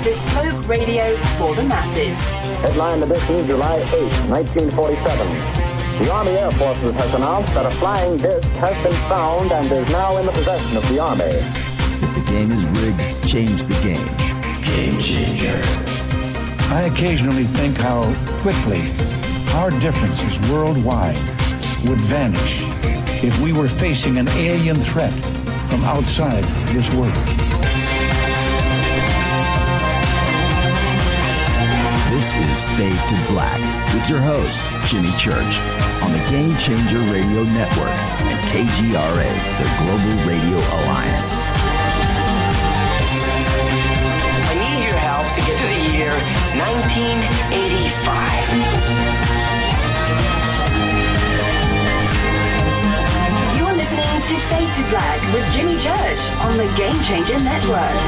bespoke radio for the masses. Headline edition, July 8, 1947. The Army Air Forces has announced that a flying disc has been found and is now in the possession of the Army. If the game is rigged, change the game. Game changer. I occasionally think how quickly our differences worldwide would vanish if we were facing an alien threat from outside this world. This is Fade to Black with your host, Jimmy Church, on the Game Changer Radio Network and KGRA, the Global Radio Alliance. I need your help to get to the year 1985. You're listening to Fade to Black with Jimmy Church on the Game Changer Network.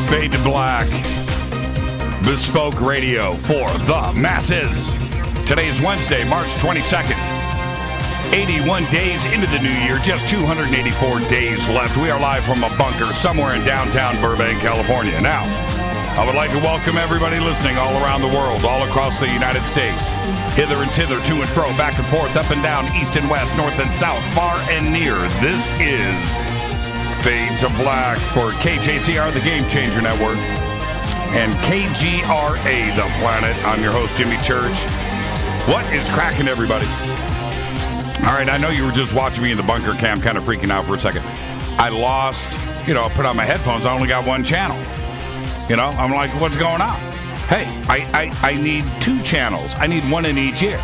Fade to Black, bespoke radio for the masses. Today is Wednesday, March 22nd. 81 days into the new year, just 284 days left. We are live from a bunker somewhere in downtown Burbank, California. Now, I would like to welcome everybody listening all around the world, all across the United States, hither and thither, to and fro, back and forth, up and down, east and west, north and south, far and near. This is Fade to Black for KJCR, the Game Changer Network, and KGRA, the planet. I'm your host, Jimmy Church. What is cracking, everybody? All right, I know you were just watching me in the bunker cam, kind of freaking out for a second. I lost, I put on my headphones. I only got one channel. I'm like, what's going on? Hey, I need two channels. I need one in each ear.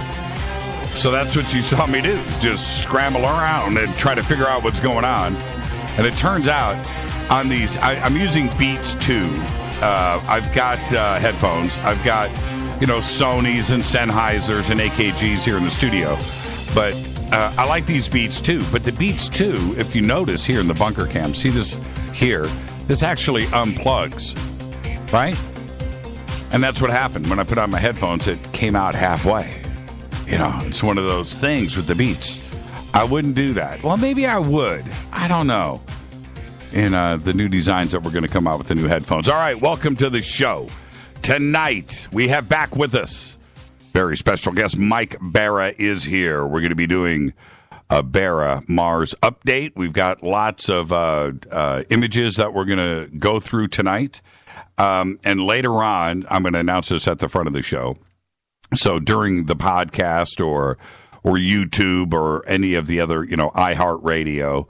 So that's what you saw me do, just scramble around and try to figure out what's going on. And it turns out on these, I'm using Beats 2. I've got headphones. I've got, Sonys and Sennheisers and AKGs here in the studio. But I like these Beats 2. But the Beats 2, if you notice here in the bunker cam, see this here? This actually unplugs, right? And that's what happened. When I put on my headphones, it came out halfway. It's one of those things with the Beats. I wouldn't do that. Well, maybe I would. I don't know. In the new designs that we're going to come out with the new headphones. All right, welcome to the show. Tonight, we have back with us very special guest. Mike Bara is here. We're going to be doing a Bara Mars update. We've got lots of images that we're going to go through tonight. And later on, I'm going to announce this at the front of the show. So during the podcast or YouTube or any of the other, iHeartRadio,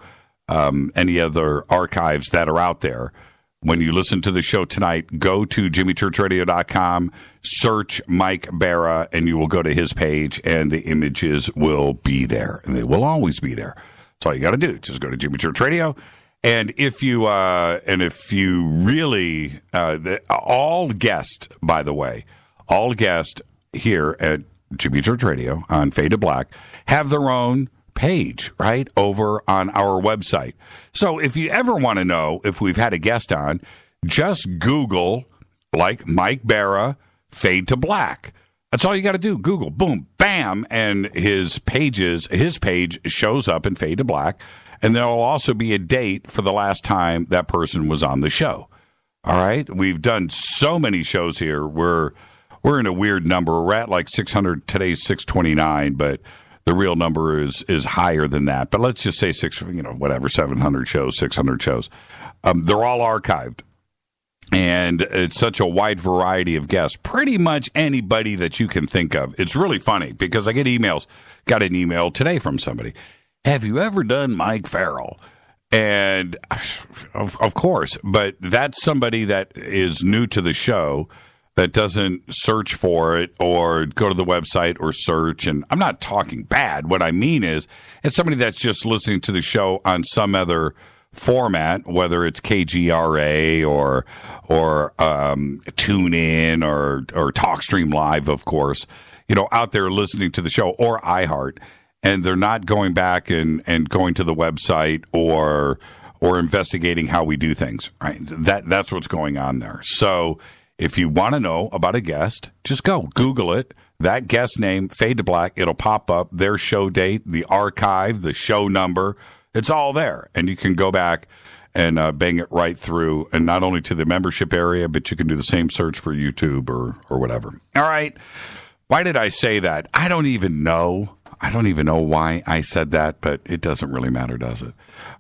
any other archives that are out there. When you listen to the show tonight, go to jimmychurchradio.com, search Mike Bara, and you will go to his page, and the images will be there. And they will always be there. That's all you got to do. Just go to Jimmy Church Radio. And if you really, all guests, by the way, all guests here at Jimmy Church Radio on Fade to Black have their own page right over on our website. So if you ever want to know if we've had a guest on, just Google like Mike Bara Fade to Black. That's all you got to do. Google, boom, bam, and his page shows up in Fade to Black, and there will also be a date for the last time that person was on the show. All right, we've done so many shows here. We're in a weird number. We're at like 600. Today's 629, but the real number is higher than that. But let's just say 700 shows, 600 shows. They're all archived. And it's such a wide variety of guests. Pretty much anybody that you can think of. It's really funny because I get emails. Got an email today from somebody. Have you ever done Mike Farrell? And of course, but that's somebody that is new to the show that doesn't search for it or go to the website or search. And I'm not talking bad. What I mean is it's somebody that's just listening to the show on some other format, whether it's KGRA or TuneIn or TalkStream Live, of course, out there listening to the show, or iHeart, and they're not going back and going to the website or investigating how we do things, right? That's what's going on there. So if you want to know about a guest, just go Google it. That guest name, Fade to Black, it'll pop up, their show date, the archive, the show number. It's all there. And you can go back and bang it right through, and not only to the membership area, but you can do the same search for YouTube or whatever. All right. Why did I say that? I don't even know. I don't even know why I said that, but it doesn't really matter, does it?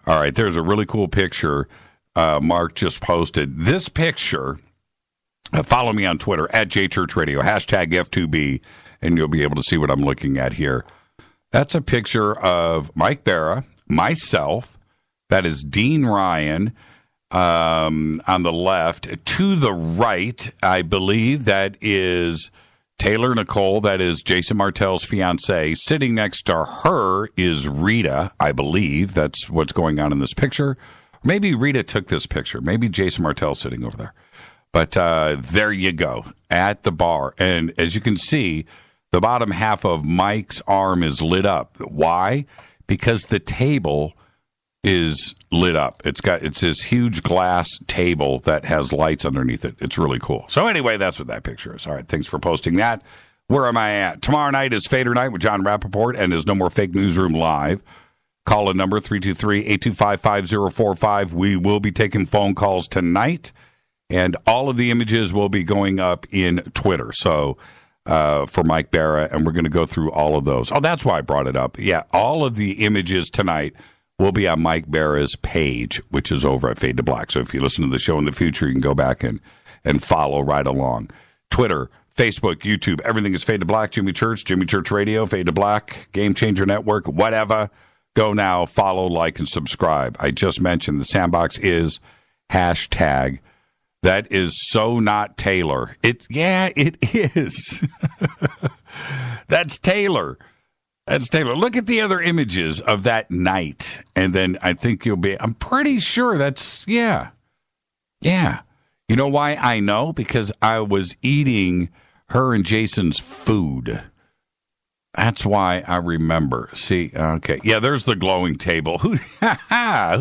All right. There's a really cool picture Mark just posted. This picture... follow me on Twitter, @JChurchRadio, #F2B, and you'll be able to see what I'm looking at here. That's a picture of Mike Bara, myself, that is Dean Ryan on the left. To the right, I believe that is Taylor Nicole, that is Jason Martell's fiancée. Sitting next to her is Rita, I believe. That's what's going on in this picture. Maybe Rita took this picture. Maybe Jason Martell's sitting over there. But there you go, at the bar. And as you can see, the bottom half of Mike's arm is lit up. Why? Because the table is lit up. It's this huge glass table that has lights underneath it. It's really cool. So anyway, that's what that picture is. All right, thanks for posting that. Where am I at? Tomorrow night is Fader Night with John Rappaport, and there's No More Fake Newsroom Live. Call a number, 323-825-5045. We will be taking phone calls tonight. And all of the images will be going up in Twitter. So for Mike Bara, and we're going to go through all of those. Oh, that's why I brought it up. Yeah, all of the images tonight will be on Mike Bara's page, which is over at Fade to Black. So if you listen to the show in the future, you can go back and follow right along. Twitter, Facebook, YouTube, everything is Fade to Black. Jimmy Church Radio, Fade to Black, Game Changer Network, whatever. Go now, follow, like, and subscribe. I just mentioned the sandbox is #. That is so not Taylor. It is. That's Taylor. That's Taylor. Look at the other images of that night. And then I think I'm pretty sure that's, yeah. You know why I know? Because I was eating her and Jason's food. That's why I remember. See, okay. Yeah, there's the glowing table. Who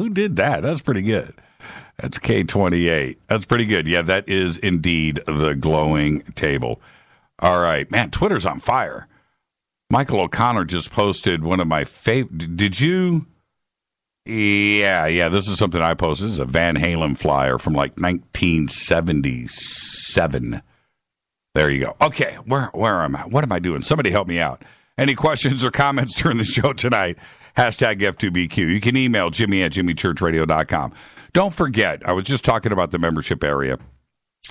did that? That's pretty good. That's K28. That's pretty good. Yeah, that is indeed the glowing table. All right. Man, Twitter's on fire. Michael O'Connor just posted one of my favorite. Did you? Yeah. This is something I posted. This is a Van Halen flyer from like 1977. There you go. Okay. Where am I? What am I doing? Somebody help me out. Any questions or comments during the show tonight? #F2BQ. You can email Jimmy at jimmychurchradio.com. Don't forget, I was just talking about the membership area.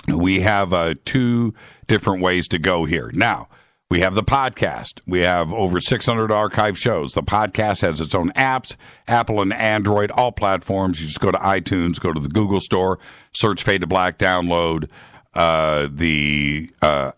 We have 2 different ways to go here. Now, we have the podcast. We have over 600 archive shows. The podcast has its own apps, Apple and Android, all platforms. You just go to iTunes, go to the Google Store, search Fade to Black, download the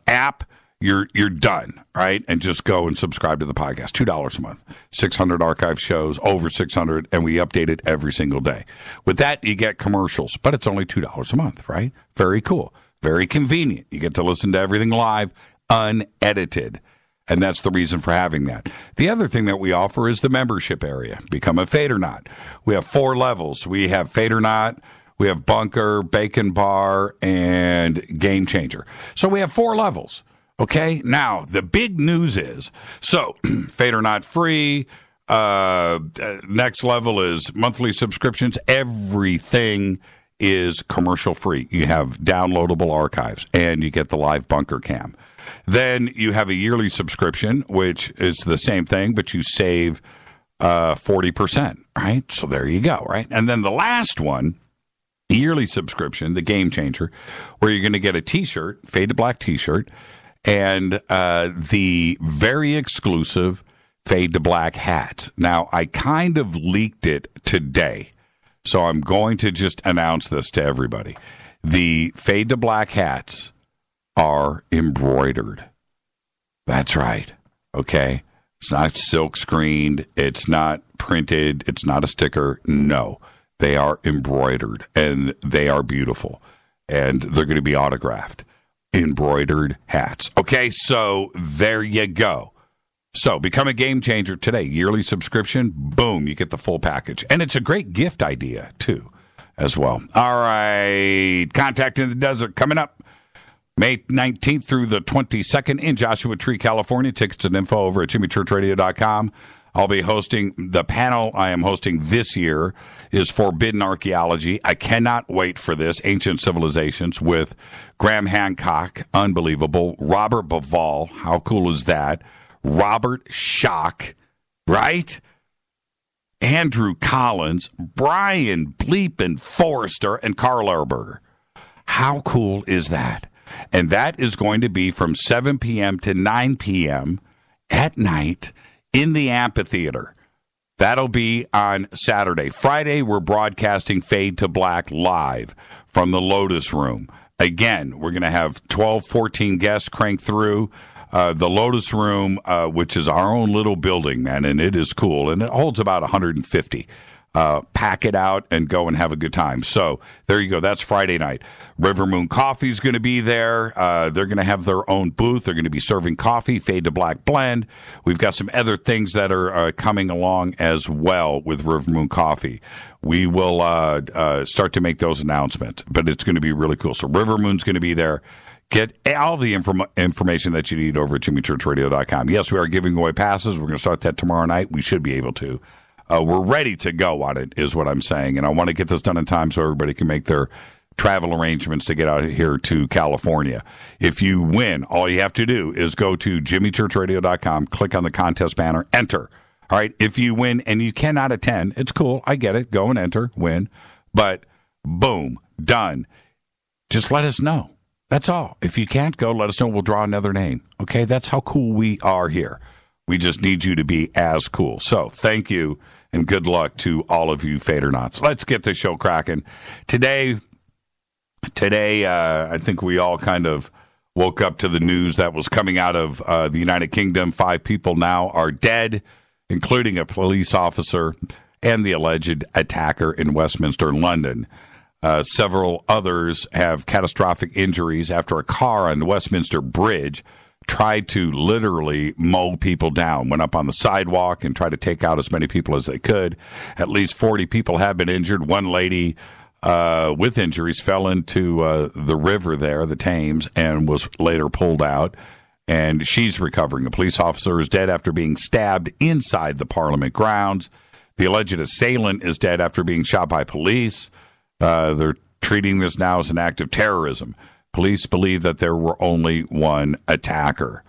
app. You're done, right? And just go and subscribe to the podcast. $2 a month. 600 archive shows, over 600, and we update it every single day. With that, you get commercials, but it's only $2 a month, right? Very cool. Very convenient. You get to listen to everything live, unedited. And that's the reason for having that. The other thing that we offer is the membership area. Become a Fadernaut. We have 4 levels. We have Fadernaut, we have Bunker, Bacon Bar, and Game Changer. So we have 4 levels. Okay, now the big news is, so Fader Not free, next level is monthly subscriptions. Everything is commercial free. You have downloadable archives and you get the live bunker cam. Then you have a yearly subscription, which is the same thing, but you save 40%, right? So there you go, right? And then the last one, the yearly subscription, the Game Changer, where you're going to get a t-shirt, Fade to Black t-shirt, and the very exclusive Fade to Black hats. Now, I kind of leaked it today, so I'm going to just announce this to everybody. The Fade to Black hats are embroidered. That's right. Okay? It's not silk screened. It's not printed. It's not a sticker. No. They are embroidered, and they are beautiful. And they're going to be autographed. Embroidered hats. Okay, so there you go. So become a game changer today. Yearly subscription, boom, you get the full package. And it's a great gift idea, too, as well. All right, Contact in the Desert coming up May 19th through the 22nd in Joshua Tree, California. Tickets and info over at jimmychurchradio.com. I'll be hosting the panel I am hosting this year is Forbidden Archaeology. I cannot wait for this. Ancient Civilizations with Graham Hancock. Unbelievable. Robert Bivall. How cool is that? Robert Schock. Right? Andrew Collins. Brian Bleepin Forrester and Carl Erberger. How cool is that? And that is going to be from 7 p.m. to 9 p.m. at night in the amphitheater. That'll be on Saturday. Friday, we're broadcasting Fade to Black live from the Lotus Room. Again, we're going to have 12, 14 guests crank through the Lotus Room, which is our own little building, man, and it is cool. And it holds about 150. Pack it out and go and have a good time. So there you go. That's Friday night. River Moon Coffee is going to be there. They're going to have their own booth. They're going to be serving coffee, Fade to Black blend. We've got some other things that are coming along as well with River Moon Coffee. We will start to make those announcements, but it's going to be really cool. So River Moon's going to be there. Get all the information that you need over at jimmychurchradio.com. Yes, we are giving away passes. We're going to start that tomorrow night. We should be able to. We're ready to go on it, is what I'm saying. And I want to get this done in time so everybody can make their travel arrangements to get out here to California. If you win, all you have to do is go to jimmychurchradio.com, click on the contest banner, enter. All right, if you win and you cannot attend, it's cool. I get it. Go and enter, win. But boom, done. Just let us know. That's all. If you can't go, let us know. We'll draw another name. Okay, that's how cool we are here. We just need you to be as cool. So thank you. And good luck to all of you Fadernauts. Let's get the show cracking. Today, I think we all kind of woke up to the news that was coming out of the United Kingdom. 5 people now are dead, including a police officer and the alleged attacker in Westminster, London. Several others have catastrophic injuries after a car on the Westminster Bridge tried to literally mow people down, went up on the sidewalk and tried to take out as many people as they could. At least 40 people have been injured. One lady with injuries fell into the river there, the Thames, and was later pulled out, and she's recovering. A police officer is dead after being stabbed inside the Parliament grounds. The alleged assailant is dead after being shot by police. They're treating this now as an act of terrorism. Police believe that there were only one attacker.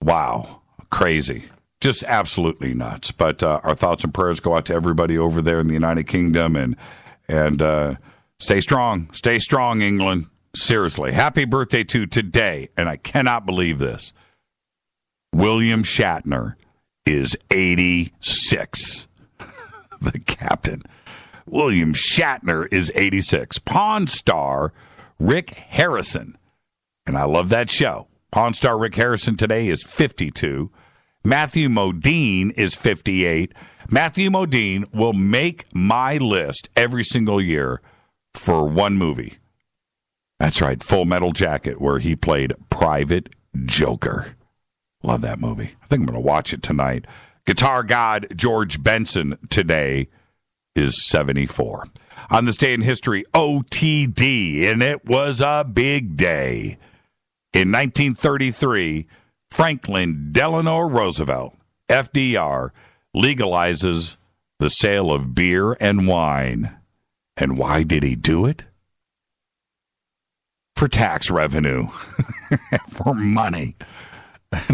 Wow. Crazy. Just absolutely nuts. But our thoughts and prayers go out to everybody over there in the United Kingdom. And stay strong. Stay strong, England. Seriously. Happy birthday to today. And I cannot believe this. William Shatner is 86. The captain. William Shatner is 86. Pawn star Rick Harrison, and I love that show. Pawn star Rick Harrison today is 52. Matthew Modine is 58. Matthew Modine will make my list every single year for one movie. That's right, Full Metal Jacket, where he played Private Joker. Love that movie. I think I'm going to watch it tonight. Guitar god George Benson today is 74. On this day in history, OTD, and it was a big day. In 1933, Franklin Delano Roosevelt, FDR, legalizes the sale of beer and wine. And why did he do it? For tax revenue, for money.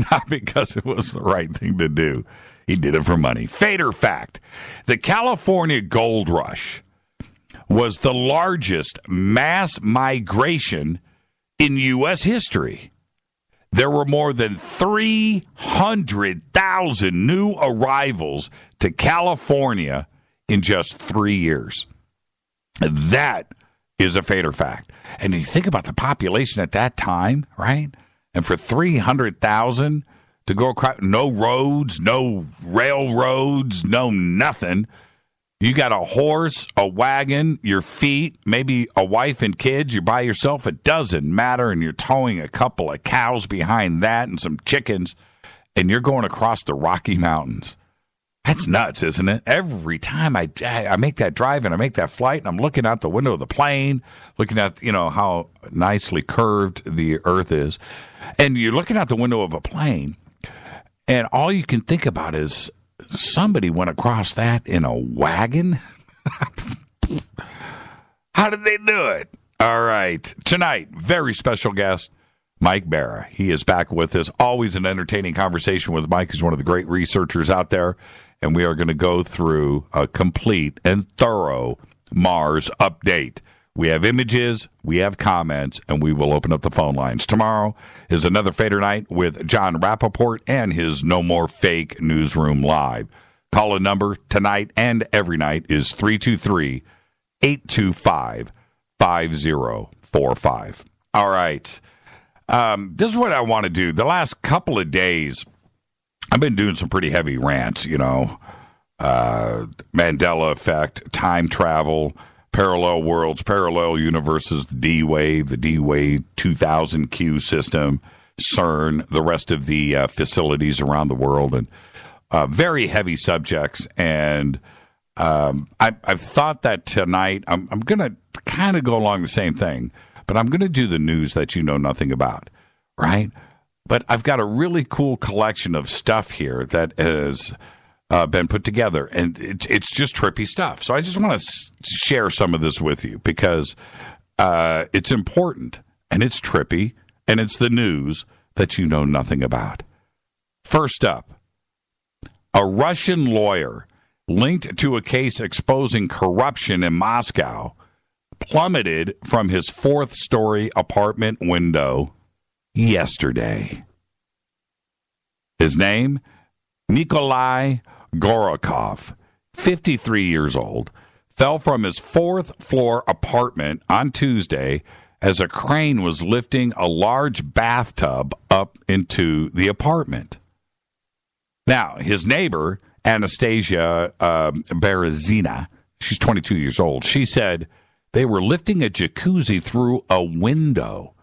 Not because it was the right thing to do. He did it for money. Fader fact, the California Gold Rush was the largest mass migration in U.S. history. There were more than 300,000 new arrivals to California in just 3 years. That is a Fader fact. And you think about the population at that time, right? And for 300,000 to go across, no roads, no railroads, no nothing. You got a horse, a wagon, your feet, maybe a wife and kids. You're by yourself. It doesn't matter. And you're towing a couple of cows behind that and some chickens. And you're going across the Rocky Mountains. That's nuts, isn't it? Every time I make that drive and I make that flight and I'm looking out the window of the plane, looking at, how nicely curved the earth is. And you're looking out the window of a plane and all you can think about is somebody went across that in a wagon. How did they do it? All right. Tonight, very special guest, Mike Bara. He is back with us. Always an entertaining conversation with Mike. He's one of the great researchers out there. And we are going to go through a complete and thorough Mars update. We have images, we have comments, and we will open up the phone lines. Tomorrow is another Fader Night with John Rappaport and his No More Fake Newsroom Live. Call-in number tonight and every night is 323-825-5045. All right. This is what I want to do. The last couple of days, I've been doing some pretty heavy rants, Mandela effect, time travel, parallel worlds, parallel universes, the D-Wave 2000Q system, CERN, the rest of the facilities around the world, and very heavy subjects. And I've thought that tonight I'm going to kind of go along the same thing, but I'm going to do the news that you know nothing about, right? But I've got a really cool collection of stuff here that has been put together, and it's just trippy stuff. So I just want to share some of this with you because it's important, and it's trippy, and it's the news that you know nothing about. First up, a Russian lawyer linked to a case exposing corruption in Moscow plummeted from his fourth-story apartment window yesterday. His name, Nikolai Gorakov, 53 years old, fell from his fourth-floor apartment on Tuesday as a crane was lifting a large bathtub up into the apartment. Now, his neighbor, Anastasia Berezina, she's 22 years old, she said they were lifting a jacuzzi through a window.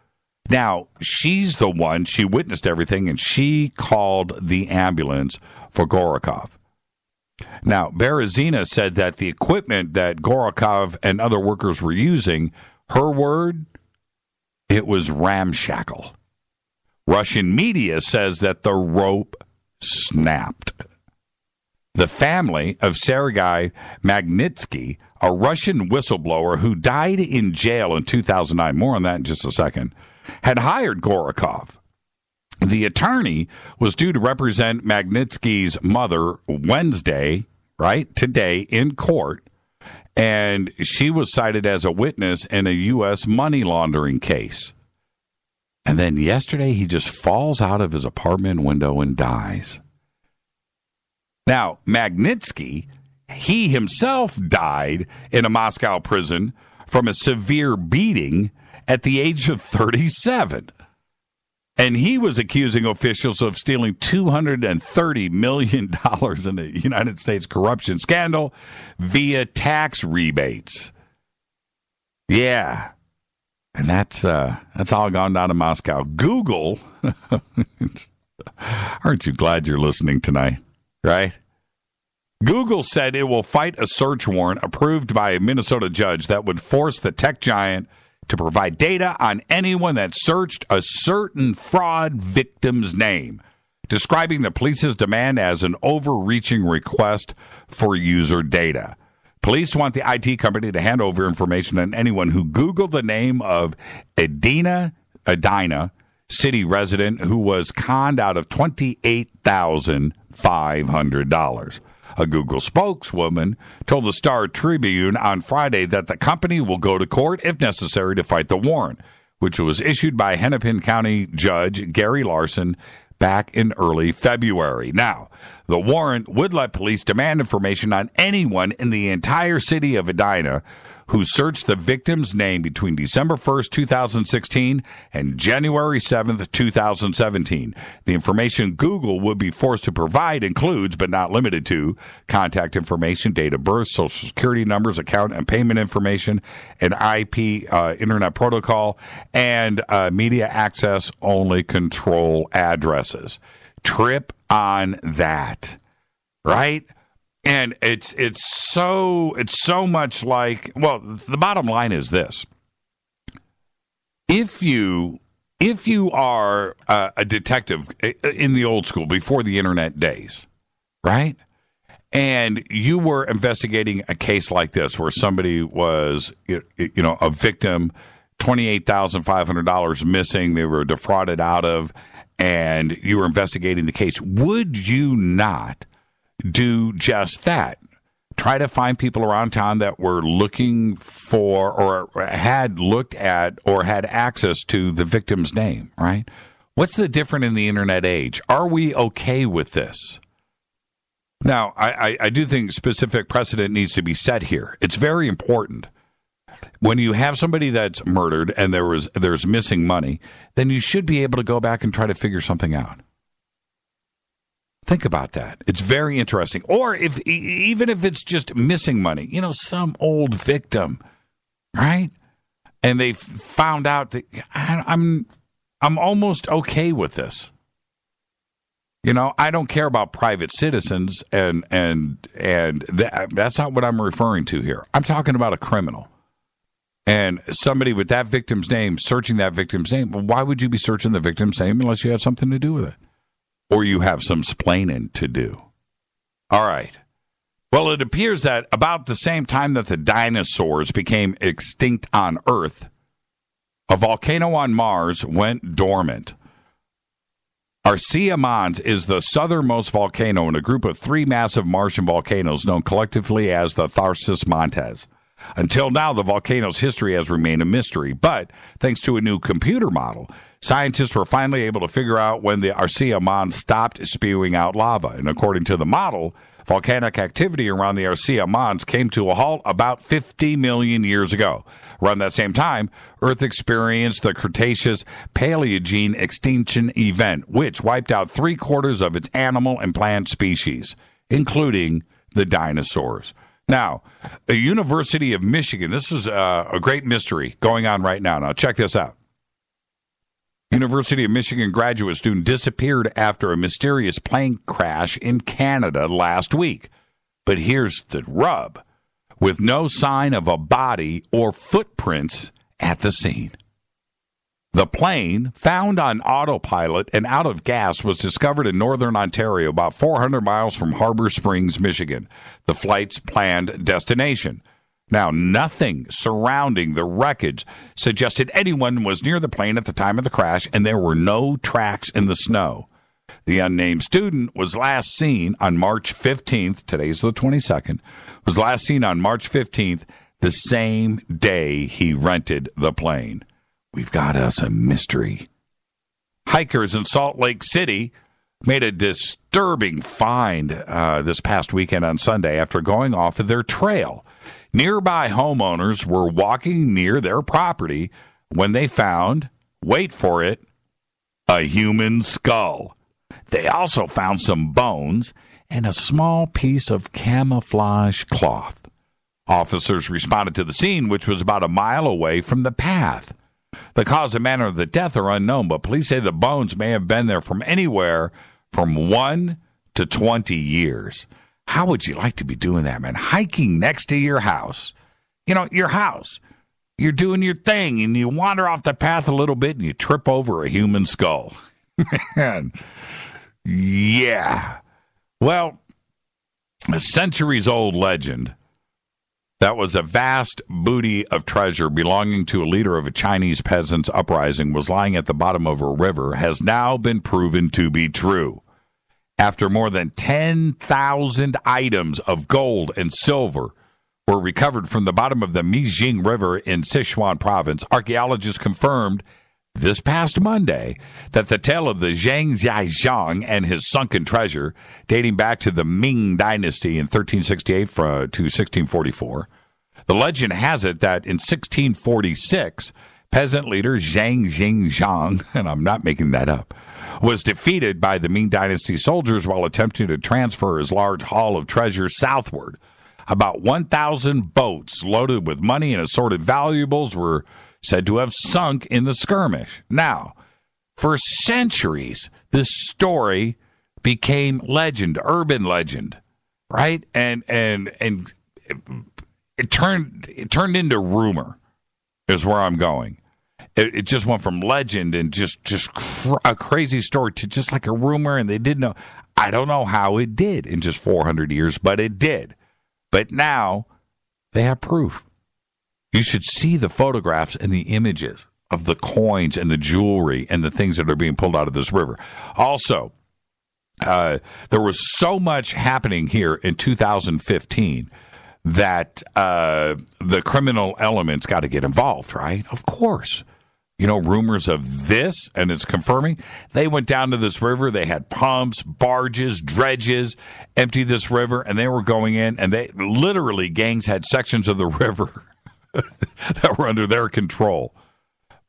Now, she's the one, she witnessed everything, and she called the ambulance for Gorakov. Now, Berezina said that the equipment that Gorakov and other workers were using, her word, it was ramshackle. Russian media says that the rope snapped. The family of Sergei Magnitsky, a Russian whistleblower who died in jail in 2009, more on that in just a second, had hired Gorakov. The attorney was due to represent Magnitsky's mother Wednesday, right, today in court, and she was cited as a witness in a U.S. money laundering case. And then yesterday, he just falls out of his apartment window and dies. Now, Magnitsky, he himself died in a Moscow prison from a severe beating at the age of 37. And he was accusing officials of stealing $230 million in the United States corruption scandal via tax rebates. Yeah. And that's all gone down to Moscow. Google, aren't you glad you're listening tonight, right? Google said it will fight a search warrant approved by a Minnesota judge that would force the tech giant to provide data on anyone that searched a certain fraud victim's name, describing the police's demand as an overreaching request for user data. Police want the IT company to hand over information on anyone who Googled the name of Edina city resident who was conned out of $28,500. A Google spokeswoman told the Star Tribune on Friday that the company will go to court if necessary to fight the warrant, which was issued by Hennepin County Judge Gary Larson back in early February. Now, the warrant would let police demand information on anyone in the entire city of Edina who searched the victim's name between December 1st, 2016 and January 7th, 2017. The information Google would be forced to provide includes, but not limited to, contact information, date of birth, social security numbers, account and payment information, an IP internet protocol, and media access only control addresses. Trip on that, right? And it's so much like, well, the bottom line is this. If you are a detective in the old school, before the internet days, right? And you were investigating a case like this where somebody was, a victim, $28,500 missing, they were defrauded out of, and you were investigating the case, would you not do just that? Try to find people around town that were looking for or had looked at or had access to the victim's name, right? What's the difference in the internet age? Are we okay with this? Now, I do think specific precedent needs to be set here. It's very important. When you have somebody that's murdered and there's missing money, then you should be able to go back and try to figure something out. Think about that. It's very interesting. Or even if it's just missing money, some old victim, right? And they found out that I'm almost okay with this. I don't care about private citizens, and that's not what I'm referring to here. I'm talking about a criminal. And somebody with that victim's name, searching that victim's name, well, why would you be searching the victim's name unless you had something to do with it? Or you have some splaining to do. All right. Well, it appears that about the same time that the dinosaurs became extinct on Earth, a volcano on Mars went dormant. Arsia Mons is the southernmost volcano in a group of 3 massive Martian volcanoes known collectively as the Tharsis Montes. Until now, the volcano's history has remained a mystery, but thanks to a new computer model, scientists were finally able to figure out when the Arsia Mons stopped spewing out lava. And according to the model, volcanic activity around the Arsia Mons came to a halt about 50 million years ago. Around that same time, Earth experienced the Cretaceous Paleogene extinction event, which wiped out 3/4 of its animal and plant species, including the dinosaurs. Now, the University of Michigan, this is a great mystery going on right now. Now, check this out. University of Michigan graduate student disappeared after a mysterious plane crash in Canada last week. But here's the rub. With no sign of a body or footprints at the scene. The plane, found on autopilot and out of gas, was discovered in northern Ontario, about 400 miles from Harbor Springs, Michigan, the flight's planned destination. Now, nothing surrounding the wreckage suggested anyone was near the plane at the time of the crash, and there were no tracks in the snow. The unnamed student was last seen on March 15th, today's the 22nd, was last seen on March 15th, the same day he rented the plane. We've got us a mystery. Hikers in Salt Lake City made a disturbing find this past weekend on Sunday after going off of their trail. Nearby homeowners were walking near their property when they found, wait for it, a human skull. They also found some bones and a small piece of camouflage cloth. Officers responded to the scene, which was about a mile away from the path. The cause and manner of the death are unknown, but police say the bones may have been there from anywhere from 1 to 20 years. How would you like to be doing that, man? Hiking next to your house. Your house. You're doing your thing, and you wander off the path a little bit, and you trip over a human skull. Man. Yeah. Well, a centuries-old legend that was a vast booty of treasure belonging to a leader of a Chinese peasants' uprising was lying at the bottom of a river has now been proven to be true. After more than 10,000 items of gold and silver were recovered from the bottom of the Mijing River in Sichuan province, archaeologists confirmed this past Monday that the tale of the Zhang Zhaizhang and his sunken treasure, dating back to the Ming Dynasty in 1368 to 1644, The legend has it that in 1646, peasant leader Zhang Jingzhang, and I'm not making that up, was defeated by the Ming Dynasty soldiers while attempting to transfer his large haul of treasure southward. About 1,000 boats loaded with money and assorted valuables were said to have sunk in the skirmish. Now, for centuries, this story became legend, urban legend, right? And it turned into rumor, is where I'm going. It just went from legend and just a crazy story to just like a rumor, and they didn't know. I don't know how it did in just 400 years, but it did. But now they have proof. You should see the photographs and the images of the coins and the jewelry and the things that are being pulled out of this river. Also, there was so much happening here in 2015 that the criminal elements got to get involved, right? Of course. You know, rumors of this, and it's confirming. They went down to this river. They had pumps, barges, dredges, empty this river, and they were going in, and they literally, gangs had sections of the river that were under their control.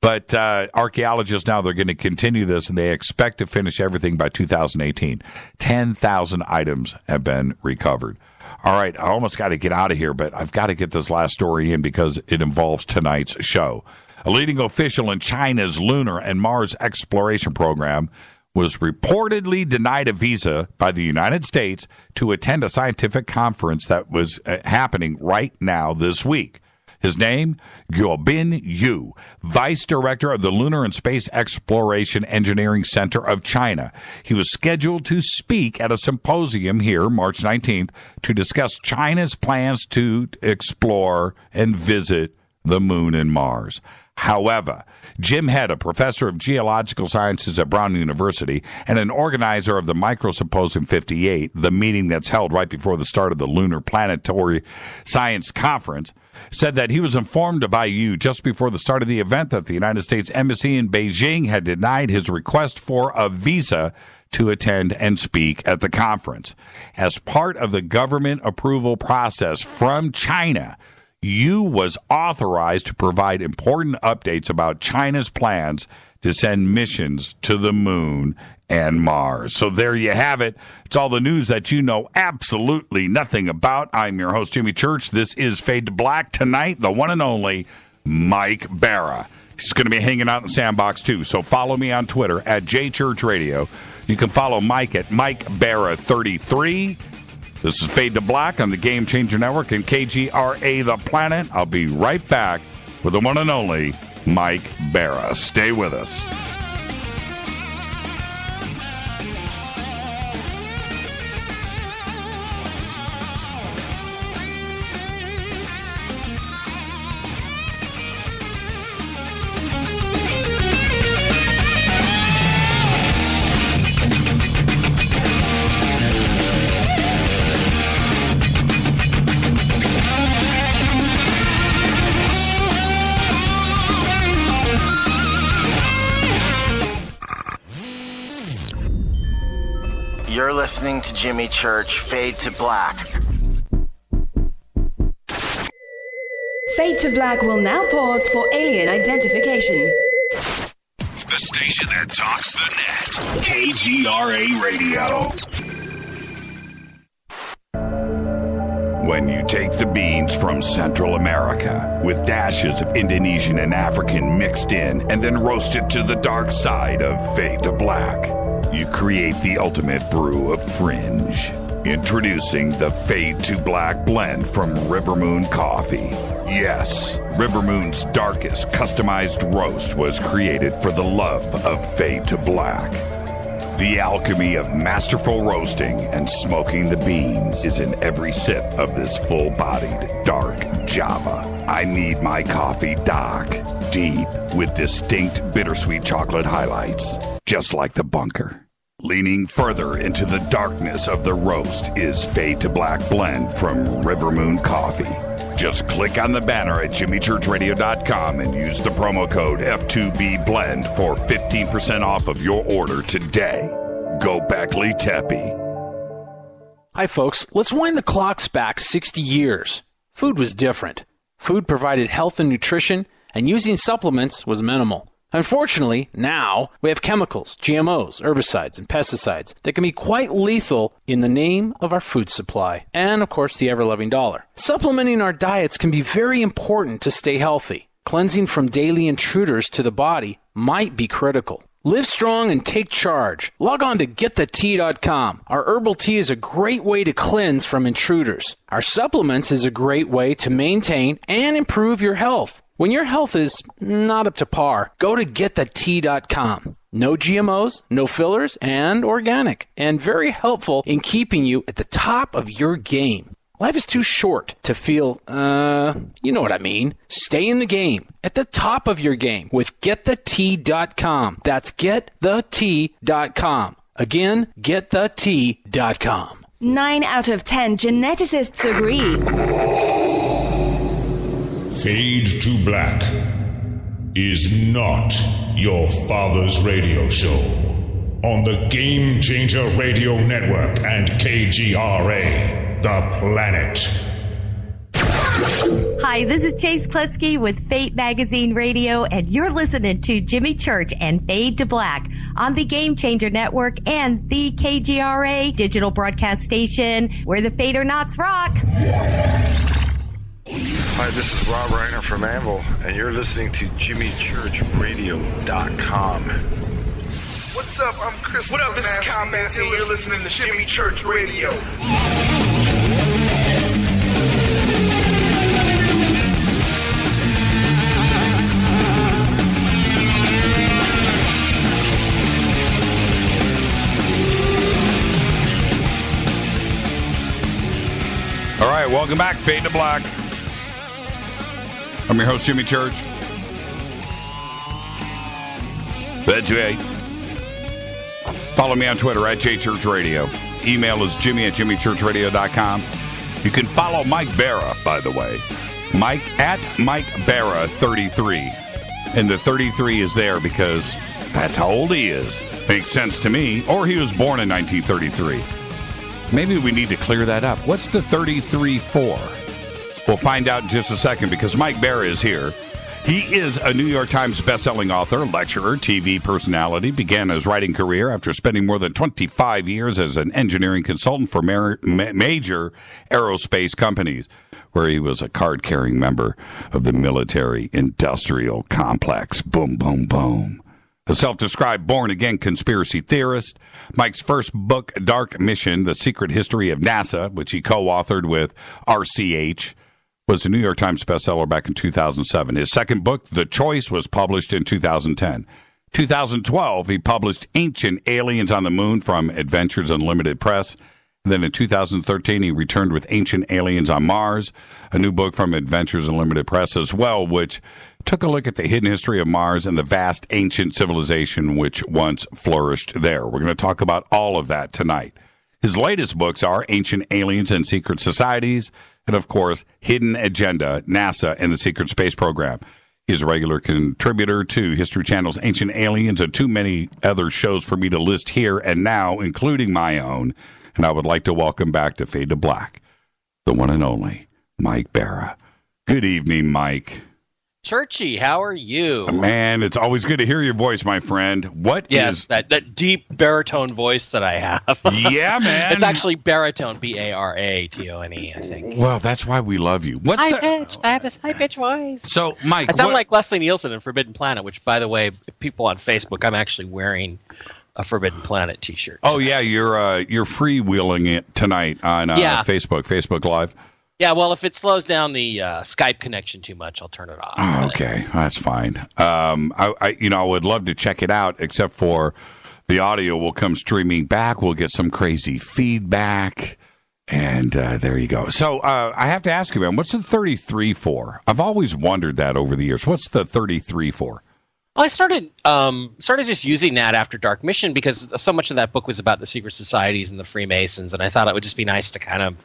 But archaeologists now, they're going to continue this, and they expect to finish everything by 2018. 10,000 items have been recovered. All right, I almost got to get out of here, but I've got to get this last story in because it involves tonight's show. A leading official in China's lunar and Mars exploration program was reportedly denied a visa by the United States to attend a scientific conference that was happening right now this week. His name, Guobin Yu, Vice Director of the Lunar and Space Exploration Engineering Center of China. He was scheduled to speak at a symposium here, March 19th, to discuss China's plans to explore and visit the moon and Mars. However, Jim Head, a professor of geological sciences at Brown University and an organizer of the Micro Symposium 58, the meeting that's held right before the start of the Lunar Planetary Science Conference, said that he was informed by Yu just before the start of the event that the United States Embassy in Beijing had denied his request for a visa to attend and speak at the conference. As part of the government approval process from China, Yu was authorized to provide important updates about China's plans to send missions to the moon and Mars. So there you have it. It's all the news that you know absolutely nothing about. I'm your host, Jimmy Church. This is Fade to Black. Tonight, the one and only Mike Bara. He's going to be hanging out in the sandbox, too. So follow me on Twitter at JChurchRadio. You can follow Mike at MikeBara33. This is Fade to Black on the Game Changer Network and KGRA The Planet. I'll be right back with the one and only Mike Bara. Stay with us. You're listening to Jimmy Church, Fade to Black. Fade to Black will now pause for alien identification. The station that talks the net. KGRA Radio. When you take the beans from Central America with dashes of Indonesian and African mixed in and then roast it to the dark side of Fade to Black, you create the ultimate brew of fringe. Introducing the Fade to Black blend from River Moon Coffee. Yes, River Moon's darkest customized roast was created for the love of Fade to Black. The alchemy of masterful roasting and smoking the beans is in every sip of this full-bodied dark Java. I need my coffee dark, deep, with distinct bittersweet chocolate highlights, just like the bunker. Leaning further into the darkness of the roast is Fade to Black blend from River Moon Coffee. Just click on the banner at jimmychurchradio.com and use the promo code F2BBLEND for 15% off of your order today. Go Beckley Tepe. Hi, folks. Let's wind the clocks back 60 years. Food was different. Food provided health and nutrition, and using supplements was minimal. Unfortunately, now we have chemicals, GMOs, herbicides, and pesticides that can be quite lethal in the name of our food supply. And, of course, the ever-loving dollar. Supplementing our diets can be very important to stay healthy. Cleansing from daily intruders to the body might be critical. Live strong and take charge. Log on to getthetea.com. Our herbal tea is a great way to cleanse from intruders. Our supplements is a great way to maintain and improve your health. When your health is not up to par, go to getthetea.com. No GMOs, no fillers, and organic. And very helpful in keeping you at the top of your game. Life is too short to feel, you know what I mean. Stay in the game, at the top of your game with getthetea.com. That's getthetea.com. Again, getthetea.com. 9 out of 10 geneticists agree. Fade to Black is not your father's radio show on the Game Changer Radio Network and KGRA, The Planet. Hi, this is Chase Klutsky with Fate Magazine Radio, and you're listening to Jimmy Church and Fade to Black on the Game Changer Network and the KGRA digital broadcast station where the Fade-or-Nots rock. Hi, this is Rob Reiner from Anvil, and you're listening to JimmyChurchRadio.com. What's up? I'm Chris. What up? This is Kyle Massey, and you're listening to Jimmy Church Radio. All right, welcome back, Fade to Black. I'm your host, Jimmy Church. That's right. Follow me on Twitter at JChurchRadio. Email is jimmy@jimmychurchradio.com. You can follow Mike Bara, by the way. Mike at Mike Bara 33. And the 33 is there because that's how old he is. Makes sense to me. Or he was born in 1933. Maybe we need to clear that up. What's the 33 for? We'll find out in just a second because Mike Bara is here. He is a New York Times bestselling author, lecturer, TV personality. Began his writing career after spending more than 25 years as an engineering consultant for major aerospace companies, where he was a card-carrying member of the military-industrial complex. Boom, boom, boom. A self-described born-again conspiracy theorist, Mike's first book, Dark Mission, The Secret History of NASA, which he co-authored with RCH, was a New York Times bestseller back in 2007. His second book, The Choice, was published in 2010. 2012, he published Ancient Aliens on the Moon from Adventures Unlimited Press. And then in 2013, he returned with Ancient Aliens on Mars, a new book from Adventures Unlimited Press as well, which took a look at the hidden history of Mars and the vast ancient civilization which once flourished there. We're going to talk about all of that tonight. His latest books are Ancient Aliens and Secret Societies, and of course, Hidden Agenda, NASA and the Secret Space Program. He's a regular contributor to History Channel's Ancient Aliens and too many other shows for me to list here and now, including my own. And I would like to welcome back to Fade to Black, the one and only Mike Bara. Good evening, Mike. Churchy, how are you? Man, it's always good to hear your voice, my friend. Yes, that deep baritone voice that I have. Yeah, man. It's actually baritone, Baratone, I think. Well, that's why we love you. High-pitched. I have this high-pitched voice. So, Mike, I sound like Leslie Nielsen in Forbidden Planet, which, by the way, people on Facebook, I'm actually wearing a Forbidden Planet T-shirt. Oh, yeah, you're freewheeling it tonight on Facebook Live. Yeah, well, if it slows down the Skype connection too much, I'll turn it off. Oh, okay, that's fine. I would love to check it out, except for the audio will come streaming back. We'll get some crazy feedback, and there you go. So I have to ask you, man, what's the 33 for? I've always wondered that over the years. What's the 33 for? Well, I started just using that after Dark Mission because so much of that book was about the secret societies and the Freemasons, and I thought it would just be nice to kind of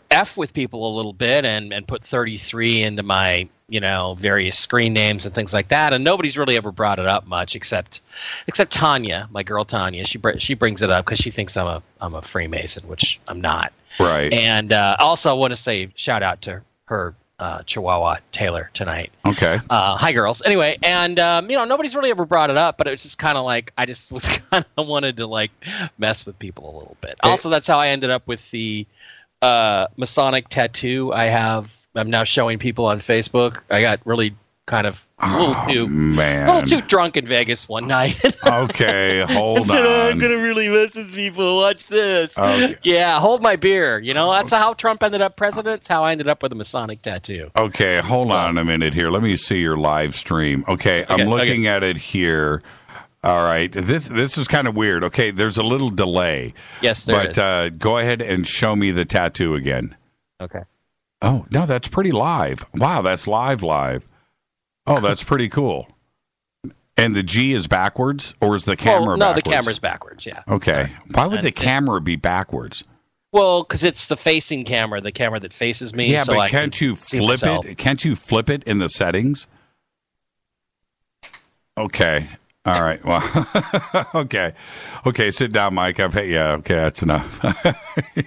F with people a little bit and put 33 into my, various screen names and things like that. And nobody's really ever brought it up much except Tanya, my girl Tanya. She brings it up because she thinks I'm a Freemason, which I'm not. Right. And also I want to say shout out to her Chihuahua Taylor tonight. Okay. Hi, girls. Anyway, and nobody's really ever brought it up, but it was just kind of like I just was kind of wanted to like mess with people a little bit. Also, that's how I ended up with the Masonic tattoo I'm now showing people on Facebook. I got really kind of a little too drunk in Vegas one night. Okay, hold on. I'm gonna really mess with people. Watch this. Okay. Yeah, hold my beer. That's how Trump ended up president. It's how I ended up with a Masonic tattoo. Okay, hold on a minute here. Let me see your live stream. Okay, I'm looking at it here. All right, this is kind of weird. Okay, there's a little delay. Yes, there is. But go ahead and show me the tattoo again. Okay. Oh no, that's pretty live. Wow, that's live. Oh, that's pretty cool. And the G is backwards, or is the camera backwards? No, the camera's backwards, yeah. Okay. Sorry. Why would the camera be backwards? Well, because it's the facing camera, the camera that faces me. Yeah, so but can't you flip it? Can't you flip it in the settings? Okay. All right. Well, okay. Sit down, Mike. Okay, that's enough.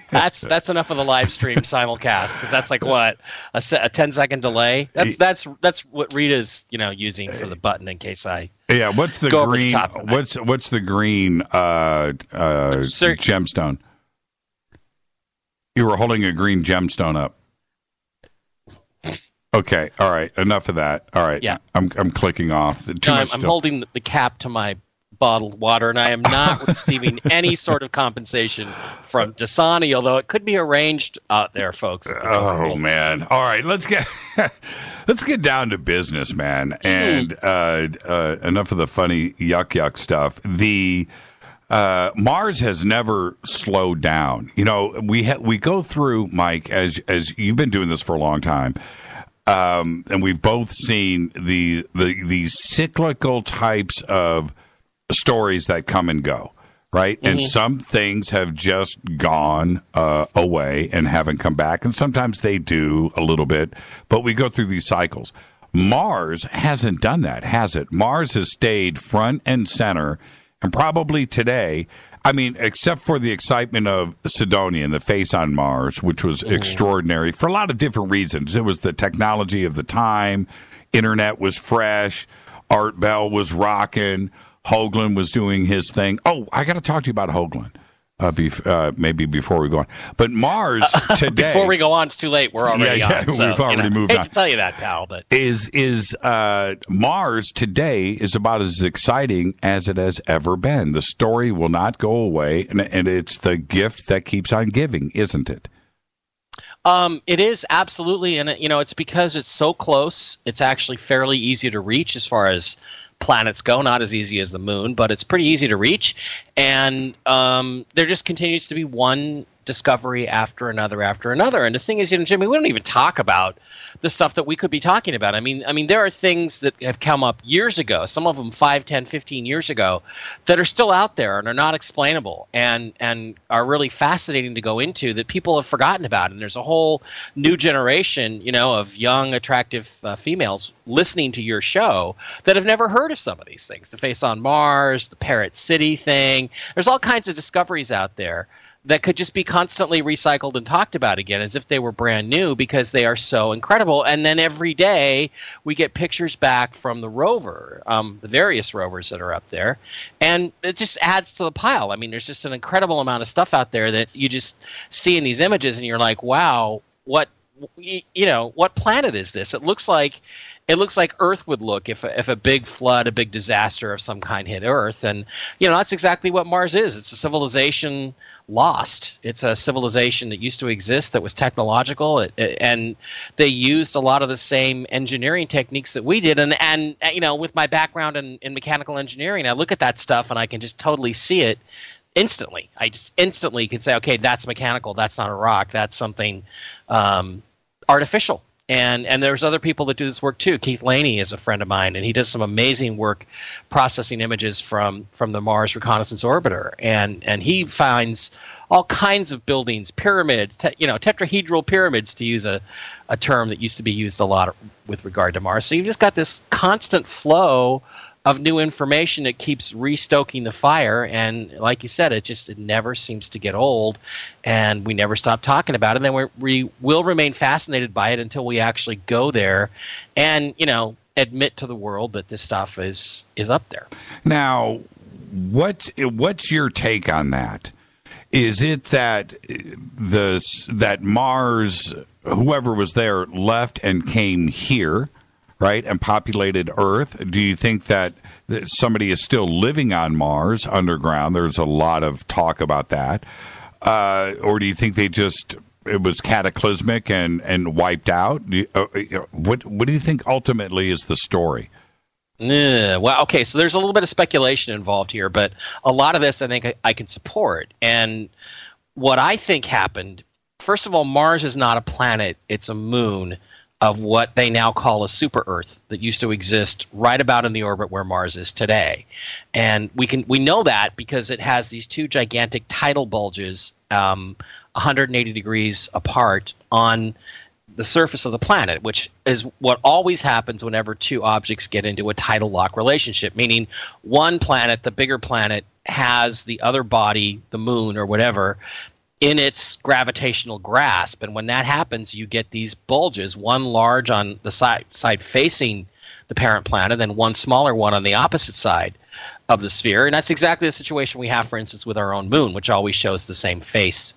that's enough of the live stream simulcast because that's like what a 10-second delay. That's what Rita's using for the button in case I What's the go green? Over the top what's the green gemstone? You were holding a green gemstone up. Okay, all right. Enough of that. All right. Yeah. I'm clicking off. I'm holding the cap to my bottled water, and I am not receiving any sort of compensation from Dasani, although it could be arranged out there, folks. Oh man! All right, let's get down to business, man. And enough of the funny yuck stuff. The Mars has never slowed down. We go through, Mike, as you've been doing this for a long time. And we've both seen the cyclical types of stories that come and go, right? Mm-hmm. And some things have just gone away and haven't come back. And sometimes they do a little bit, but we go through these cycles. Mars hasn't done that, has it? Mars has stayed front and center, and probably today, I mean, except for the excitement of Sidonia and the face on Mars, which was extraordinary for a lot of different reasons. It was the technology of the time. Internet was fresh. Art Bell was rocking. Hoagland was doing his thing. Oh, I got to talk to you about Hoagland. Maybe before we go on. But Mars today... Before we go on, it's too late. We're already on. So, we've already moved on. Hate to tell you that, pal. But is Mars today is about as exciting as it has ever been. The story will not go away, and it's the gift that keeps on giving, isn't it? It is, absolutely. And, it's because it's so close, it's actually fairly easy to reach as far as planets go. Not as easy as the moon, but it's pretty easy to reach. And there just continues to be one discovery after another. And the thing is, Jimmy, we don't even talk about the stuff that we could be talking about. I mean, there are things that have come up years ago, some of them 5, 10, 15 years ago, that are still out there and are not explainable and are really fascinating to go into that people have forgotten about. And there's a whole new generation, of young, attractive females listening to your show that have never heard of some of these things. The Face on Mars, the Parrot City thing. There's all kinds of discoveries out there that could just be constantly recycled and talked about again as if they were brand new because they are so incredible. And then every day we get pictures back from the rover, the various rovers that are up there, and it just adds to the pile. I mean, there's just an incredible amount of stuff out there that you just see in these images and you're like, wow, what planet is this? It looks like Earth would look if a big flood, a big disaster of some kind hit Earth. And, that's exactly what Mars is. It's a civilization lost. It's a civilization that used to exist that was technological, and they used a lot of the same engineering techniques that we did. And with my background in mechanical engineering, I look at that stuff and I can just totally see it instantly. I just instantly can say, okay, that's mechanical. That's not a rock. That's something artificial. And there's other people that do this work too. Keith Laney is a friend of mine, and he does some amazing work processing images from the Mars Reconnaissance Orbiter. And he finds all kinds of buildings, pyramids, tetrahedral pyramids, to use a term that used to be used a lot with regard to Mars. So you've just got this constant flow of new information. It keeps restoking the fire, and like you said, it never seems to get old, and we never stop talking about it. And then we will remain fascinated by it until we actually go there and, admit to the world that this stuff is up there. Now, what's your take on that? Is it that that Mars, whoever was there, left and came here, right, and populated Earth? Do you think that somebody is still living on Mars underground? There's a lot of talk about that. Or do you think it was cataclysmic and wiped out? What do you think ultimately is the story? Well, okay, so there's a little bit of speculation involved here, but a lot of this I think I can support. And what I think happened, first of all, Mars is not a planet, it's a moon of what they now call a super Earth that used to exist right about in the orbit where Mars is today. And we know that because it has these two gigantic tidal bulges 180 degrees apart on the surface of the planet, which is what always happens whenever two objects get into a tidal lock relationship, meaning one planet, the bigger planet, has the other body, the moon or whatever, in its gravitational grasp. And when that happens, you get these bulges, one large on the side facing the parent planet, and one smaller one on the opposite side of the sphere. And that's exactly the situation we have, for instance, with our own moon, which always shows the same face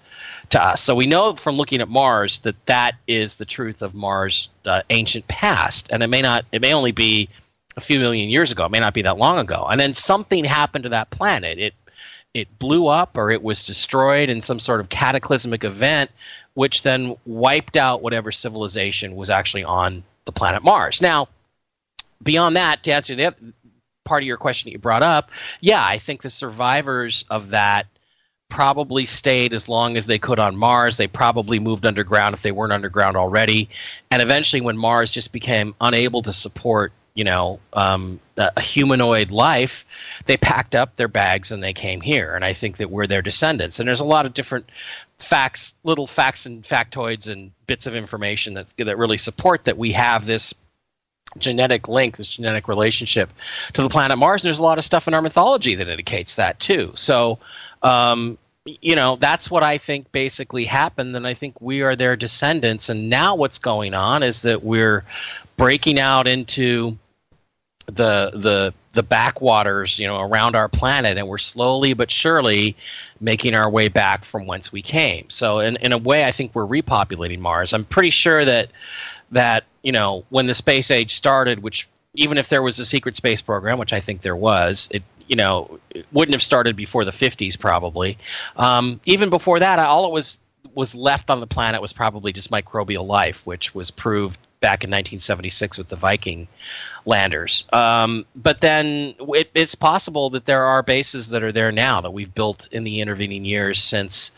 to us. So we know from looking at Mars that is the truth of Mars' ancient past. And it may only be a few million years ago. It may not be that long ago. And then something happened to that planet. It blew up, or it was destroyed in some sort of cataclysmic event, which then wiped out whatever civilization was actually on the planet Mars. Now, beyond that, to answer the other part of your question that you brought up, yeah, I think the survivors of that probably stayed as long as they could on Mars. They probably moved underground if they weren't underground already. And eventually, when Mars just became unable to support, a humanoid life, they packed up their bags and they came here. And I think that we're their descendants. And there's a lot of different little facts and factoids and bits of information that really support that we have this genetic link, this genetic relationship to the planet Mars. And there's a lot of stuff in our mythology that indicates that too. So, that's what I think basically happened, and I think we are their descendants. And now what's going on is that we're breaking out into the backwaters, around our planet, and we're slowly but surely making our way back from whence we came. So in a way, I think we're repopulating Mars. I'm pretty sure that when the space age started, which even if there was a secret space program, which I think there was, it wouldn't have started before the 50s probably. Even before that, all it was left on the planet was probably just microbial life, which was proved back in 1976 with the Viking landers. But then it's possible that there are bases that are there now that we've built in the intervening years since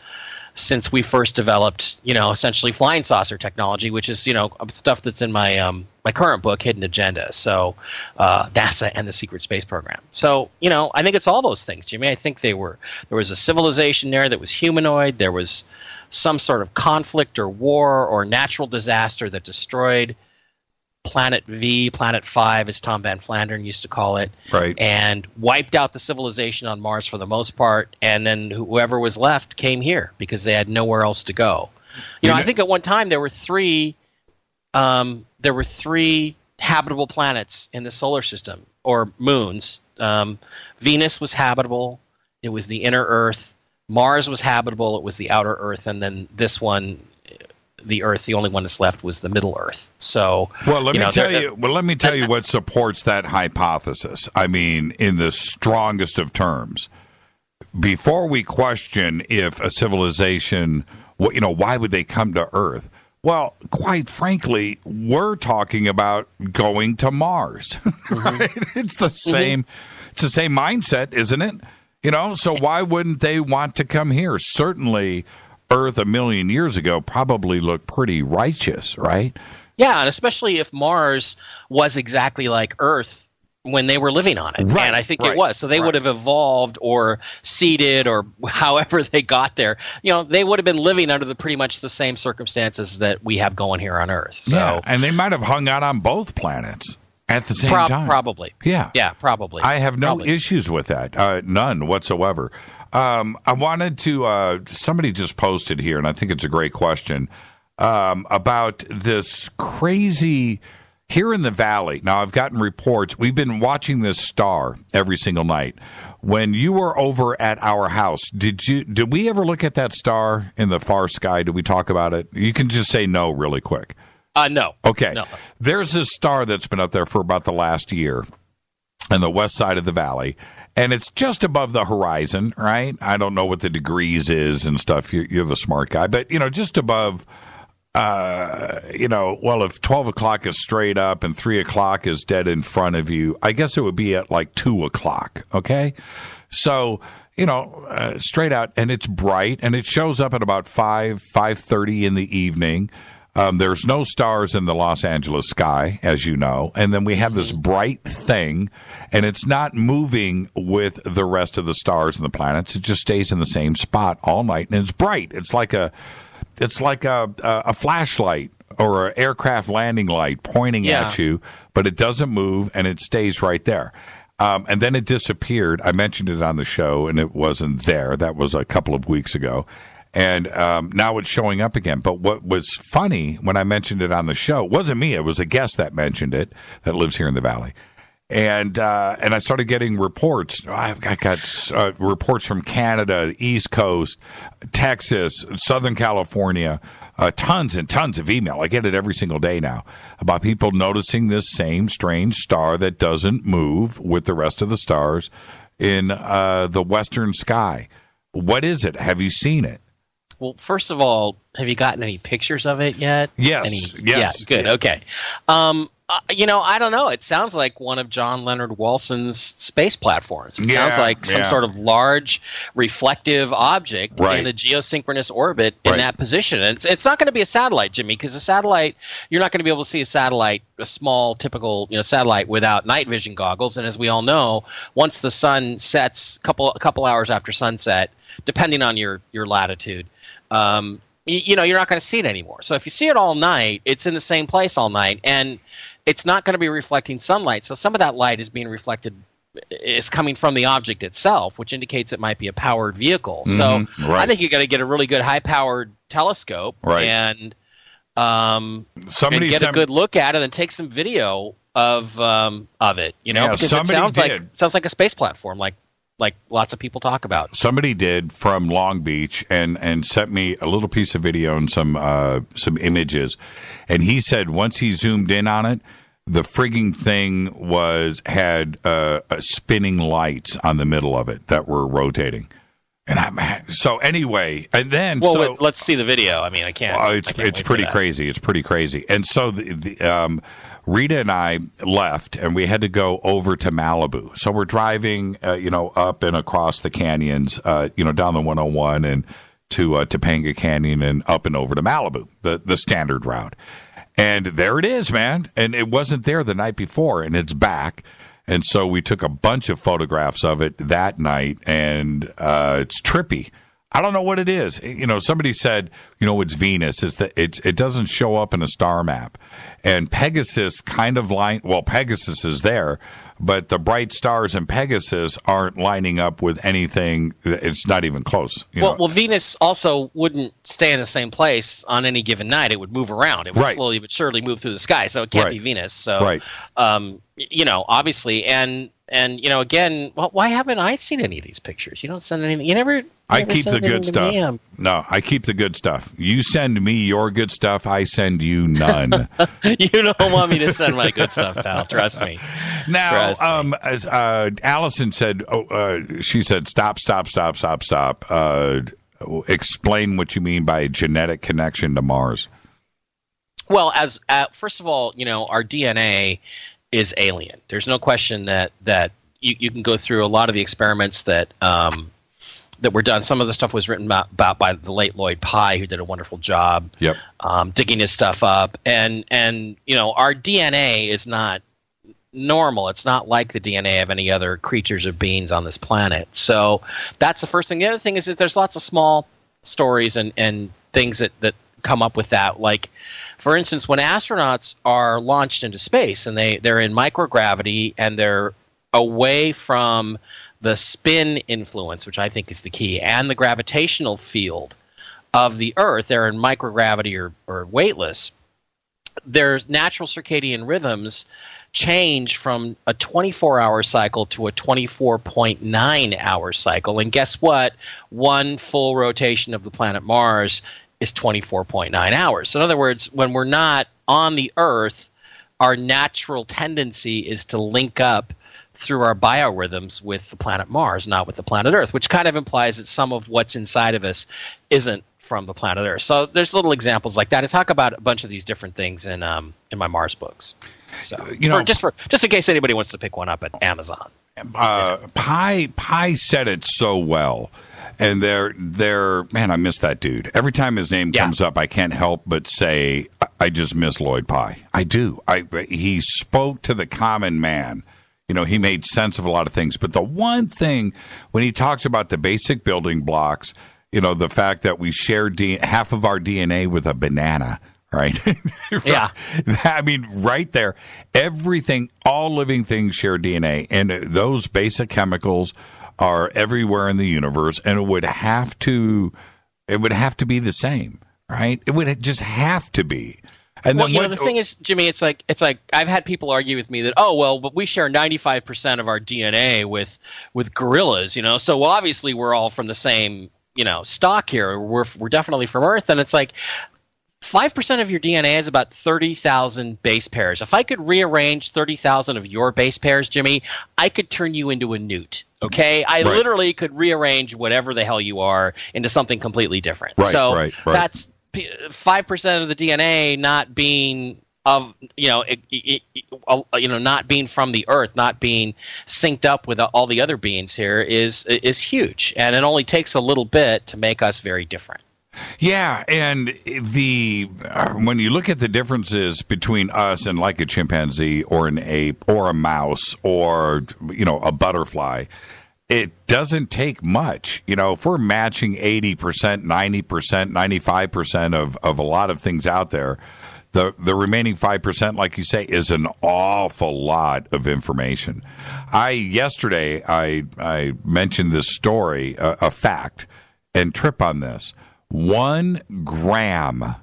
we first developed, essentially flying saucer technology, which is, stuff that's in my my current book, Hidden Agenda. So NASA and the secret space program. So, I think it's all those things, Jimmy. I think there was a civilization there that was humanoid. There was some sort of conflict or war or natural disaster that destroyed Planet V, Planet 5, as Tom Van Flandern used to call it, right, and wiped out the civilization on Mars for the most part, and then whoever was left came here because they had nowhere else to go. I think at one time there were three habitable planets in the solar system, or moons. Venus was habitable; it was the inner Earth. Mars was habitable; it was the outer Earth, and then this one, the Earth, the only one that's left, was the Middle Earth. So, let me tell you what supports that hypothesis. I mean, in the strongest of terms, before we question if a civilization, why would they come to Earth? Well, quite frankly, we're talking about going to Mars. Right? It's the same. It's the same mindset, isn't it? So why wouldn't they want to come here? Certainly, Earth a million years ago probably looked pretty righteous, right? Yeah, and especially if Mars was exactly like Earth when they were living on it. Right, and I think it was. So they would have evolved or seeded or however they got there. They would have been living under pretty much the same circumstances that we have going here on Earth. So, yeah, and they might have hung out on both planets. at the same time. Probably. Yeah. Yeah, probably. I have no issues with that. None whatsoever. I wanted to, somebody just posted here, and I think it's a great question, about this crazy, here in the Valley. Now, I've gotten reports. We've been watching this star every single night. When you were over at our house, did we ever look at that star in the far sky? Did we talk about it? You can just say no really quick. No. Okay. No. There's this star that's been up there for about the last year on the west side of the valley, and it's just above the horizon, right? I don't know what the degrees is and stuff. You're the smart guy. But, just above, if 12 o'clock is straight up and 3 o'clock is dead in front of you, I guess it would be at like 2 o'clock, okay? So, straight out, and it's bright, and it shows up at about 5:30 in the evening. There's no stars in the Los Angeles sky, as you know. And then we have this bright thing, and it's not moving with the rest of the stars and the planets. It just stays in the same spot all night, and it's bright. It's like a flashlight or an aircraft landing light pointing at you, but it doesn't move, and it stays right there. And then it disappeared. I mentioned it on the show, and it wasn't there. That was a couple of weeks ago. And now it's showing up again. But what was funny when I mentioned it on the show, it wasn't me. It was a guest that mentioned it that lives here in the Valley. And I started getting reports. I got reports from Canada, East Coast, Texas, Southern California, tons and tons of email. I get it every single day now about people noticing this same strange star that doesn't move with the rest of the stars in the western sky. What is it? Have you seen it? Well, first of all, have you gotten any pictures of it yet? Yes. Yes. Yeah, good. Yeah. Okay. I don't know. It sounds like one of John Leonard Wolfson's space platforms. It sounds like some sort of large reflective object in a geosynchronous orbit in that position. And it's not going to be a satellite, Jimmy, because a satellite, you're not going to be able to see a satellite, a small, typical satellite without night vision goggles. And as we all know, once the sun sets, a couple hours after sunset, depending on your latitude, you're not going to see it anymore. So if you see it all night, it's in the same place all night, and it's not going to be reflecting sunlight. So some of that light is being reflected, is coming from the object itself, which indicates it might be a powered vehicle. So I think you got to get a really good high-powered telescope and get a good look at it and take some video of it. Because it sounds like a space platform, like lots of people talk about. Somebody did from Long Beach and sent me a little piece of video and some images. And he said once he zoomed in on it, the frigging thing had spinning lights on the middle of it that were rotating. And so anyway, and then let's see the video. I mean, I can't. It's pretty crazy. It's pretty crazy. And so Rita and I left, and we had to go over to Malibu. So we're driving, up and across the canyons, down the 101 and to Topanga Canyon and up and over to Malibu, the standard route. And there it is, man. And it wasn't there the night before, and it's back. And so we took a bunch of photographs of it that night, and it's trippy. I don't know what it is. Somebody said, it's Venus. It doesn't show up in a star map. And Pegasus Pegasus is there, but the bright stars in Pegasus aren't lining up with anything. It's not even close. Well, Venus also wouldn't stay in the same place on any given night. It would move around. It would slowly but surely move through the sky, so it can't be Venus. So, obviously, and again, why haven't I seen any of these pictures? You don't send anything. You never. I keep the good stuff. No, I keep the good stuff. You send me your good stuff. I send you none. You don't want me to send my good stuff, pal. Trust me. Now, as Allison said, she said, stop. Explain what you mean by genetic connection to Mars. Well, first of all, our DNA is alien. There's no question that you can go through a lot of the experiments that were done. Some of the stuff was written about by the late Lloyd Pye, who did a wonderful job digging his stuff up. And our DNA is not normal. It's not like the DNA of any other creatures or beings on this planet. So that's the first thing. The other thing is that there's lots of small stories and things that come up with that. Like, for instance, when astronauts are launched into space and they're in microgravity and they're away from the spin influence, which I think is the key, and the gravitational field of the Earth, they're in microgravity or weightless, their natural circadian rhythms change from a 24-hour cycle to a 24.9-hour cycle. And guess what? One full rotation of the planet Mars is 24.9 hours. So in other words, when we're not on the Earth, our natural tendency is to link up through our biorhythms with the planet Mars, not with the planet Earth, which kind of implies that some of what's inside of us isn't from the planet Earth. So there's little examples like that. I talk about a bunch of these different things in my Mars books. So just in case anybody wants to pick one up at Amazon. Pi said it so well. And they're man, I miss that dude. Every time his name comes up, I can't help but say, I just miss Lloyd Pye. I do. He spoke to the common man. You know, he made sense of a lot of things. But the one thing, when he talks about the basic building blocks, you know, the fact that we share half of our DNA with a banana, right? Yeah. I mean, right there, everything, all living things share DNA. And those basic chemicals are everywhere in the universe. And it would have to be the same, right? It would just have to be. And well, the thing is, Jimmy, it's like I've had people argue with me that, but we share 95% of our DNA with gorillas, you know, so obviously we're all from the same, you know, stock here. We're definitely from Earth, and it's like 5% of your DNA is about 30,000 base pairs. If I could rearrange 30,000 of your base pairs, Jimmy, I could turn you into a newt. Okay, I literally could rearrange whatever the hell you are into something completely different. Right, that's 5% of the DNA not being of not being from the Earth, not being synced up with all the other beings here is huge, and it only takes a little bit to make us very different. Yeah, and when you look at the differences between us and like a chimpanzee or an ape or a mouse or, you know, a butterfly, it doesn't take much. You know, if we're matching 80%, 90%, 95% of a lot of things out there, the remaining 5%, like you say, is an awful lot of information. Yesterday I mentioned this story, a fact, and trip on this. 1 gram of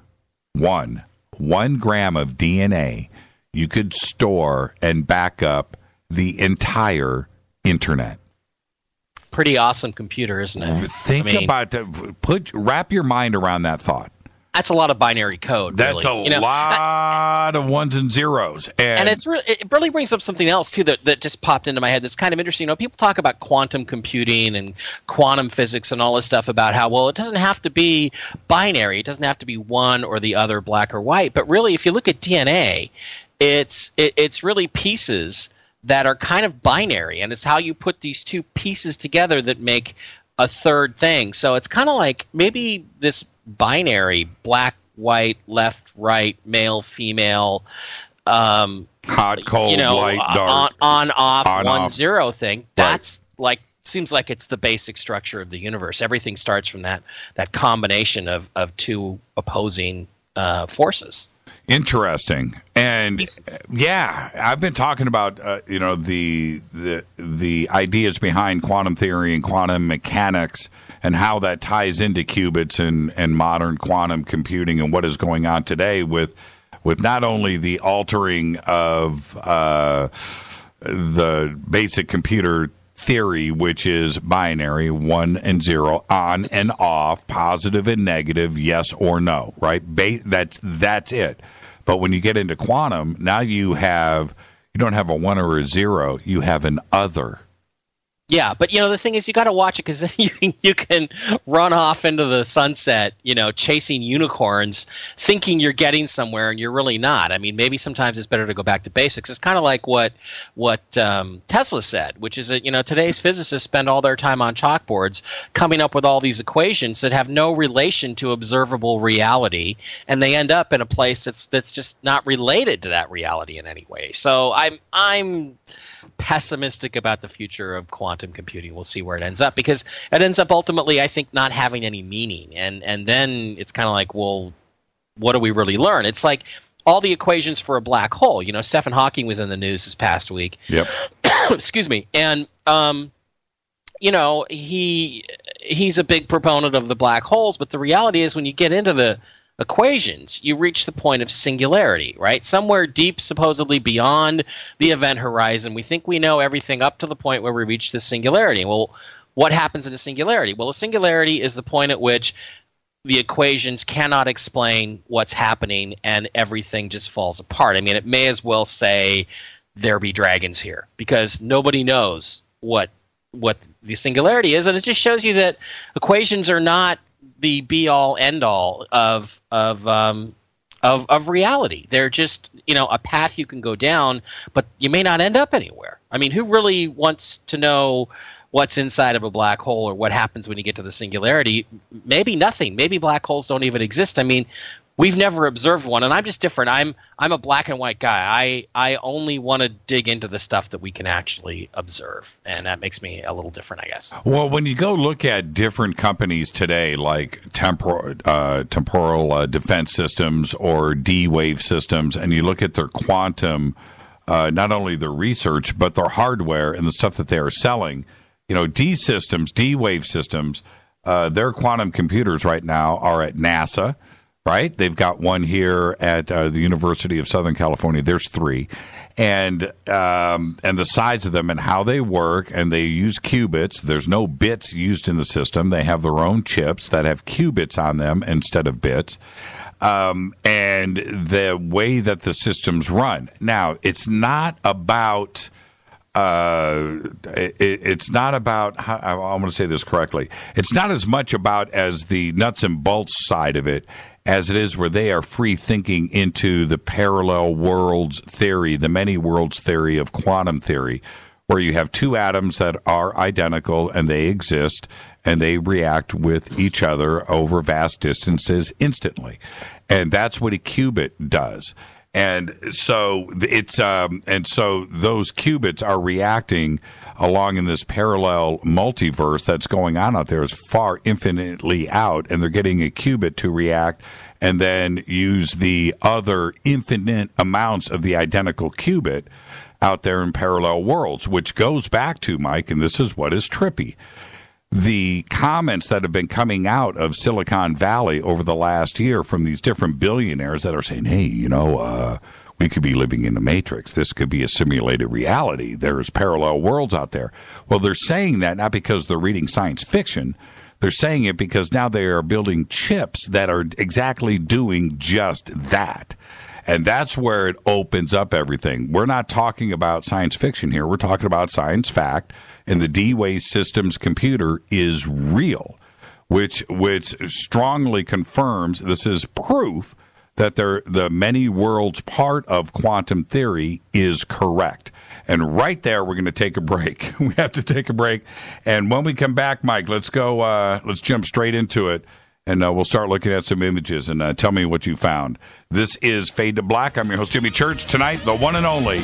DNA you could store and back up the entire internet. Pretty awesome computer, isn't it? Think about that. Wrap your mind around that thought. That's a lot of binary code. That's really. a lot of ones and zeros. And it really brings up something else, too, that just popped into my head that's kind of interesting. You know, people talk about quantum computing and quantum physics and all this stuff about how, well, it doesn't have to be binary. It doesn't have to be one or the other, black or white. But really, if you look at DNA, it's really pieces that are kind of binary. And it's how you put these two pieces together that make a third thing. So it's kind of like maybe this binary, black, white, left, right, male, female, hot, cold, light, dark, on, off, on, 1, off. 0 thing. That's like seems like it's the basic structure of the universe. Everything starts from that combination of two opposing forces. Interesting. And yeah, I've been talking about the ideas behind quantum theory and quantum mechanics and how that ties into qubits and modern quantum computing and what is going on today with not only the altering of the basic computer theory, which is binary, 1 and 0, on and off, positive and negative, yes or no, right? That's it. But when you get into quantum, now you don't have a 1 or a 0, you have an other. Yeah, but the thing is, you got to watch it because then you can run off into the sunset, chasing unicorns, thinking you're getting somewhere and you're really not. I mean, maybe sometimes it's better to go back to basics. It's kind of like what Tesla said, which is that today's physicists spend all their time on chalkboards coming up with all these equations that have no relation to observable reality, and they end up in a place that's just not related to that reality in any way. So I'm pessimistic about the future of quantum computing. We'll see where it ends up, because it ends up ultimately, I think, not having any meaning. And then it's kind of like, well, what do we really learn? It's like all the equations for a black hole. You know, Stephen Hawking was in the news this past week. Yep. Excuse me. And, you know, he's a big proponent of the black holes, but the reality is when you get into the equations, you reach the point of singularity, right? Somewhere deep, supposedly beyond the event horizon, we think we know everything up to the point where we reach the singularity. Well, what happens in a singularity? Well, a singularity is the point at which the equations cannot explain what's happening and everything just falls apart. I mean, it may as well say there be dragons here, because nobody knows what the singularity is, and it just shows you that equations are not the be all end all of reality. They're just, you know, a path you can go down, but you may not end up anywhere. I mean, who really wants to know what's inside of a black hole or what happens when you get to the singularity? Maybe nothing. Maybe black holes don't even exist. I mean, we've never observed one, and I'm just different. I'm a black and white guy. I only want to dig into the stuff that we can actually observe, and that makes me a little different, I guess. Well, when you go look at different companies today, like temporal defense systems or D-Wave systems, and you look at their quantum, not only their research, but their hardware and the stuff that they are selling, you know, D-Wave systems, their quantum computers right now are at NASA. Right, they've got one here at the University of Southern California. There's 3, and the size of them and how they work, and they use qubits. There's no bits used in the system. They have their own chips that have qubits on them instead of bits, and the way that the systems run. Now, it's not about. It's not about. I want to say this correctly. It's not as much about as the nuts and bolts side of it as it is where they are free thinking into the parallel worlds theory, the many worlds theory of quantum theory, where you have 2 atoms that are identical and they exist and they react with each other over vast distances instantly. And that's what a qubit does. And so it's and so those qubits are reacting along in this parallel multiverse that's going on out there, is far infinitely out, and they're getting a qubit to react and then use the other infinite amounts of the identical qubit out there in parallel worlds, which goes back to, Mike, and this is what is trippy, the comments that have been coming out of Silicon Valley over the last year from these different billionaires that are saying, hey, you know, we could be living in a matrix. This could be a simulated reality. There's parallel worlds out there. Well, they're saying that not because they're reading science fiction. They're saying it because now they are building chips that are exactly doing just that. And that's where it opens up everything. We're not talking about science fiction here. We're talking about science fact. And the D-Wave Systems computer is real, which strongly confirms, this is proof that the many worlds part of quantum theory is correct. And right there, we're going to take a break. We have to take a break. And when we come back, Mike, let's go. Let's jump straight into it. And we'll start looking at some images and tell me what you found. This is Fade to Black. I'm your host, Jimmy Church. Tonight, the one and only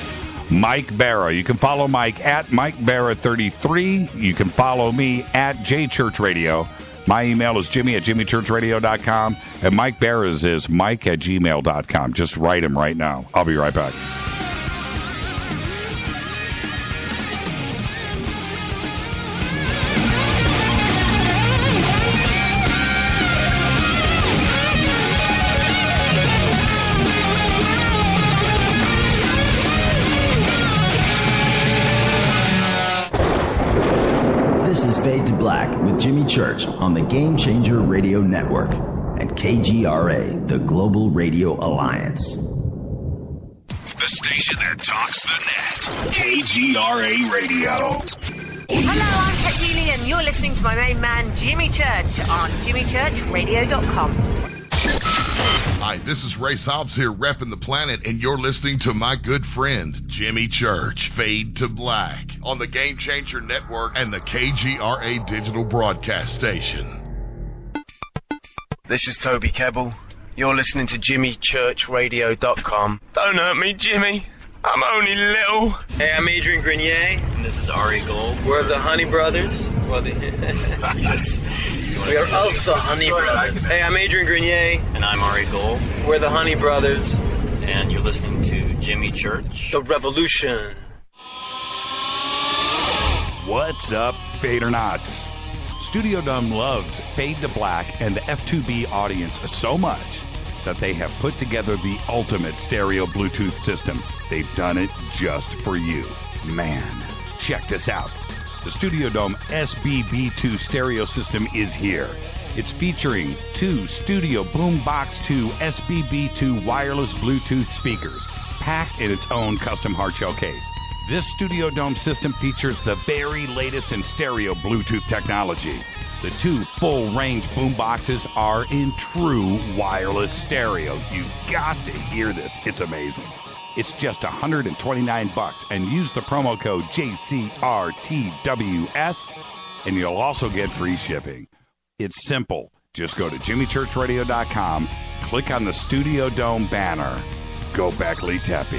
Mike Bara. You can follow Mike at MikeBara33. You can follow me at JChurchRadio. My email is Jimmy@JimmyChurchRadio.com. And Mike Bara's is Mike@gmail.com. Just write him right now. I'll be right back. Fade to Black with Jimmy Church on the Game Changer Radio Network and KGRA, the Global Radio Alliance. The station that talks the net. KGRA Radio. Hello, I'm Kat Deely, and you're listening to my main man, Jimmy Church, on JimmyChurchRadio.com. Hi, this is Ray Hobbs here, repping the planet, and you're listening to my good friend, Jimmy Church, Fade to Black, on the Game Changer Network and the KGRA Digital Broadcast Station. This is Toby Kebbell. You're listening to JimmyChurchRadio.com. Don't hurt me, Jimmy. I'm only little. Hey, I'm Adrian Grenier. And this is Ari Gold. We're the Honey Brothers. Well, Yes. We are of the Honey Brothers. Hey, I'm Adrian Grenier. And I'm Ari Gold. We're the Honey Brothers. And you're listening to Jimmy Church. The Revolution. What's up, Fadernauts? Studio Dome loves Fade to Black and the F2B audience so much that they have put together the ultimate stereo Bluetooth system. They've done it just for you. Man, check this out. The Studio Dome SBB2 stereo system is here. It's featuring 2 Studio Boombox 2 SBB2 wireless Bluetooth speakers, packed in its own custom hard shell case. This Studio Dome system features the very latest in stereo Bluetooth technology. The 2 full-range boomboxes are in true wireless stereo. You've got to hear this. It's amazing. It's just $129 and use the promo code JCRTWS and you'll also get free shipping. It's simple. Just go to jimmychurchradio.com, click on the Studio Dome banner. Go Beckley Tepe.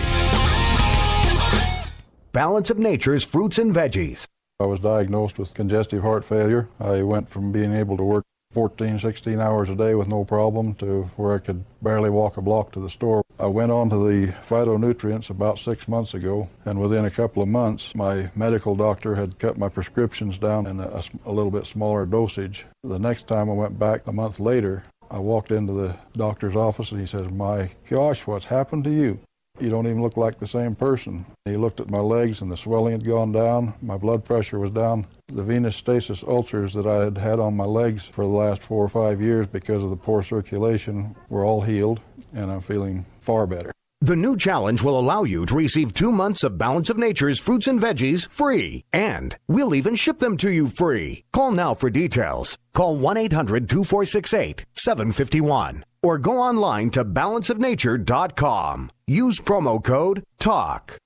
Balance of Nature's fruits and veggies. I was diagnosed with congestive heart failure. I went from being able to work 14, 16 hours a day with no problem to where I could barely walk a block to the store. I went on to the phytonutrients about 6 months ago, and within a couple of months, my medical doctor had cut my prescriptions down in a little bit smaller dosage. The next time I went back a month later, I walked into the doctor's office and he says, "My gosh, what's happened to you? You don't even look like the same person." He looked at my legs and the swelling had gone down. My blood pressure was down. The venous stasis ulcers that I had had on my legs for the last 4 or 5 years because of the poor circulation were all healed, and I'm feeling far better. The new challenge will allow you to receive 2 months of Balance of Nature's fruits and veggies free. And we'll even ship them to you free. Call now for details. Call 1-800-246-8751. Or go online to balanceofnature.com. Use promo code TALK.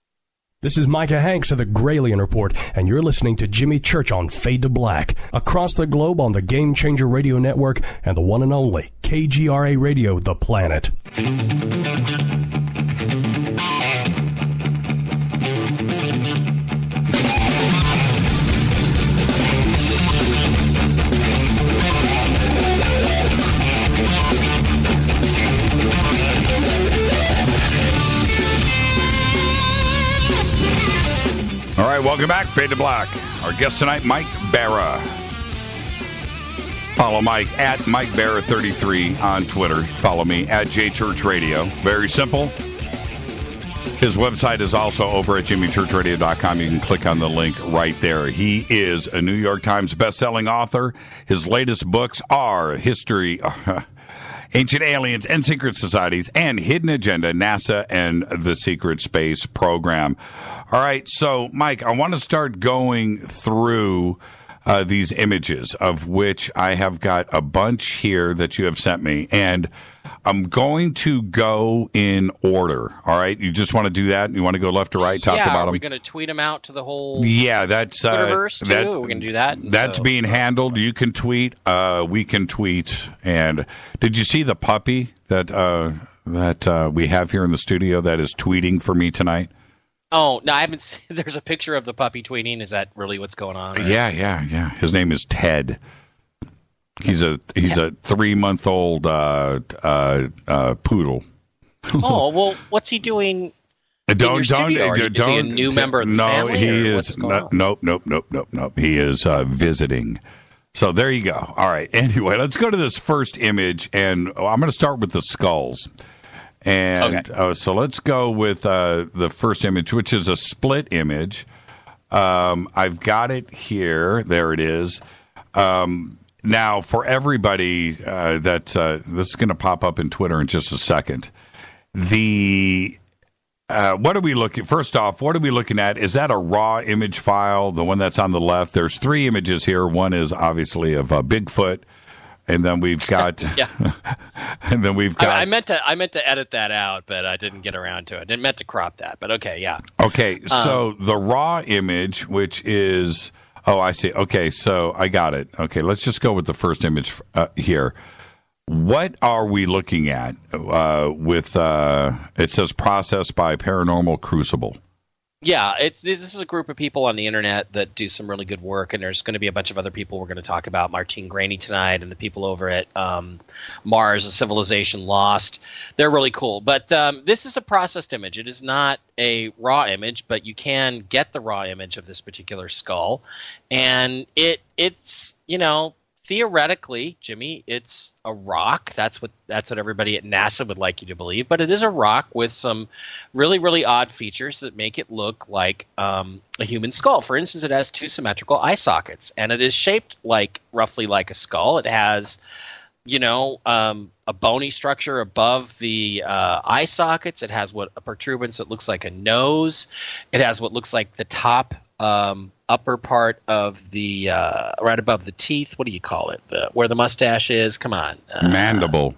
This is Micah Hanks of the Gralien Report, and you're listening to Jimmy Church on Fade to Black, across the globe on the Game Changer Radio Network and the one and only KGRA Radio, The Planet. All right, welcome back, Fade to Black. Our guest tonight, Mike Bara. Follow Mike at MikeBara33 on Twitter. Follow me at JChurchRadio. Very simple. His website is also over at jimmychurchradio.com. You can click on the link right there. He is a New York Times bestselling author. His latest books are History, Ancient Aliens and Secret Societies, and Hidden Agenda, NASA and the Secret Space Program. All right, so, Mike, I want to start going through these images, of which I have got a bunch here that you have sent me, and I'm going to go in order, all right? You just want to do that? You want to go left to right, top to bottom? Are we going to tweet them out to the whole that's Twitterverse, too? We're going to do that? That's being handled. You can tweet. We can tweet. And did you see the puppy that we have here in the studio that is tweeting for me tonight? Oh, no, I haven't seen. There's a picture of the puppy tweeting. Is that really what's going on? Or? Yeah. His name is Ted. He's a 3-month-old poodle. Oh, well, what's he doing? Don't. Is he a new member of the family? No, he is. Nope. He is visiting. So there you go. All right. Anyway, let's go to this first image, and I'm going to start with the skulls. And so let's go with the first image, which is a split image. I've got it here. There it is. Now, for everybody this is going to pop up in Twitter in just a second. What are we looking? First off, what are we looking at? Is that a raw image file? The one that's on the left. There's 3 images here. One is obviously of Bigfoot. And then we've got, and then we've got. I meant to edit that out, but I didn't get around to it. I didn't meant to crop that, but okay, yeah. Okay, so the raw image, which is, I see. Okay, so I got it. Okay, let's just go with the first image here. What are we looking at with? It says processed by Paranormal Crucible. Yeah, this is a group of people on the internet that do some really good work, and there's going to be a bunch of other people we're going to talk about, Martine Graney tonight, and the people over at Mars, A Civilization Lost. They're really cool. But this is a processed image. It is not a raw image, but you can get the raw image of this particular skull, and it's theoretically, Jimmy, it's a rock. That's what everybody at NASA would like you to believe. But it is a rock with some really, really odd features that make it look like a human skull. For instance, it has 2 symmetrical eye sockets, and it is shaped roughly like a skull. It has, a bony structure above the eye sockets. It has a protuberance that looks like a nose. It has what looks like the top upper part of the right above the teeth. What do you call it? Where the mustache is? Come on. Mandible.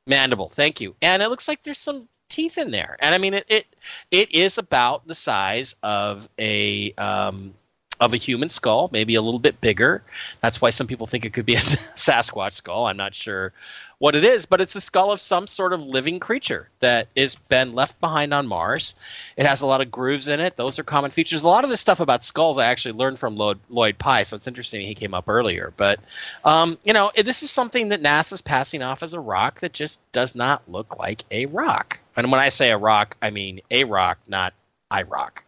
Mandible. Thank you. And it looks like there's some teeth in there. And I mean, it is about the size of a human skull, maybe a little bit bigger. That's why some people think it could be a Sasquatch skull. I'm not sure what it is, but it's a skull of some sort of living creature that has been left behind on Mars. It has a lot of grooves in it. Those are common features. A lot of this stuff about skulls I actually learned from Lloyd Pye, so it's interesting he came up earlier. But, this is something that NASA's passing off as a rock that just does not look like a rock. And when I say a rock, I mean a rock, not Iraq.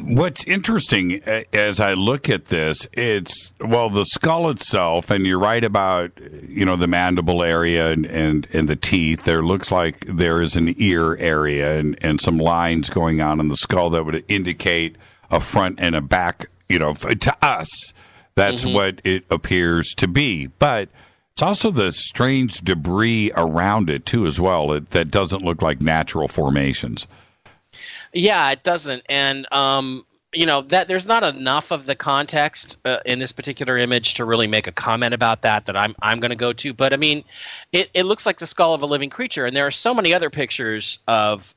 What's interesting as I look at this, the skull itself, and you're right about, the mandible area and the teeth. There looks like there is an ear area and some lines going on in the skull that would indicate a front and a back, to us. That's what it appears to be. But it's also the strange debris around it, too, as well, that doesn't look like natural formations. Yeah, it doesn't, and that there's not enough of the context in this particular image to really make a comment about that I'm going to go to. But I mean, it looks like the skull of a living creature, and there are so many other pictures of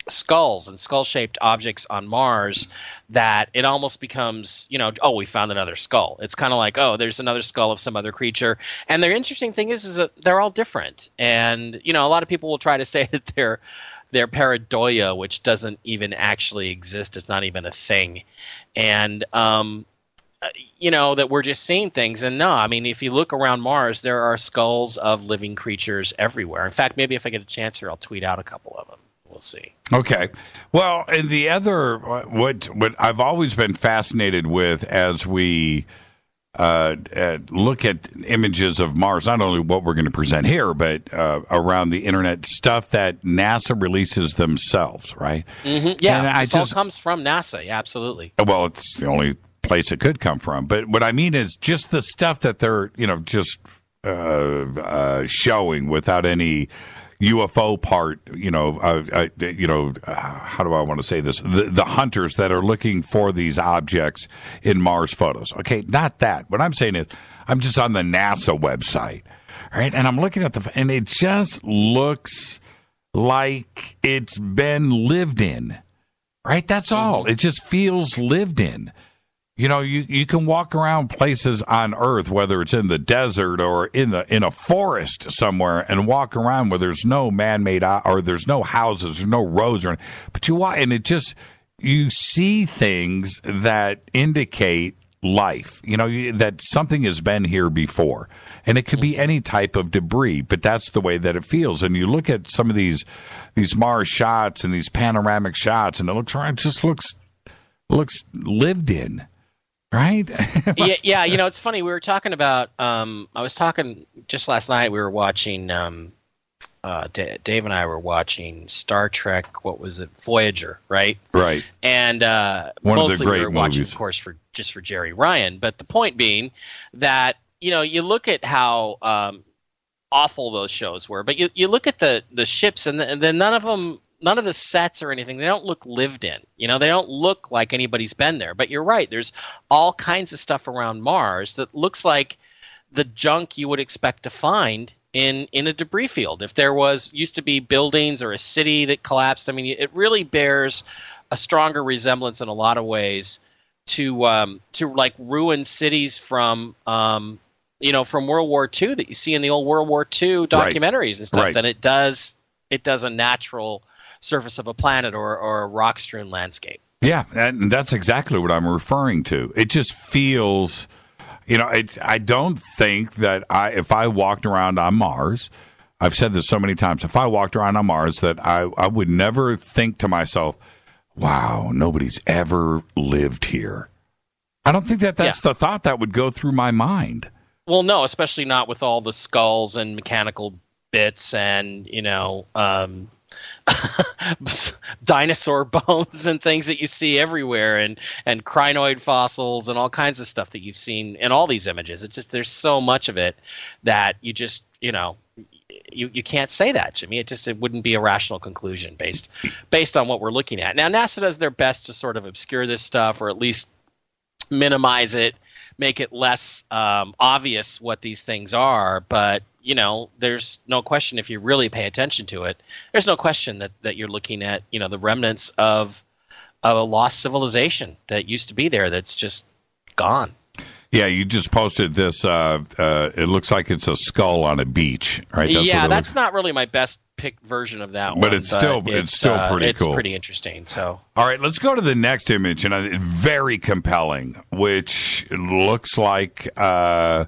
skulls and skull-shaped objects on Mars that it almost becomes, we found another skull. It's kind of like, there's another skull of some other creature. And the interesting thing is that they're all different, and a lot of people will try to say that they're pareidolia, which doesn't even actually exist. It's not even a thing. And, that we're just seeing things. And no, I mean, if you look around Mars, there are skulls of living creatures everywhere. In fact, maybe if I get a chance here, I'll tweet out a couple of them. We'll see. Okay. Well, and the other, what I've always been fascinated with as we look at images of Mars, not only what we're going to present here, but around the internet, stuff that NASA releases themselves, right? Mm-hmm. Yeah, and all comes from NASA. Yeah, absolutely. Well, it's the only place it could come from. But what I mean is just the stuff that they're, just showing without any UFO part, how do I want to say this? The hunters that are looking for these objects in Mars photos. Okay, not that. What I'm saying is I'm just on the NASA website, right? And I'm looking at and it just looks like it's been lived in, right? That's all. It just feels lived in. You can walk around places on Earth, whether it's in the desert or in a forest somewhere, and walk around where there's no man-made or there's no houses, there's no roads, but you walk and you see things that indicate life. That something has been here before, and it could be any type of debris, but that's the way that it feels. And you look at some of these Mars shots and these panoramic shots, and it just looks lived in. Right? yeah. It's funny. We were talking about. I was talking just last night. We were watching. Dave and I were watching Star Trek. What was it? Voyager, right? Right. And one mostly of the great we were watching, movies, of course, for Jerry Ryan. But the point being that you look at how awful those shows were, but you look at the ships, and then none of the sets or anything, they don't look lived in. They don't look like anybody's been there. But you're right. There's all kinds of stuff around Mars that looks like the junk you would expect to find in a debris field. If there used to be buildings or a city that collapsed, I mean, it really bears a stronger resemblance in a lot of ways to like ruined cities from from World War II that you see in the old World War II documentaries and stuff than it does a natural surface of a planet or a rock-strewn landscape. Yeah, and that's exactly what I'm referring to. It just feels, I don't think that if I walked around on Mars, I've said this so many times, if I walked around on Mars, that I would never think to myself, wow, nobody's ever lived here. I don't think that's the thought that would go through my mind. Well, no, especially not with all the skulls and mechanical bits and, dinosaur bones and things that you see everywhere and crinoid fossils and all kinds of stuff that you've seen in all these images. It's just there's so much of it that you just, you can't say that, Jimmy. It wouldn't be a rational conclusion based on what we're looking at. Now, NASA does their best to sort of obscure this stuff or at least minimize it, make it less obvious what these things are. But, there's no question if you really pay attention to it, there's no question that you're looking at, the remnants of a lost civilization that used to be there that's just gone. Yeah, you just posted this. It looks like it's a skull on a beach, right? That's not really my best picked version of that one. But it's still pretty cool. It's pretty interesting. So, all right, let's go to the next image, and it's very compelling, which looks like a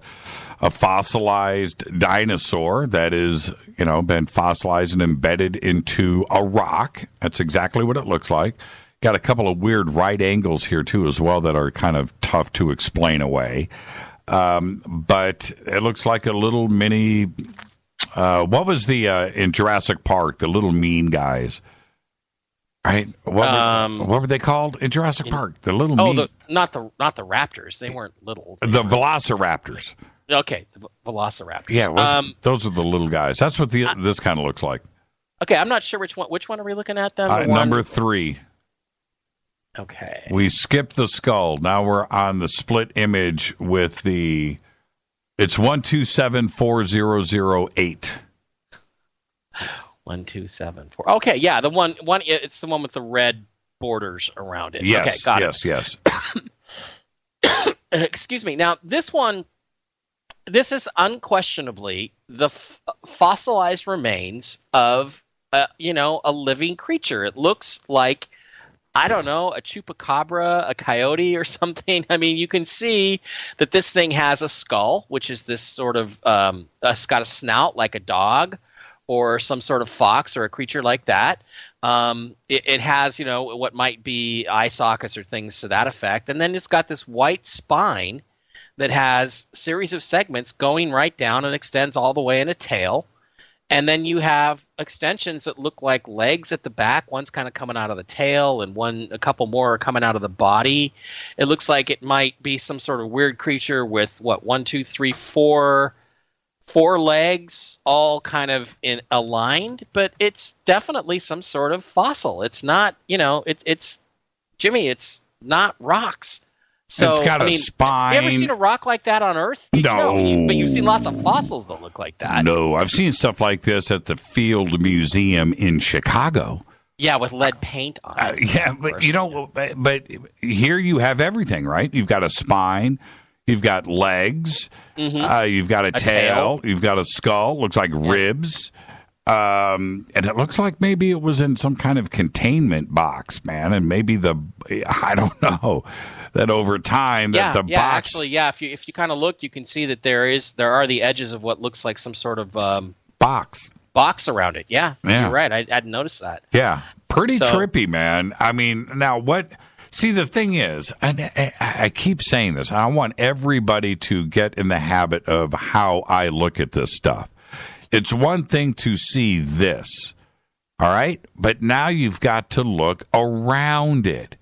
fossilized dinosaur that is, been fossilized and embedded into a rock. That's exactly what it looks like. Got a couple of weird right angles here, too, as well, that are kind of tough to explain away. But it looks like a little mini... what was the in Jurassic Park, the little mean guys? Right? What were they called in Jurassic Park? The little mean... not the raptors. They weren't little. The velociraptors. Okay, the velociraptors. Yeah, those are the little guys. That's what this kind of looks like. Okay, I'm not sure which one are we looking at then? Number 3. Okay. We skipped the skull. Now we're on the split image with the... It's 1274008. 1274. Okay, yeah, the one. It's the one with the red borders around it. Yes, okay, got it. Yes. Excuse me. Now, this is unquestionably the fossilized remains of, a living creature. It looks like, I don't know, a chupacabra, a coyote or something. I mean, you can see that this thing has a skull, which is this sort of, it's got a snout like a dog or some sort of fox or a creature like that. It has, what might be eye sockets or things to that effect. And then it's got this white spine that has a series of segments going right down and extends all the way in a tail. And then you have extensions that look like legs at the back. One's kind of coming out of the tail, and a couple more are coming out of the body. It looks like it might be some sort of weird creature with 4 legs, all kind of aligned. But it's definitely some sort of fossil. It's not, it's Jimmy. It's not rocks. So, it's got a spine. You ever seen a rock like that on Earth? No. But you've seen lots of fossils that look like that. No, I've seen stuff like this at the Field Museum in Chicago. Yeah, with lead paint on it. Yeah, but but here you have everything, right? You've got a spine, you've got legs, you've got a tail, you've got a skull, looks like ribs. And it looks like maybe it was in some kind of containment box, man. And maybe I don't know, that over time that the box... Actually, if you kind of look, you can see that there are the edges of what looks like some sort of box around it. Yeah, you're right. I hadn't noticed that. Yeah, pretty trippy, man. I mean, now what... See, the thing is, and I keep saying this, I want everybody to get in the habit of how I look at this stuff. It's one thing to see this, all right? But now you've got to look around it.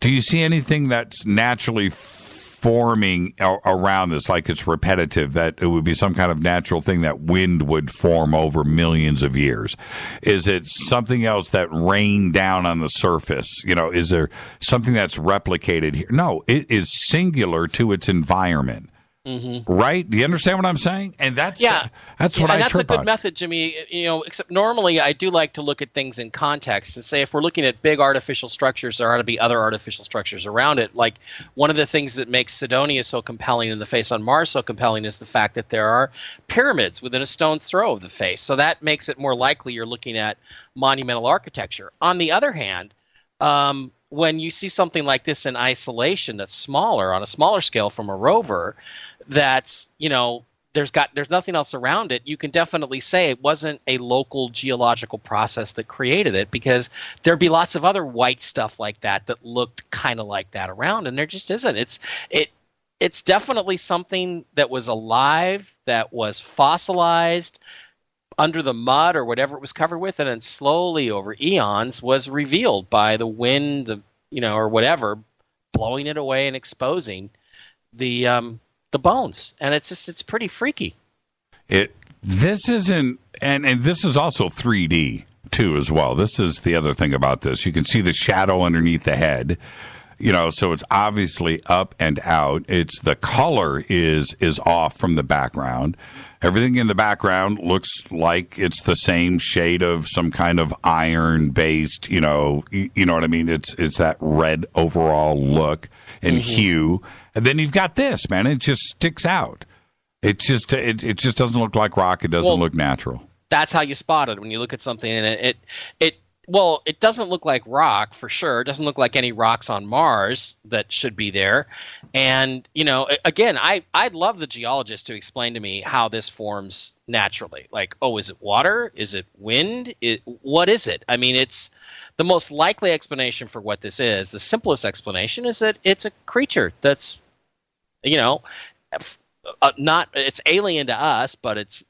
Do you see anything that's naturally forming around this, like it's repetitive, that it would be some kind of natural thing that wind would form over millions of years? Is it something else that rained down on the surface? Is there something that's replicated here? No, it is singular to its environment. Right? Do you understand what I'm saying? And that's what I trip on. That's a good method, Jimmy. Except normally I do like to look at things in context and say if we're looking at big artificial structures, there ought to be other artificial structures around it. Like one of the things that makes Sidonia so compelling and the face on Mars so compelling is the fact that there are pyramids within a stone's throw of the face. So that makes it more likely you're looking at monumental architecture. On the other hand, when you see something like this in isolation that's smaller, on a smaller scale from a rover, that's, there's nothing else around it, you can definitely say it wasn't a local geological process that created it, because there'd be lots of other white stuff like that looked kind of like that around, and there just isn't. It's definitely something that was alive, that was fossilized under the mud or whatever it was covered with, and then slowly over eons was revealed by the wind, or whatever, blowing it away and exposing the bones. And it's pretty freaky. This isn't, and this is also 3D too as well. This is the other thing about this. You can see the shadow underneath the head. So it's obviously up and out. It's the color is off from the background. Everything in the background looks like it's the same shade of some kind of iron-based, you know what I mean? It's that red overall look and hue. And then you've got this, man. It just sticks out. It just doesn't look like rock. It doesn't look natural. That's how you spot it when you look at something, and it doesn't look like rock for sure. It doesn't look like any rocks on Mars that should be there. And, again, I'd love the geologist to explain to me how this forms naturally. Like, is it water? Is it wind? What is it? I mean, it's the most likely explanation for what this is. The simplest explanation is that it's a creature that's, it's alien to us, but it's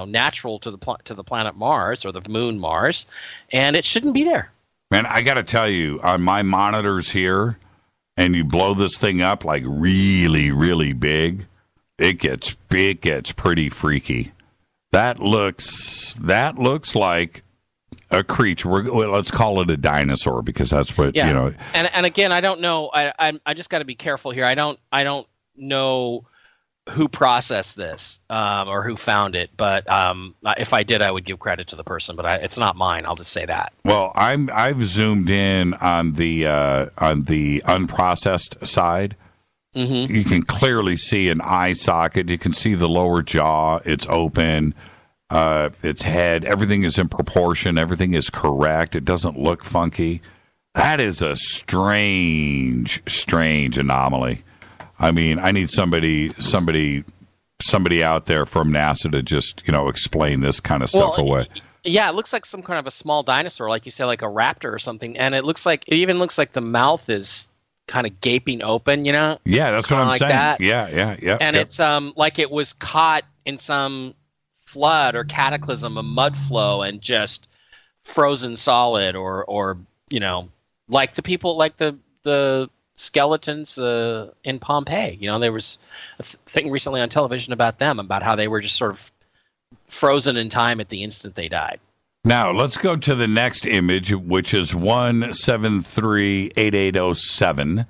natural to the planet Mars, or the moon Mars, and it shouldn't be there. Man, I got to tell you, on my monitors here, and you blow this thing up like really, really big, it gets pretty freaky. That looks like a creature. Let's call it a dinosaur, because that's what And again, I don't know. I just got to be careful here. I don't know who processed this or who found it, but if I did, I would give credit to the person, but it's not mine. I'll just say that. Well, I've zoomed in on the unprocessed side. Mm-hmm. You can clearly see an eye socket. You can see the lower jaw. It's open. Its head. Everything is in proportion. Everything is correct. It doesn't look funky. That is a strange anomaly. I mean, I need somebody out there from NASA to just, explain this kind of stuff away. Yeah, it looks like some kind of a small dinosaur, like you say, like a raptor or something. And it even looks like the mouth is kind of gaping open, Yeah, that's what I'm saying. That. Yeah. And it's like it was caught in some flood or cataclysm, a mud flow, and just frozen solid, or like the people, like the skeletons in Pompeii. There was a thing recently on television about them, about how they were just sort of frozen in time at the instant they died. Now, let's go to the next image, which is 1738807.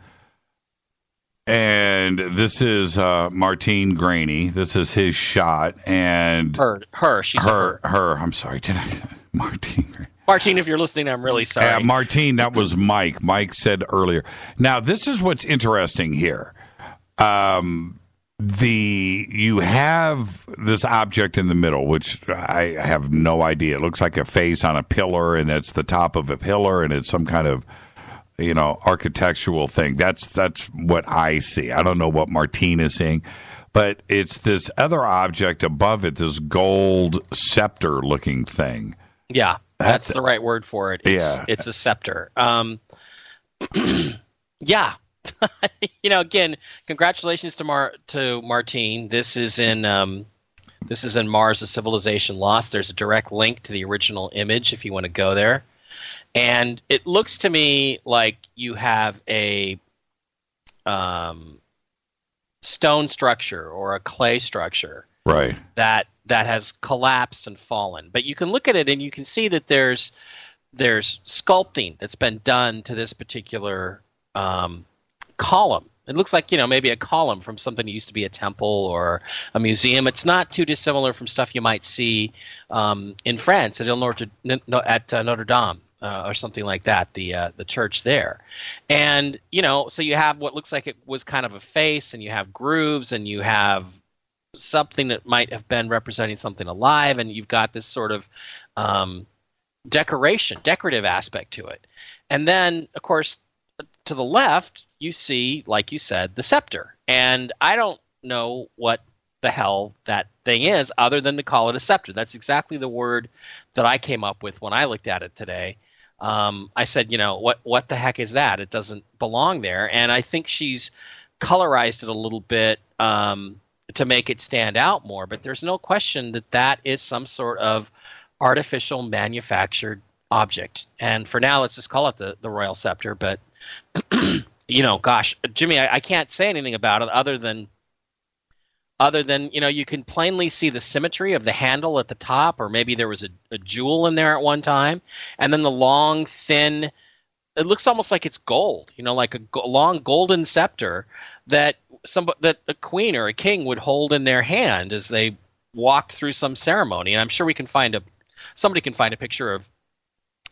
And this is Martine Graney. This is his shot. And she's her. I'm sorry, did I? Martine Graney. Martine, if you're listening, I'm really sorry. Martine, that was Mike. Mike said earlier. Now, this is what's interesting here. You have this object in the middle, which I have no idea. It looks like a face on a pillar, and it's the top of a pillar, and it's some kind of, architectural thing. That's what I see. I don't know what Martine is seeing, but it's this other object above it, this gold scepter-looking thing. Yeah. That's the right word for it. It's a scepter. Yeah. Again, congratulations to Martine. This is in Mars: A Civilization Lost. There's a direct link to the original image if you want to go there. And it looks to me like you have a stone structure or a clay structure. Right. That has collapsed and fallen. But you can look at it and you can see that there's sculpting that's been done to this particular column It looks like, maybe a column from something that used to be a temple or a museum. It's not too dissimilar from stuff you might see in France at Notre Dame or something like that, the church there. And, so you have what looks like it was kind of a face, and you have grooves, and you have something that might have been representing something alive, and you've got this sort of decorative aspect to it. And then, of course, to the left, you see, like you said, the scepter. And I don't know what the hell that thing is other than to call it a scepter. That's exactly the word that I came up with when I looked at it today. I said, what the heck is that? It doesn't belong there. And I think she's colorized it a little bit to make it stand out more. But there's no question that that is some sort of artificial manufactured object. And for now, let's just call it the royal scepter. But, gosh, Jimmy, I can't say anything about it other than, you can plainly see the symmetry of the handle at the top, or maybe there was a jewel in there at one time. And then the long, thin, it looks almost like it's gold, like a long golden scepter that a queen or a king would hold in their hand as they walked through some ceremony. And I'm sure somebody can find a picture of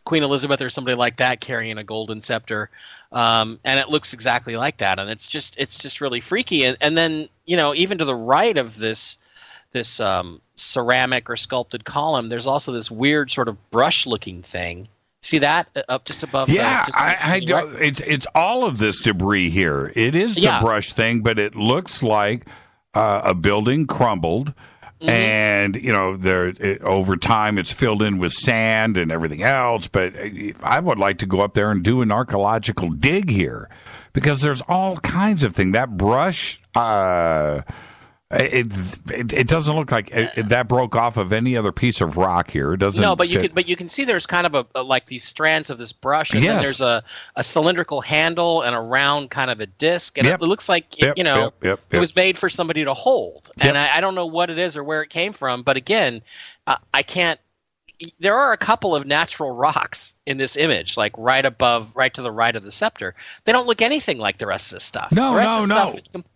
Queen Elizabeth or somebody like that carrying a golden scepter, and it looks exactly like that. And it's just really freaky. And then even to the right of this ceramic or sculpted column, there's also this weird sort of brush-looking thing. See that up just above? Yeah, I don't. It's all of this debris here. It is the brush thing, but it looks like a building crumbled. Mm-hmm. And, over time it's filled in with sand and everything else. But I would like to go up there and do an archaeological dig here, because there's all kinds of things. That brush, it doesn't look like that broke off of any other piece of rock here. It doesn't. No, but you can see there's kind of like these strands of this brush, and then there's a cylindrical handle and a round kind of a disc, and it looks like it was made for somebody to hold. And I don't know what it is or where it came from, but again, I can't. There are a couple of natural rocks in this image, like right to the right of the scepter. They don't look anything like the rest of this stuff. No.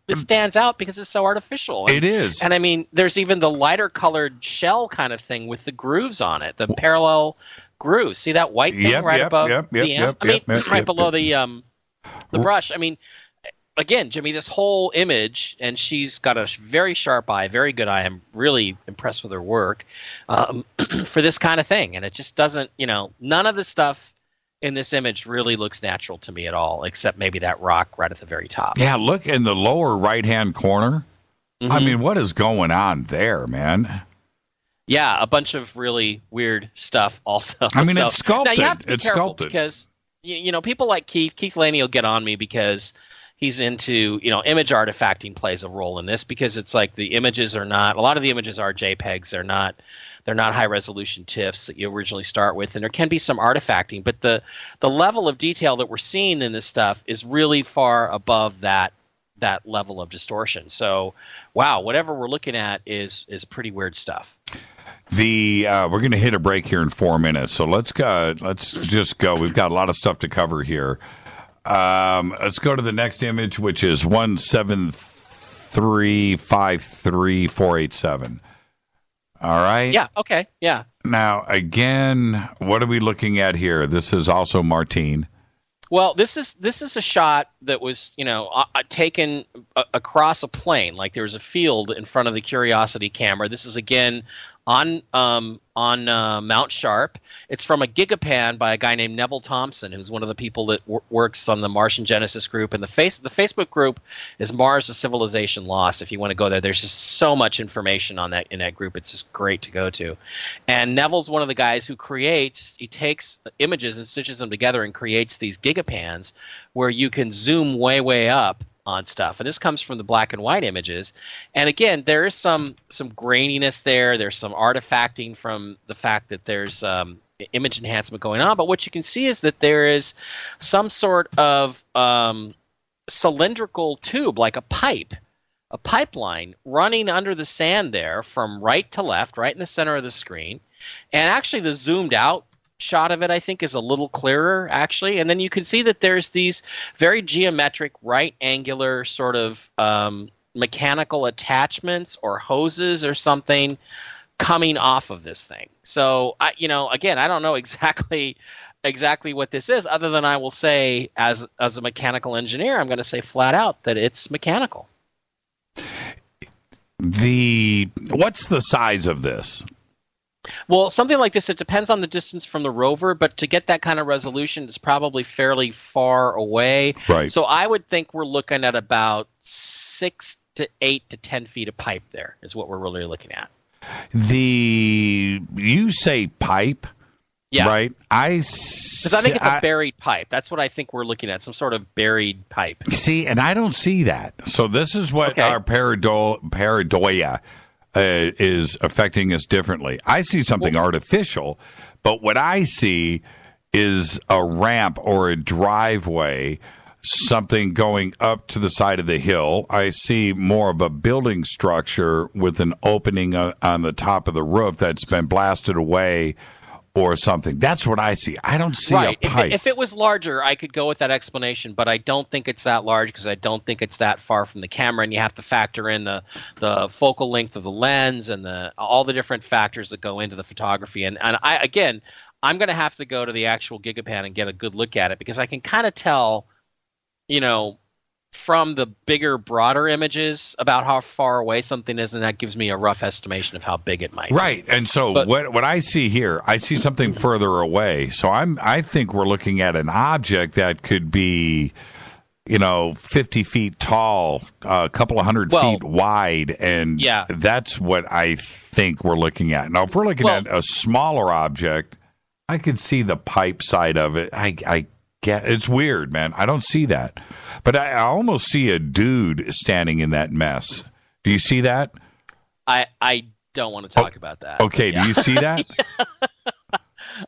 It stands out because it's so artificial. It is. And I mean, there's even the lighter colored shell kind of thing with the grooves on it, the parallel grooves. See that white thing above the M? Right below the brush. I mean, again, Jimmy, this whole image, and she's got a very sharp eye, very good eye. I'm really impressed with her work for this kind of thing. And it just doesn't, none of the stuff in this image really looks natural to me at all, except maybe that rock right at the very top. Yeah, look in the lower right-hand corner. Mm-hmm. I mean, what is going on there, man? Yeah, a bunch of really weird stuff also. I mean, it's sculpted. Now you have to be careful sculpted. Because, people like Keith Laney will get on me because he's into, image artifacting plays a role in this, because it's like a lot of the images are JPEGs. They're not high resolution TIFFs that you originally start with, and there can be some artifacting, but the level of detail that we're seeing in this stuff is really far above that level of distortion. So, wow, whatever we're looking at is pretty weird stuff. We're going to hit a break here in 4 minutes, so let's just go. We've got a lot of stuff to cover here. Let's go to the next image, which is 1735347. All right. Yeah. Okay. Yeah. Now, again, what are we looking at here? This is also Martine. Well, this is a shot that was, taken across a plain. Like there was a field in front of the Curiosity camera. This is again on Mount Sharp. It's from a Gigapan by a guy named Neville Thompson, who's one of the people that works on the Martian Genesis group. And the Facebook group is Mars: A Civilization Lost. If you want to go there, there's just so much information on that in that group. It's just great to go to. And Neville's one of the guys who he takes images and stitches them together and creates these Gigapans where you can zoom way up on stuff. And this comes from the black and white images. And again, there is some graininess there. There's some artifacting from the fact that there's image enhancement going on. But what you can see is that there is some sort of cylindrical tube, like a pipeline running under the sand there from right to left, right in the center of the screen. And actually the zoomed out shot of it, I think, is a little clearer, actually. And then you can see that there's these very geometric, right-angular sort of mechanical attachments or hoses or something coming off of this thing. So, again, I don't know exactly what this is, other than I will say, as a mechanical engineer, I'm going to say flat out that it's mechanical. What's the size of this? Well, something like this, it depends on the distance from the rover, but to get that kind of resolution, it's probably fairly far away. Right. So I would think we're looking at about 6 to 8 to 10 feet of pipe there is what we're really looking at. You say pipe, yeah, right? Because I think it's a buried pipe. That's what I think we're looking at, some sort of buried pipe. See, and I don't see that. So this is what our pareidolia is affecting us differently. I see something artificial, but what I see is a ramp or a driveway, something going up to the side of the hill. I see more of a building structure with an opening on the top of the roof that's been blasted away or something. That's what I see. I don't see a pipe. If it was larger, I could go with that explanation, but I don't think it's that large because I don't think it's that far from the camera, and you have to factor in the focal length of the lens and all the different factors that go into the photography. And I'm going to have to go to the actual Gigapan and get a good look at it because I can kind of tell, from the bigger, broader images about how far away something is, and that gives me a rough estimation of how big it might be. Right. And so what I see here, I see something further away. So I think we're looking at an object that could be, 50 feet tall, a couple of hundred feet wide, and that's what I think we're looking at. Now, if we're looking at a smaller object, I could see the pipe side of it. It's weird, man. I don't see that. But I almost see a dude standing in that mess. Do you see that? I don't want to talk about that. Okay, do you see that?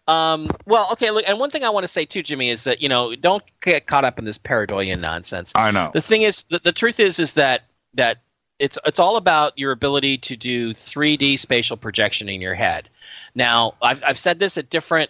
Okay, look, and one thing I want to say too, Jimmy, is that, don't get caught up in this pareidolia nonsense. I know. The thing is, the truth is that it's all about your ability to do 3D spatial projection in your head. Now, I've said this at different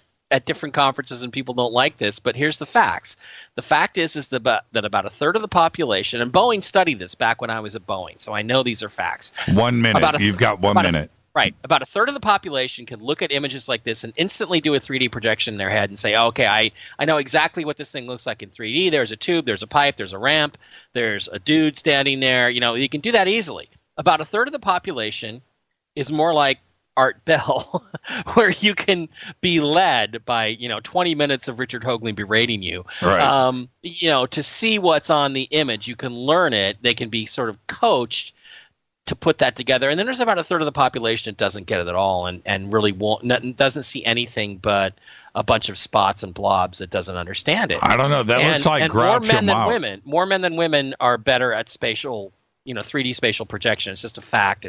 conferences, and people don't like this, but here's the facts. The fact is that about a third of the population, and Boeing studied this back when I was at Boeing, so I know these are facts. 1 minute. You've got 1 minute. Right. About a third of the population can look at images like this and instantly do a 3D projection in their head and say, okay, I know exactly what this thing looks like in 3D. There's a tube, there's a pipe, there's a ramp, there's a dude standing there. You can do that easily. About a third of the population is more like Art Bell, where you can be led by 20 minutes of Richard Hoagland berating you, right. To see what's on the image. You can learn it. They can be sort of coached to put that together. And then there's about a third of the population that doesn't get it at all and really doesn't see anything but a bunch of spots and blobs that doesn't understand it. I don't know. That looks like Groucho Marx. More men than women are better at spatial, 3D spatial projection. It's just a fact.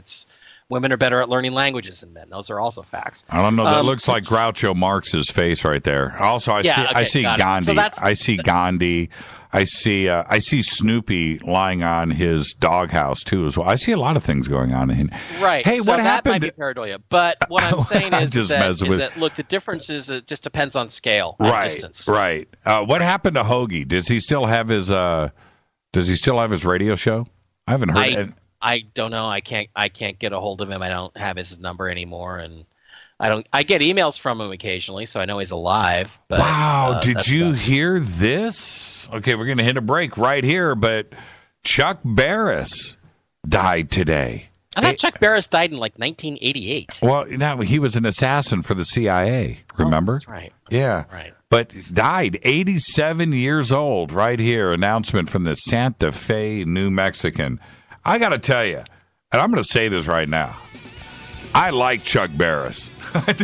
Women are better at learning languages than men. Those are also facts. I don't know. That looks like Groucho Marx's face right there. Also, I see Gandhi. So I see Gandhi. I see Snoopy lying on his doghouse too as well. I see a lot of things going on in. Right. Hey, so what happened? That might be pareidolia. But what I'm saying is that look, the difference is it just depends on scale, right? Distance. Right. What happened to Hoagie? Does he still have his radio show? I haven't heard it. I don't know. I can't get a hold of him. I don't have his number anymore, and I get emails from him occasionally, so I know he's alive. But, wow! Did you hear this? Okay, we're going to hit a break right here, but Chuck Barris died today. I thought Chuck Barris died in 1988. Well, no, he was an assassin for the CIA. Remember? That's right. Yeah. Right. But died 87 years old. Right here, announcement from the Santa Fe, New Mexican. I got to tell you, and I'm going to say this right now, I like Chuck Barris.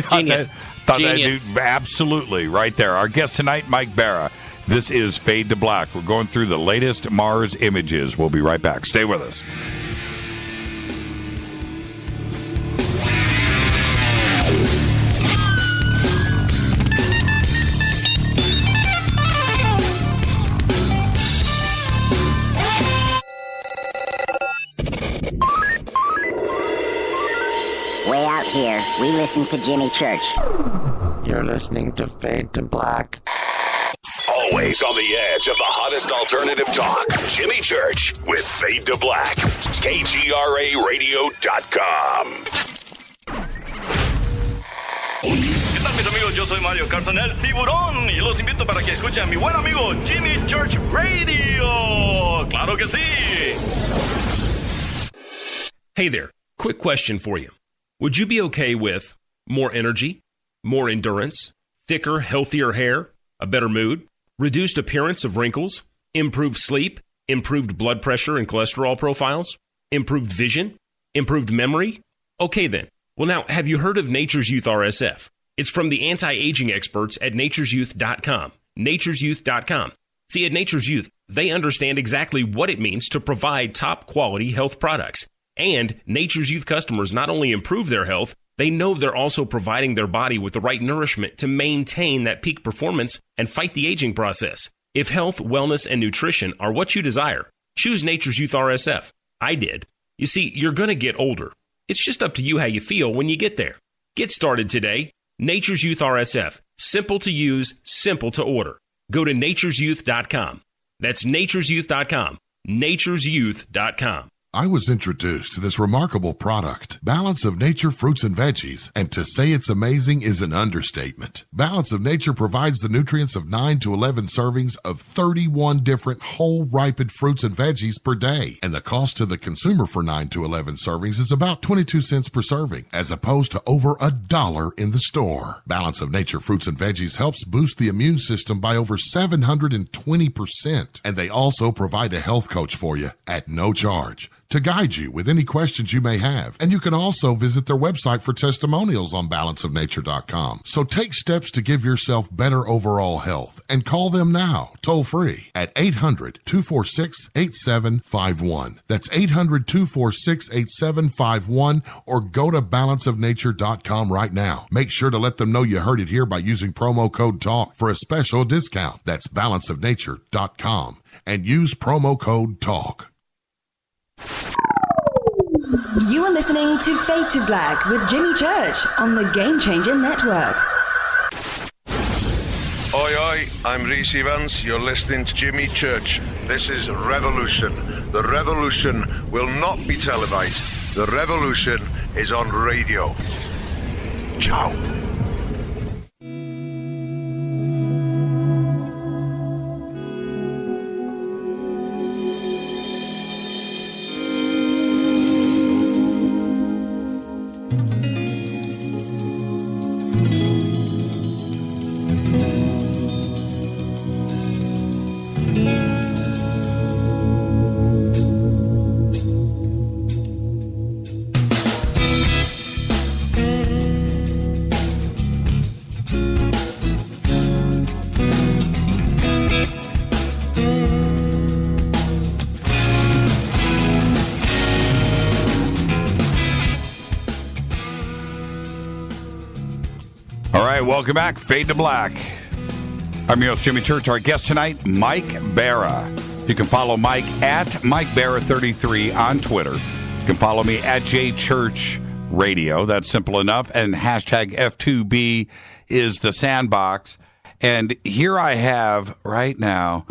Genius. Genius. Absolutely, right there. Our guest tonight, Mike Bara. This is Fade to Black. We're going through the latest Mars images. We'll be right back. Stay with us. Way out here, we listen to Jimmy Church. You're listening to Fade to Black. Always on the edge of the hottest alternative talk. Jimmy Church with Fade to Black. KGRARadio.com. ¿Qué tal, mis amigos? Yo soy Mario Carson, el tiburón, y los invito para que escuchen a mi buen amigo Jimmy Church Radio. ¡Claro que sí! Hey there, quick question for you. Would you be okay with more energy, more endurance, thicker, healthier hair, a better mood, reduced appearance of wrinkles, improved sleep, improved blood pressure and cholesterol profiles, improved vision, improved memory? Okay then. Well, now, have you heard of Nature's Youth RSF? It's from the anti-aging experts at nature'syouth.com. Nature'syouth.com. See, at Nature's Youth, they understand exactly what it means to provide top-quality health products. And Nature's Youth customers not only improve their health, they know they're also providing their body with the right nourishment to maintain that peak performance and fight the aging process. If health, wellness, and nutrition are what you desire, choose Nature's Youth RSF. I did. You see, you're going to get older. It's just up to you how you feel when you get there. Get started today. Nature's Youth RSF. Simple to use, simple to order. Go to nature'syouth.com. That's nature'syouth.com. nature'syouth.com. I was introduced to this remarkable product, Balance of Nature Fruits and Veggies, and to say it's amazing is an understatement. Balance of Nature provides the nutrients of 9 to 11 servings of 31 different whole ripened fruits and veggies per day, and the cost to the consumer for 9 to 11 servings is about 22 cents per serving, as opposed to over $1 in the store. Balance of Nature Fruits and Veggies helps boost the immune system by over 720%, and they also provide a health coach for you at no charge to guide you with any questions you may have. And you can also visit their website for testimonials on balanceofnature.com. So take steps to give yourself better overall health and call them now, toll free, at 800-246-8751. That's 800-246-8751, or go to balanceofnature.com right now. Make sure to let them know you heard it here by using promo code TALK for a special discount. That's balanceofnature.com and use promo code TALK. You are listening to Fade to Black with Jimmy Church on the Game Changer Network. Oi, oi, I'm Reese Evans. You're listening to Jimmy Church. This is Revolution. The revolution will not be televised. The revolution is on radio. Ciao. Welcome back, Fade to Black. I'm your host, Jimmy Church. Our guest tonight, Mike Bara. You can follow Mike at MikeBara33 on Twitter. You can follow me at JChurchRadio. That's simple enough. And hashtag F2B is the sandbox. And here I have right now,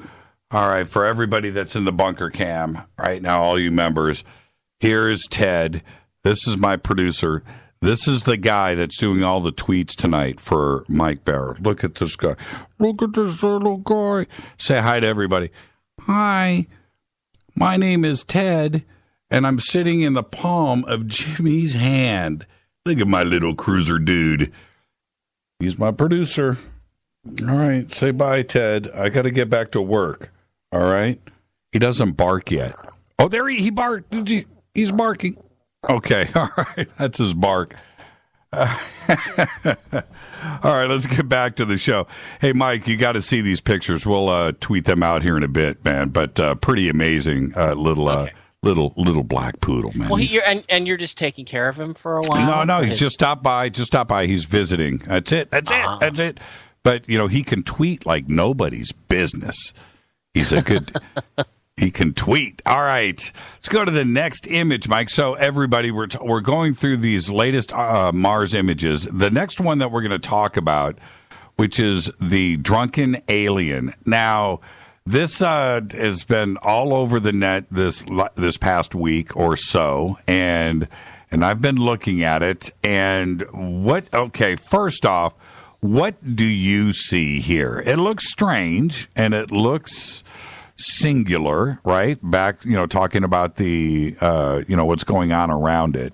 all right, for everybody that's in the bunker cam right now, all you members, here is Ted. This is my producer. This is the guy that's doing all the tweets tonight for Mike Bara. Look at this guy. Look at this little guy. Say hi to everybody. Hi, my name is Ted, and I'm sitting in the palm of Jimmy's hand. Look at my little cruiser dude. He's my producer. All right, say bye, Ted. I got to get back to work. All right? He doesn't bark yet. Oh, there he barked. He's barking. Okay, all right, that's his bark. All right, let's get back to the show. Hey, Mike, you got to see these pictures. We'll tweet them out here in a bit, man. But pretty amazing little black poodle, man. Well, you're just taking care of him for a while. No, he's just stopped by. He's visiting. That's it. But he can tweet like nobody's business. He's a good. He can tweet. All right. Let's go to the next image, Mike. So everybody, we're going through these latest Mars images. The next one that we're going to talk about, which is the drunken alien. Now, this has been all over the net this past week or so, and I've been looking at it. And first off, what do you see here? It looks strange, and it looks singular, right? Back, talking about the, what's going on around it.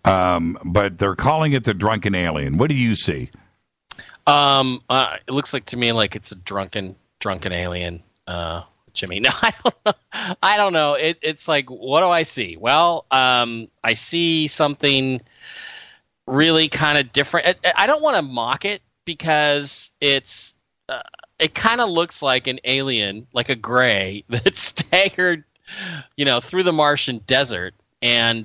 But they're calling it the drunken alien. What do you see? It looks like to me like it's a drunken alien. Jimmy, no, I don't know. It's like, what do I see? Well, I see something really kind of different. I don't want to mock it because it kind of looks like an alien, like a gray that staggered, through the Martian desert and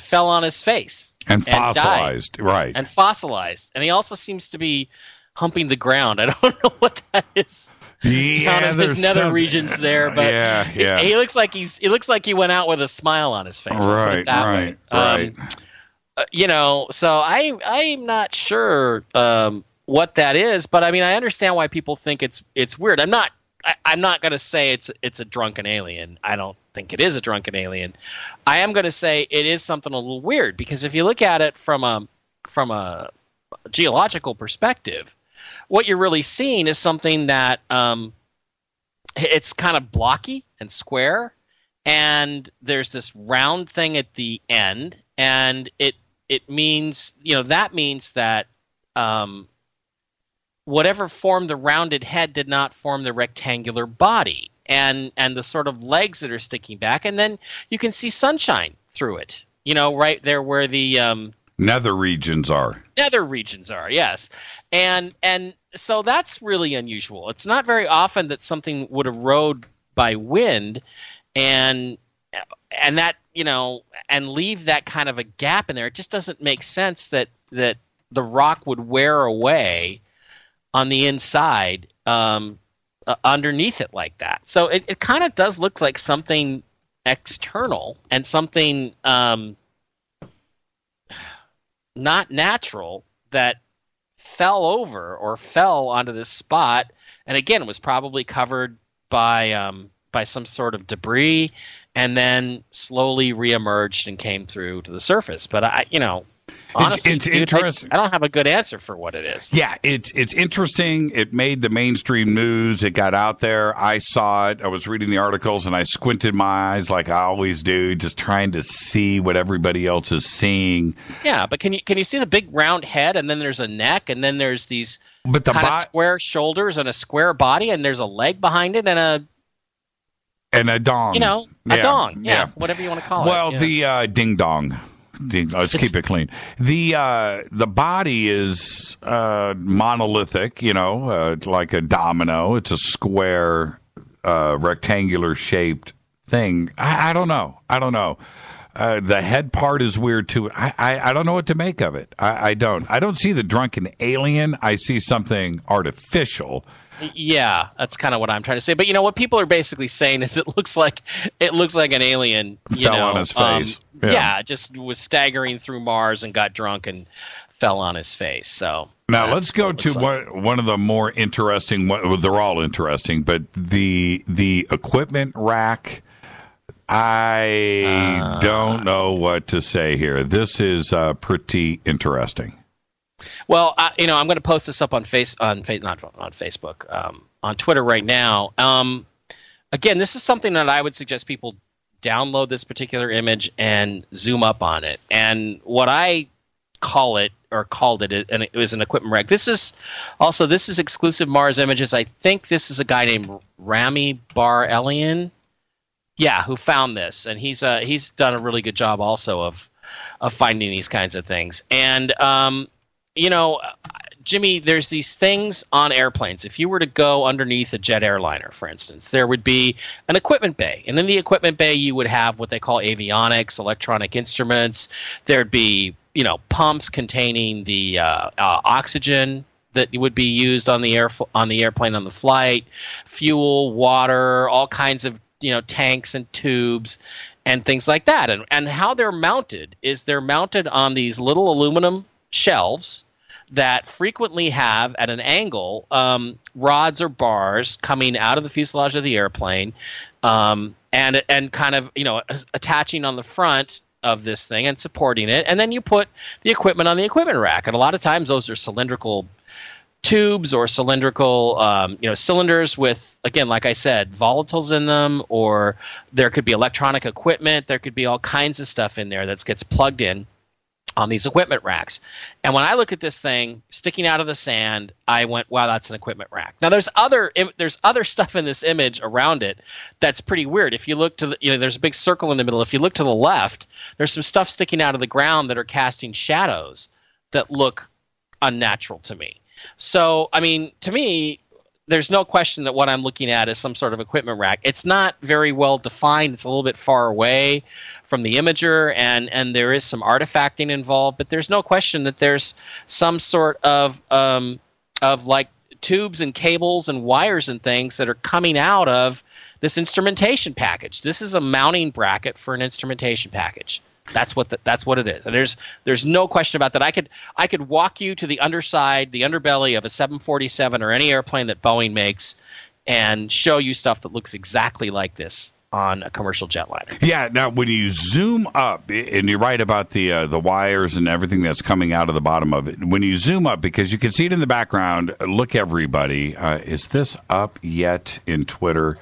fell on his face and fossilized, died, right? And fossilized, and he also seems to be humping the ground. I don't know what that is. Yeah, down in his nether regions there, but yeah. He looks like he went out with a smile on his face. Right. So I'm not sure what that is, but I mean, I understand why people think it's weird. I'm not going to say it's a drunken alien. I don't think it is a drunken alien. I am going to say it is something a little weird because if you look at it from a geological perspective, what you're really seeing is something that it's kind of blocky and square, and there's this round thing at the end, and it means that whatever formed the rounded head did not form the rectangular body, and the sort of legs that are sticking back, and then you can see sunshine through it. Right there where the nether regions are. Nether regions are, yes. And so that's really unusual. It's not very often that something would erode by wind and that, and leave that kind of a gap in there. It just doesn't make sense that the rock would wear away on the inside underneath it like that. So it kind of does look like something external and something not natural that fell over or fell onto this spot, and again was probably covered by some sort of debris, and then slowly reemerged and came through to the surface. But honestly, it's interesting. I don't have a good answer for what it is. Yeah, it's interesting. It made the mainstream news. It got out there. I saw it. I was reading the articles, and I squinted my eyes like I always do, just trying to see what everybody else is seeing. Yeah, but can you see the big round head, and then there's a neck, and then there's these kind of square shoulders and a square body, and there's a leg behind it, and a dong. A dong. Yeah, whatever you want to call it. Well, the ding dong. Let's keep it clean. The body is monolithic, like a domino. It's a square, rectangular shaped thing. I don't know. The head part is weird too. I don't know what to make of it. I don't see the drunken alien. I see something artificial. Yeah, that's kind of what I'm trying to say. But what people are basically saying is it looks like an alien fell on his face. Just was staggering through Mars and got drunk and fell on his face. So now let's go to one of the more interesting. They're all interesting, but the equipment rack. I don't know what to say here. This is pretty interesting. Well, I'm going to post this up on not on Facebook, on Twitter right now. Again, this is something that I would suggest people download this particular image and zoom up on it. And what I called it, and it was an equipment rack. This is exclusive Mars images. I think this is a guy named Rami Bar-Elian, who found this, and he's done a really good job also of finding these kinds of things. And Jimmy, there's these things on airplanes. If you were to go underneath a jet airliner, for instance, there would be an equipment bay. And in the equipment bay, you would have what they call avionics, electronic instruments. There'd be, pumps containing the oxygen that would be used on the airplane on the flight, fuel, water, all kinds of tanks and tubes and things like that. And how they're mounted is they're mounted on these little aluminum shelves that frequently have at an angle rods or bars coming out of the fuselage of the airplane, and kind of attaching on the front of this thing and supporting it, and then you put the equipment on the equipment rack. And a lot of times those are cylindrical tubes or cylindrical cylinders with, again, like I said, volatiles in them, or there could be electronic equipment. There could be all kinds of stuff in there that gets plugged in on these equipment racks. And when I look at this thing sticking out of the sand, I went, wow, that's an equipment rack. Now there's other stuff in this image around it that's pretty weird. If you look to there's a big circle in the middle. If you look to the left, there's some stuff sticking out of the ground that are casting shadows that look unnatural to me. So, I mean, to me, there's no question that what I'm looking at is some sort of equipment rack. It's not very well defined. It's a little bit far away from the imager, and there is some artifacting involved. But there's no question that there's some sort of like tubes and cables and wires and things that are coming out of this instrumentation package. This is a mounting bracket for an instrumentation package. That's what it is. And there's no question about that. I could walk you to the underside, the underbelly of a 747 or any airplane that Boeing makes, and show you stuff that looks exactly like this on a commercial jetliner. Yeah. Now, when you zoom up, and you're right about the wires and everything that's coming out of the bottom of it. When you zoom up, because you can see it in the background. Look, everybody, is this up yet in Twitter?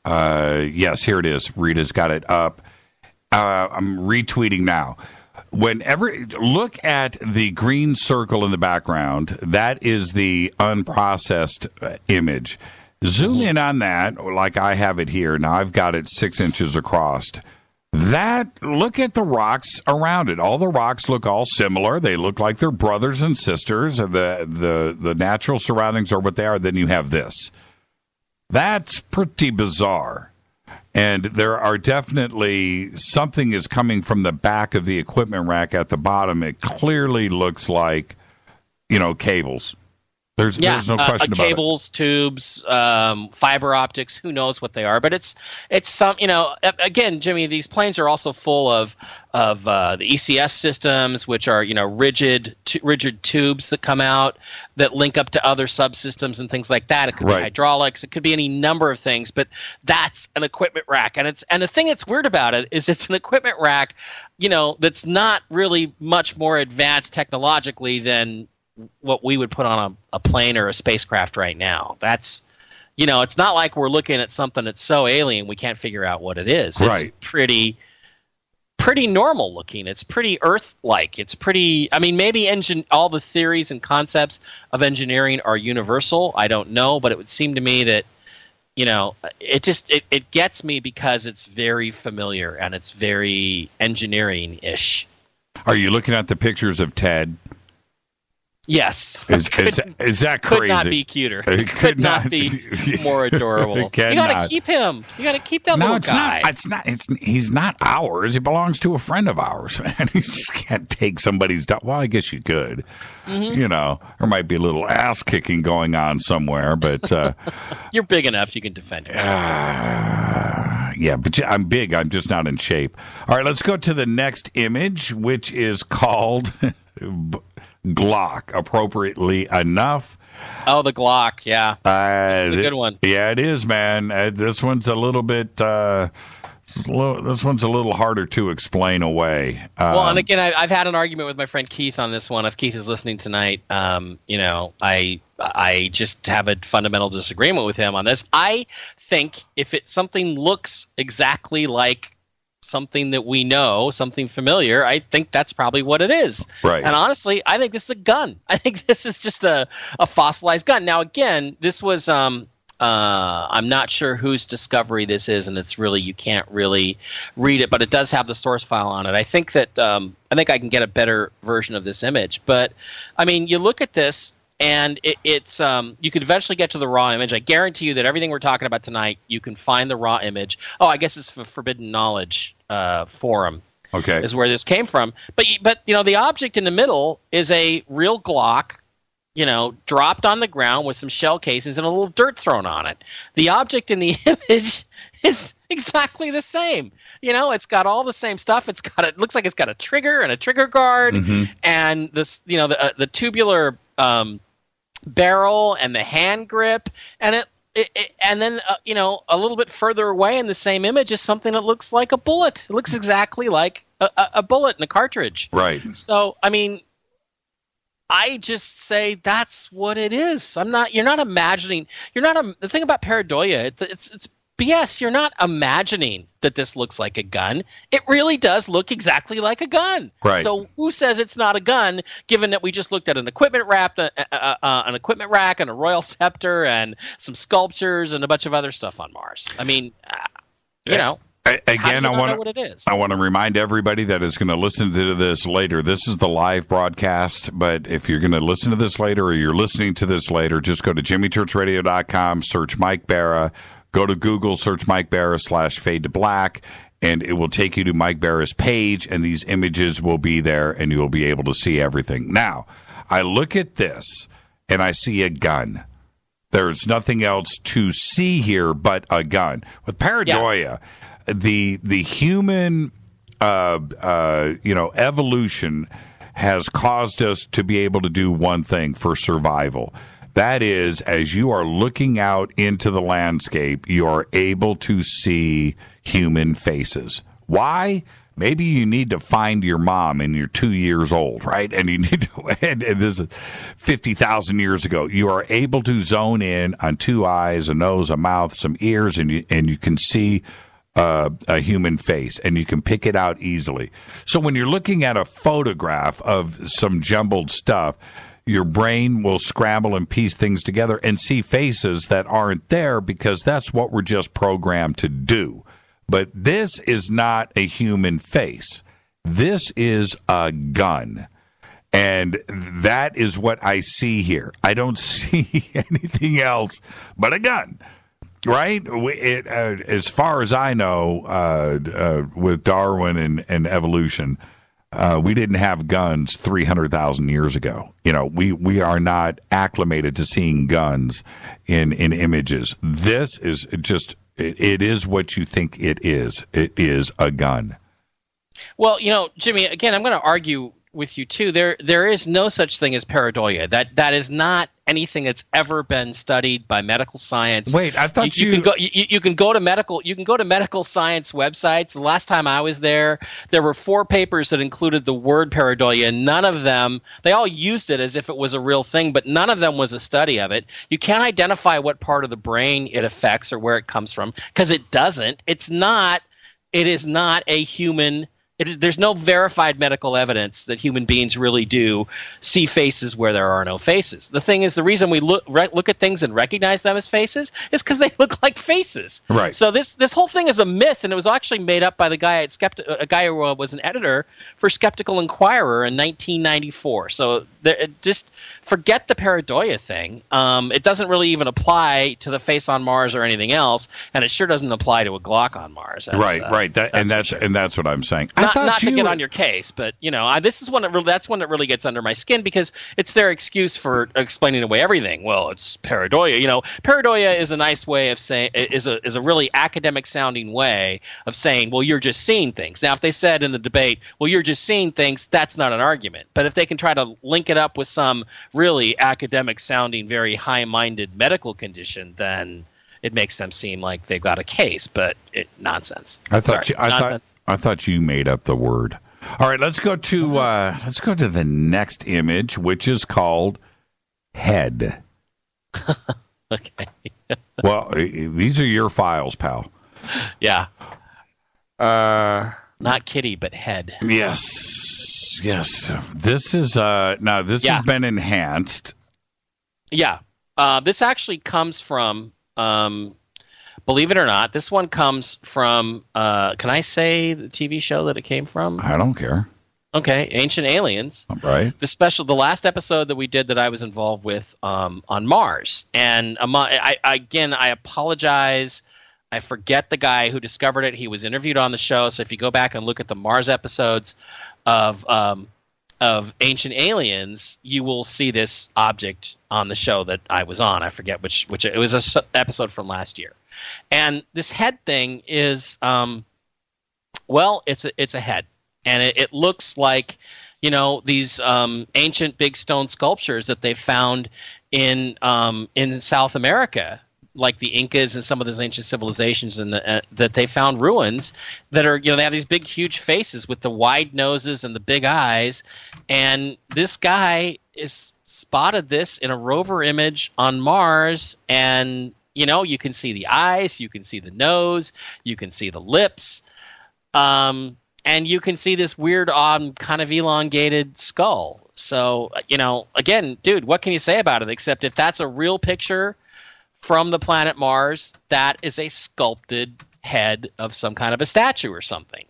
Yes, here it is. Rita's got it up. I'm retweeting now. Look at the green circle in the background. That is the unprocessed image. Zoom in on that, like I have it here. Now I've got it 6 inches across. Look at the rocks around it. All the rocks look all similar. They look like they're brothers and sisters. The natural surroundings are what they are. Then you have this. That's pretty bizarre. And there are definitely something is coming from the back of the equipment rack at the bottom. It clearly looks like, cables. There's no question about cables, tubes, fiber optics. Who knows what they are? But it's some. Again, Jimmy, these planes are also full of the ECS systems, which are rigid tubes that come out that link up to other subsystems and things like that. It could be hydraulics. It could be any number of things. But that's an equipment rack, and the thing that's weird about it is it's an equipment rack, that's not really much more advanced technologically than what we would put on a plane or a spacecraft right now. That's, it's not like we're looking at something that's so alien we can't figure out what it is. It's pretty normal looking. It's pretty Earth-like. It's pretty, maybe all the theories and concepts of engineering are universal. I don't know, but it would seem to me that, it gets me because it's very familiar and it's very engineering-ish. Are you looking at the pictures of Ted? Yes. Is that crazy? Could not be cuter. It could not be more adorable. You got to keep him. You got to keep that little guy. He's not ours. He belongs to a friend of ours, man. You just can't take somebody's dog. Well, I guess you could. Mm-hmm. There might be a little ass kicking going on somewhere, but you're big enough you can defend yourself. Yeah, but I'm big. I'm just not in shape. All right, let's go to the next image, which is called Glock, appropriately enough. Oh, the Glock, yeah. This is a good one. Yeah, it is, man. This one's a little bit. This one's a little harder to explain away. Well, and again, I've had an argument with my friend Keith on this one. If Keith is listening tonight, I just have a fundamental disagreement with him on this. I think if something looks exactly like something that we know, something familiar, I think that's probably what it is. Right. And honestly, I think this is a gun. I think this is just a fossilized gun. Now, again, this was I'm not sure whose discovery this is, and it's really, you can't really read it, but it does have the source file on it. I think that I can get a better version of this image. But you look at this, and it's you could eventually get to the raw image. I guarantee you that everything we're talking about tonight, you can find the raw image. Oh, I guess it's the Forbidden Knowledge forum. Okay, is where this came from. But the object in the middle is a real Glock, dropped on the ground with some shell casings and a little dirt thrown on it. The object in the image is exactly the same. It's got all the same stuff. It looks like it's got a trigger and a trigger guard, and this, the tubular barrel and the hand grip, and and then a little bit further away in the same image is something that looks like a bullet. It looks exactly like a bullet in a cartridge. Right. So I just say that's what it is. You're not imagining. The thing about pareidolia, it's BS. You're not imagining that this looks like a gun. It really does look exactly like a gun. Right. So who says it's not a gun, given that we just looked at an equipment rack and a royal scepter and some sculptures and a bunch of other stuff on Mars? I mean, Again, know what it is? I want to remind everybody that is going to listen to this later. This is the live broadcast, but if you're going to listen to this later or you're listening to this later, just go to jimmychurchradio.com, search Mike Bara, go to Google, search Mike Bara /Fade to Black, and it will take you to Mike Bara's page, and these images will be there, and you'll be able to see everything. Now, I look at this, and I see a gun. There's nothing else to see here but a gun. With pareidolia, the human evolution has caused us to be able to do one thing for survival. That is, as you are looking out into the landscape, you are able to see human faces. Why? Maybe you need to find your mom and you're 2 years old, right? And you need to, and this is 50,000 years ago. You are able to zone in on two eyes, a nose, a mouth, some ears, and you can see a human face, and you can pick it out easily. So when you're looking at a photograph of some jumbled stuff, your brain will scramble and piece things together and see faces that aren't there because that's what we're just programmed to do. But this is not a human face. This is a gun. And that is what I see here. I don't see anything else but a gun. Right? As far as I know, with Darwin and evolution, we didn't have guns 300,000 years ago. We are not acclimated to seeing guns in images. This is just, it is what you think it is. It is a gun. Well, Jimmy, again, I'm going to argue with you too. There is no such thing as pareidolia. That is not anything that's ever been studied by medical science. Wait, I thought you can go to medical science websites. The last time I was there were 4 papers that included the word pareidolia. None of them, they all used it as if it was a real thing, but none of them was a study of it. You can't identify what part of the brain it affects or where it comes from because it doesn't. It is not a human. There's no verified medical evidence that human beings really do see faces where there are no faces. The thing is, the reason we look at things and recognize them as faces is because they look like faces. Right. So this whole thing is a myth, and it was actually made up by a guy who was an editor for Skeptical Inquirer in 1994. So just forget the pareidolia thing. It doesn't really even apply to the face on Mars or anything else, and it sure doesn't apply to a Glock on Mars. Right. That's what I'm saying. Not to get on your case, but that's one that really gets under my skin because it's their excuse for explaining away everything. Well, it's pareidolia. Pareidolia is a nice way of saying is a really academic sounding way of saying, well, you're just seeing things. Now, if they said in the debate, well, you're just seeing things, that's not an argument. But if they can try to link it up with some really academic sounding, very high minded medical condition, then it makes them seem like they've got a case, but nonsense. I thought you made up the word. All right, let's go to the next image, which is called head. Okay. Well, these are your files, pal. Yeah. Not kitty, but head. Yes. This is has been enhanced. Yeah. This actually comes from. Believe it or not, this one comes from, can I say the TV show that it came from? I don't care. Okay, Ancient Aliens. Right. The last episode that we did that I was involved with on Mars. And I apologize. I forget the guy who discovered it. He was interviewed on the show. So if you go back and look at the Mars episodes of of Ancient Aliens, you will see this object on the show that I was on. I forget which it was an episode from last year. And this head thing is, it's a head. And it looks like, these ancient big stone sculptures that they found in South America, like the Incas and some of those ancient civilizations, and that they found ruins that are, they have these big, huge faces with the wide noses and the big eyes. And this guy is spotted this in a rover image on Mars, and you can see the eyes, you can see the nose, you can see the lips, and you can see this weird, kind of elongated skull. So, again, dude, what can you say about it? Except if that's a real picture from the planet Mars, that is a sculpted head of some kind of a statue or something.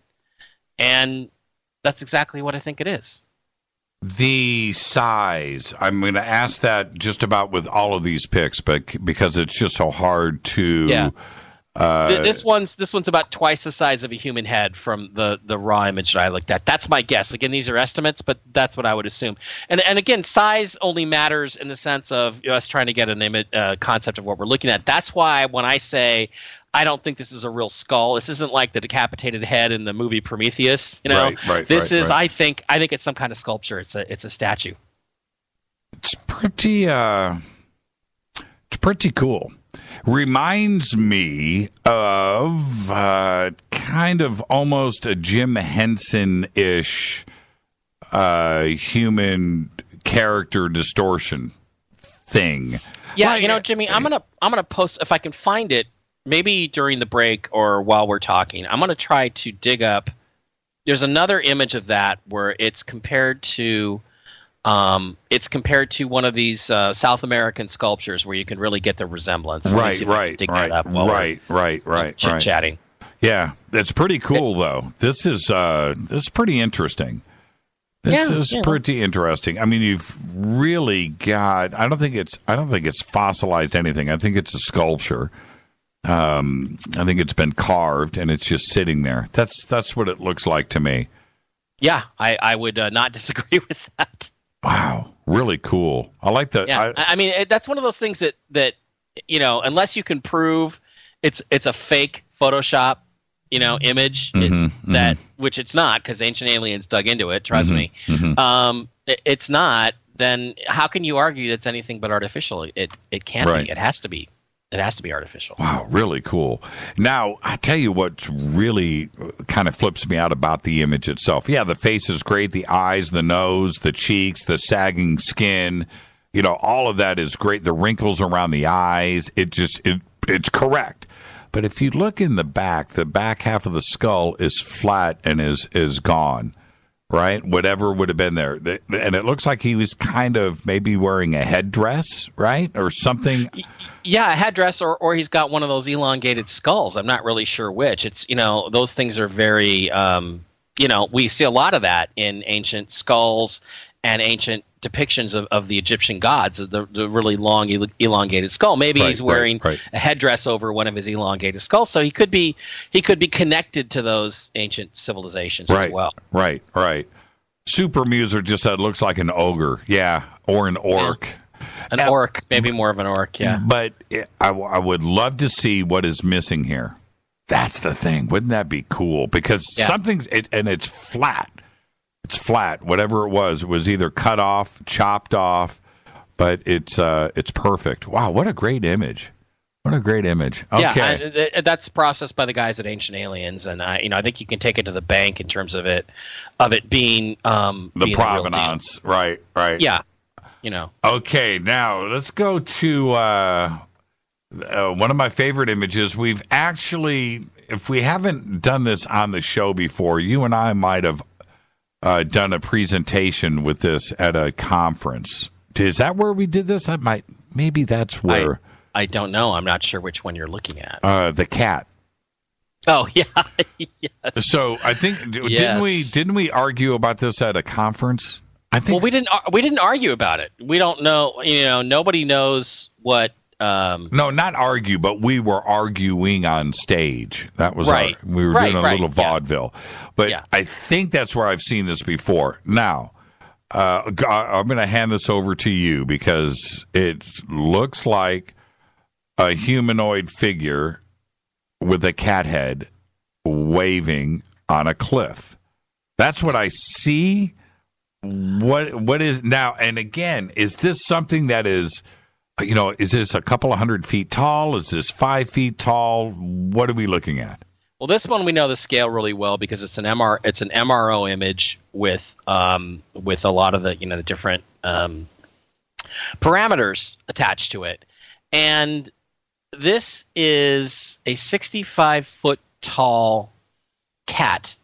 And that's exactly what I think it is. The size, I'm going to ask that just about with all of these pics, but because it's just so hard to... Yeah. This one's about twice the size of a human head from the raw image that I looked at. That's my guess. Again, these are estimates, but that's what I would assume. And again, size only matters in the sense of us trying to get an concept of what we're looking at. That's why when I say I don't think this is a real skull, this isn't like the decapitated head in the movie Prometheus. Right, this is. Right. I think it's some kind of sculpture. It's a statue. It's pretty cool. Reminds me of kind of almost a Jim Henson-ish human character distortion thing. Yeah, Jimmy, I'm gonna post, if I can find it, maybe during the break or while we're talking. I'm gonna try to dig up. There's another image of that where it's compared to. One of these South American sculptures where you can really get the resemblance. Right. Chit-chatting. Yeah, it's pretty cool though. This is pretty interesting. This is pretty interesting. I mean, you've really got. I don't think it's fossilized anything. I think it's a sculpture. I think it's been carved and it's just sitting there. That's what it looks like to me. Yeah, I would not disagree with that. Wow, really cool. I like that. Yeah, I mean, that's one of those things that unless you can prove it's a fake Photoshop, image, which it's not, because Ancient Aliens dug into it. Trust me. It's not. Then how can you argue that's anything but artificial? It can't be. It has to be. It has to be artificial. Wow, really cool. Now, I tell you what really kind of flips me out about the image itself. Yeah, the face is great. The eyes, the nose, the cheeks, the sagging skin, all of that is great. The wrinkles around the eyes, it's correct. But if you look in the back half of the skull is flat and is gone, right? Whatever would have been there. And it looks like he was kind of maybe wearing a headdress, right? Or something. Yeah, a headdress, or he's got one of those elongated skulls. I'm not really sure which. It's, those things are very, we see a lot of that in ancient skulls and ancient depictions of the Egyptian gods, the really long, elongated skull. Maybe he's wearing a headdress over one of his elongated skulls, so he could be connected to those ancient civilizations as well. Right. Super Muser just said looks like an ogre, or an orc. Yeah. An orc, maybe more of an orc, yeah. But I would love to see what is missing here. That's the thing. Wouldn't that be cool? Because it's flat. It's flat. Whatever it was either cut off, chopped off, but it's perfect. Wow, what a great image. What a great image. Okay. Yeah, that's processed by the guys at Ancient Aliens, and I think you can take it to the bank in terms of it being the provenance. Right. Yeah. Okay, now let's go to one of my favorite images. We've actually, if we haven't done this on the show before, you and I might have done a presentation with this at a conference. Is that where we did this? Maybe that's where. I don't know. I'm not sure which one you're looking at. The cat. Oh yeah. Yes. So I think didn't we argue about this at a conference? I think. Well, we didn't argue about it. We don't know. Nobody knows what. No, not argue, but we were arguing on stage. That was right. We were doing a little vaudeville. But I think that's where I've seen this before. Now, I'm going to hand this over to you because it looks like a humanoid figure with a cat head waving on a cliff. That's what I see. What is now? And again, is this something that is, is this a couple of 100 feet tall? Is this 5 feet tall? What are we looking at? Well, this one we know the scale really well because it's an MRO image with a lot of the the different parameters attached to it, and this is a 65-foot tall cat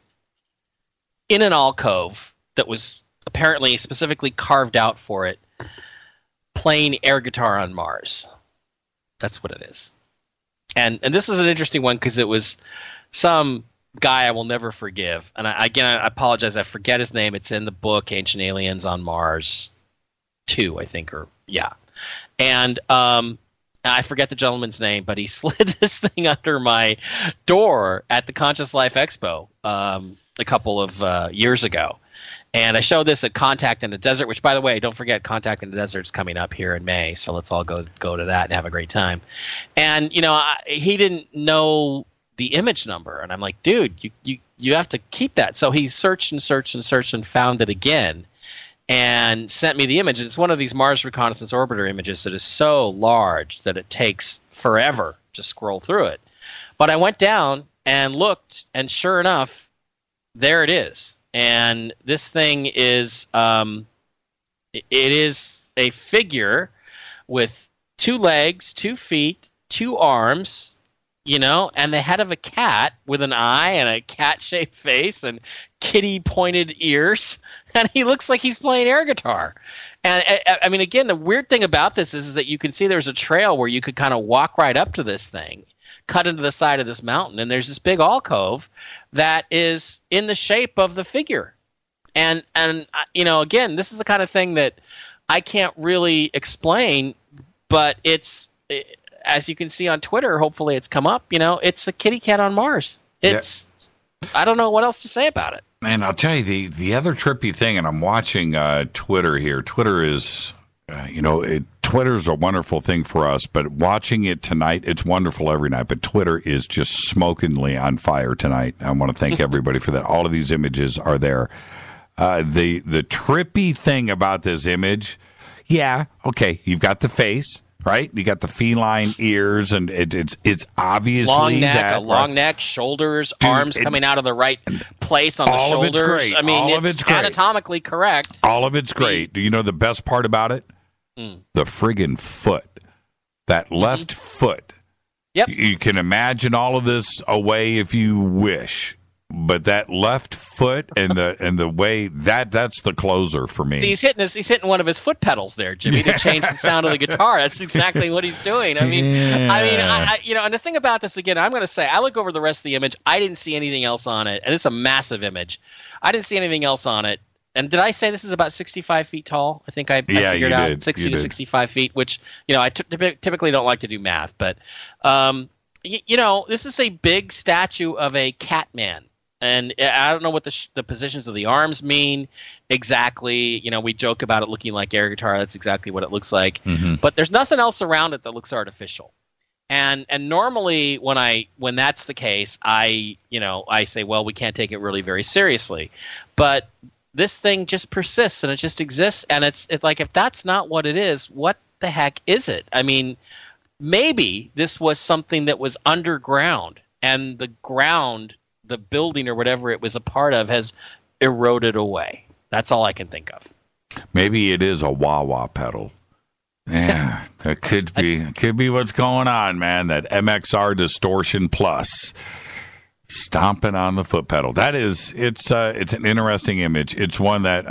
in an alcove that was apparently specifically carved out for it, playing air guitar on Mars. That's what it is. And this is an interesting one because it was some guy I will never forgive. And I apologize. I forget his name. It's in the book Ancient Aliens on Mars 2, I think, And I forget the gentleman's name, but he slid this thing under my door at the Conscious Life Expo a couple of years ago. And I showed this at Contact in the Desert, which, by the way, don't forget, Contact in the Desert is coming up here in May. So let's all go to that and have a great time. And, he didn't know the image number. And I'm like, dude, you have to keep that. So he searched and searched and searched and found it again and sent me the image. And it's one of these Mars Reconnaissance Orbiter images that is so large that it takes forever to scroll through it. But I went down and looked, and sure enough, there it is. And this thing is it is a figure with 2 legs, 2 feet, 2 arms, and the head of a cat with an eye and a cat-shaped face and kitty-pointed ears. And he looks like he's playing air guitar. And, I mean, again, the weird thing about this is that you can see there's a trail where you could kind of walk right up to this thing, cut into the side of this mountain, and there's this big alcove that is in the shape of the figure. And again, this is the kind of thing that I can't really explain, but as you can see on Twitter, hopefully it's come up, it's a kitty cat on Mars. I don't know what else to say about it. Man, I'll tell you the other trippy thing, and I'm watching Twitter here. Twitter is, Twitter's a wonderful thing for us, but watching it tonight, it's wonderful every night. But Twitter is just smokingly on fire tonight. I want to thank everybody for that. All of these images are there. The trippy thing about this image, you've got the face. Right, you got the feline ears, and it's obviously long neck, shoulders, arms coming out of the right place on the shoulders. All of it's great. I mean, all of it's anatomically correct. All of it's great. Do you know the best part about it? The friggin' foot, that left foot. Yep. You can imagine all of this away if you wish. But that left foot and the way that's the closer for me. See, he's hitting one of his foot pedals there, Jimmy, to change the sound of the guitar. That's exactly what he's doing. I mean, and the thing about this again, I'm going to say, I look over the rest of the image. I didn't see anything else on it, and it's a massive image. I didn't see anything else on it. And did I say this is about 65 feet tall? I think I figured out 60 to 65 feet, which I typically don't like to do math, but this is a big statue of a cat man. And I don't know what the positions of the arms mean exactly. We joke about it looking like air guitar. That's exactly what it looks like. Mm-hmm. But there's nothing else around it that looks artificial. And normally when that's the case, I say, well, we can't take it really very seriously. But this thing just persists and it just exists. And it's like, if that's not what it is, what the heck is it? I mean, maybe this was something that was underground, and the ground, the building or whatever it was a part of, has eroded away. That's all I can think of. Maybe it is a wah-wah pedal. Yeah, that could be what's going on, man. That MXR Distortion Plus stomping on the foot pedal. It's an interesting image. It's one that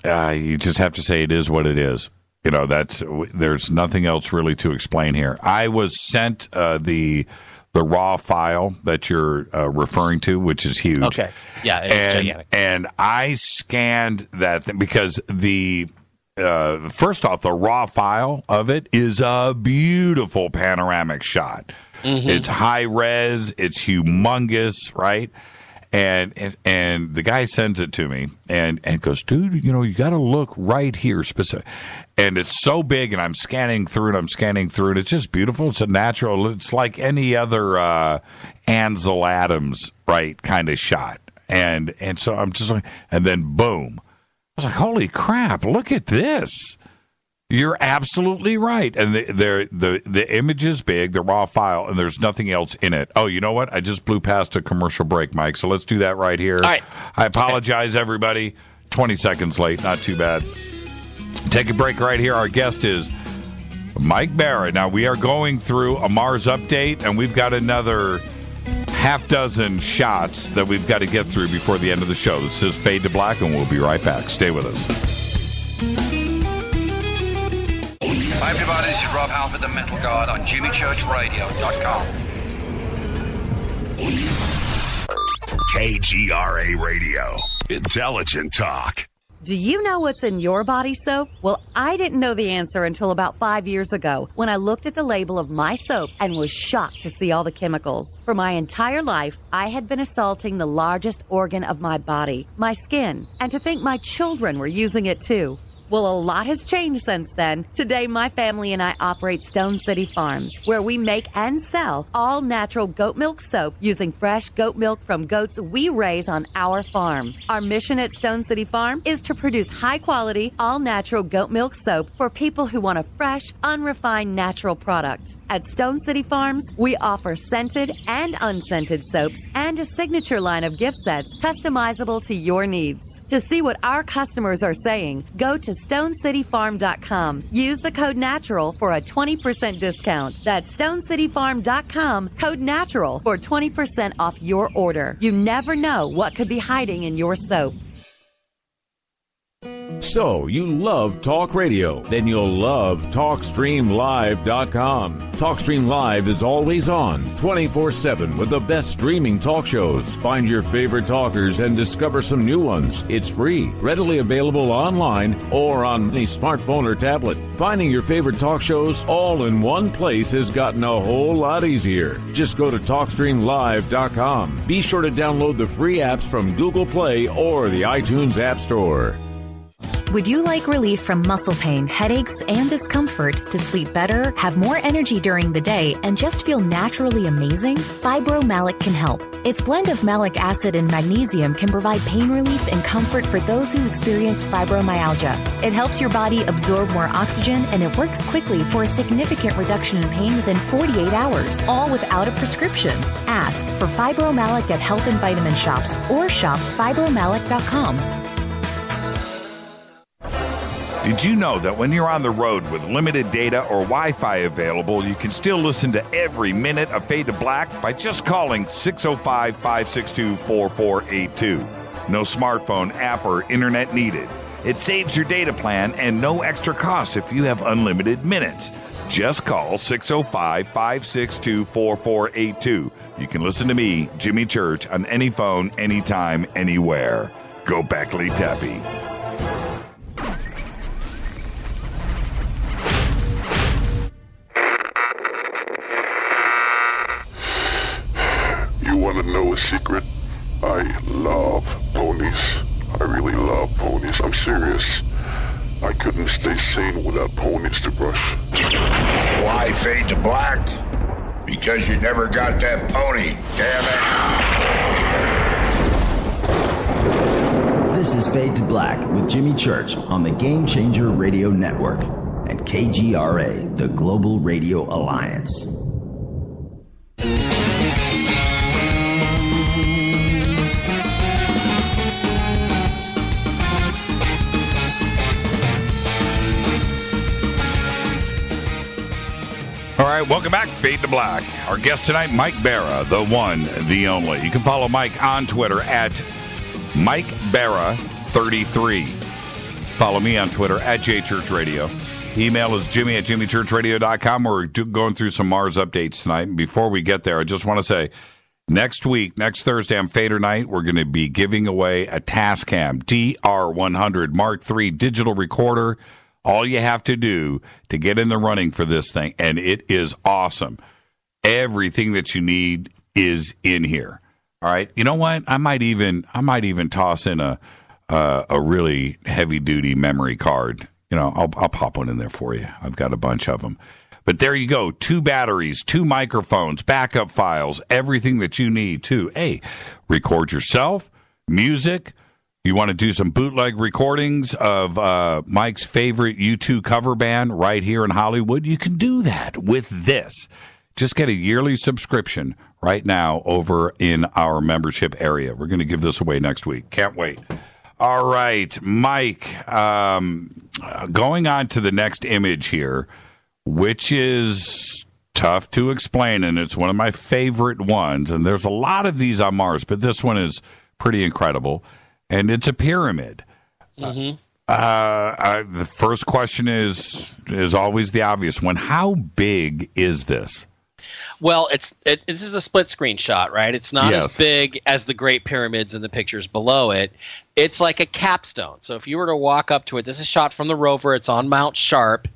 you just have to say it is what it is. There's nothing else really to explain here. I was sent the raw file that you're referring to, which is huge. Okay. Yeah, it's gigantic. And I scanned that thing because first off, the raw file of it is a beautiful panoramic shot. Mm-hmm. It's high res. It's humongous, right? And the guy sends it to me and goes, dude, you got to look right here specific. And it's so big, and I'm scanning through it. It's just beautiful. It's a natural. It's like any other Ansel Adams, right, kind of shot. And so I'm just like, and then boom. I was like, holy crap, look at this. You're absolutely right. And the image is big, the raw file, and there's nothing else in it. Oh, you know what? I just blew past a commercial break, Mike, so let's do that right here. All right. I apologize, everybody. 20 seconds late, not too bad. Take a break right here. Our guest is Mike Bara. Now, we are going through a Mars update, and we've got another half dozen shots that we've got to get through before the end of the show. This is Fade to Black, and we'll be right back. Stay with us. Hi everybody, this is Rob Halford, the Metal Guard on JimmyChurchRadio.com. KGRA Radio. Intelligent talk. Do you know what's in your body soap? Well, I didn't know the answer until about 5 years ago when I looked at the label of my soap and was shocked to see all the chemicals. For my entire life, I had been assaulting the largest organ of my body, my skin, and to think my children were using it too. Well, a lot has changed since then. Today, my family and I operate Stone City Farms, where we make and sell all-natural goat milk soap using fresh goat milk from goats we raise on our farm. Our mission at Stone City Farm is to produce high-quality, all-natural goat milk soap for people who want a fresh, unrefined, natural product. At Stone City Farms, we offer scented and unscented soaps and a signature line of gift sets customizable to your needs. To see what our customers are saying, go to StoneCityFarm.com. Use the code NATURAL for a 20% discount. That's StoneCityFarm.com, code NATURAL for 20% off your order. You never know what could be hiding in your soap. So, you love talk radio? Then you'll love TalkStreamLive.com. TalkStream Live is always on, 24/7 with the best streaming talk shows. Find your favorite talkers and discover some new ones. It's free, readily available online or on any smartphone or tablet. Finding your favorite talk shows all in one place has gotten a whole lot easier. Just go to TalkStreamLive.com. Be sure to download the free apps from Google Play or the iTunes App Store. Would you like relief from muscle pain, headaches, and discomfort to sleep better, have more energy during the day, and just feel naturally amazing? Fibromalic can help. Its blend of malic acid and magnesium can provide pain relief and comfort for those who experience fibromyalgia. It helps your body absorb more oxygen, and it works quickly for a significant reduction in pain within 48 hours, all without a prescription. Ask for Fibromalic at health and vitamin shops or shop fibromalic.com. Did you know that when you're on the road with limited data or Wi-Fi available, you can still listen to every minute of Fade to Black by just calling 605-562-4482. No smartphone, app, or internet needed. It saves your data plan and no extra cost if you have unlimited minutes. Just call 605-562-4482. You can listen to me, Jimmy Church, on any phone, anytime, anywhere. Go Beckley Tappy. You want to know a secret? I love ponies. I really love ponies. I'm serious. I couldn't stay sane without ponies to brush. Why Fade to Black? Because you never got that pony, damn it. This is Fade to Black with Jimmy Church on the Game Changer Radio Network and KGRA, the Global Radio Alliance. All right, welcome back, Fade to Black. Our guest tonight, Mike Bara, the one, the only. You can follow Mike on Twitter at MikeBara33. Follow me on Twitter at JChurchRadio. Email is Jimmy@JimmyChurchRadio.com. We're going through some Mars updates tonight. And before we get there, I just want to say, next week, next Thursday on Fader Night, we're going to be giving away a Tascam DR100 Mark III digital recorder. All you have to do to get in the running for this thing, and it is awesome. Everything that you need is in here. All right. You know what? I might even toss in a really heavy duty memory card. I'll pop one in there for you. I've got a bunch of them. But there you go. 2 batteries, 2 microphones, backup files, everything that you need to record yourself, music. You want to do some bootleg recordings of Mike's favorite U2 cover band right here in Hollywood? You can do that with this. Just get a yearly subscription right now over in our membership area. We're going to give this away next week. Can't wait. All right, Mike, going on to the next image here, which is tough to explain, and it's one of my favorite ones. And there's a lot of these on Mars, but this one is pretty incredible, and it's a pyramid. Mm-hmm. The first question is always the obvious one. How big is this? Well, this is a split screen shot, right? It's not as big as the Great Pyramids in the pictures below it. It's like a capstone. So if you were to walk up to it, this is shot from the rover. It's on Mount Sharp.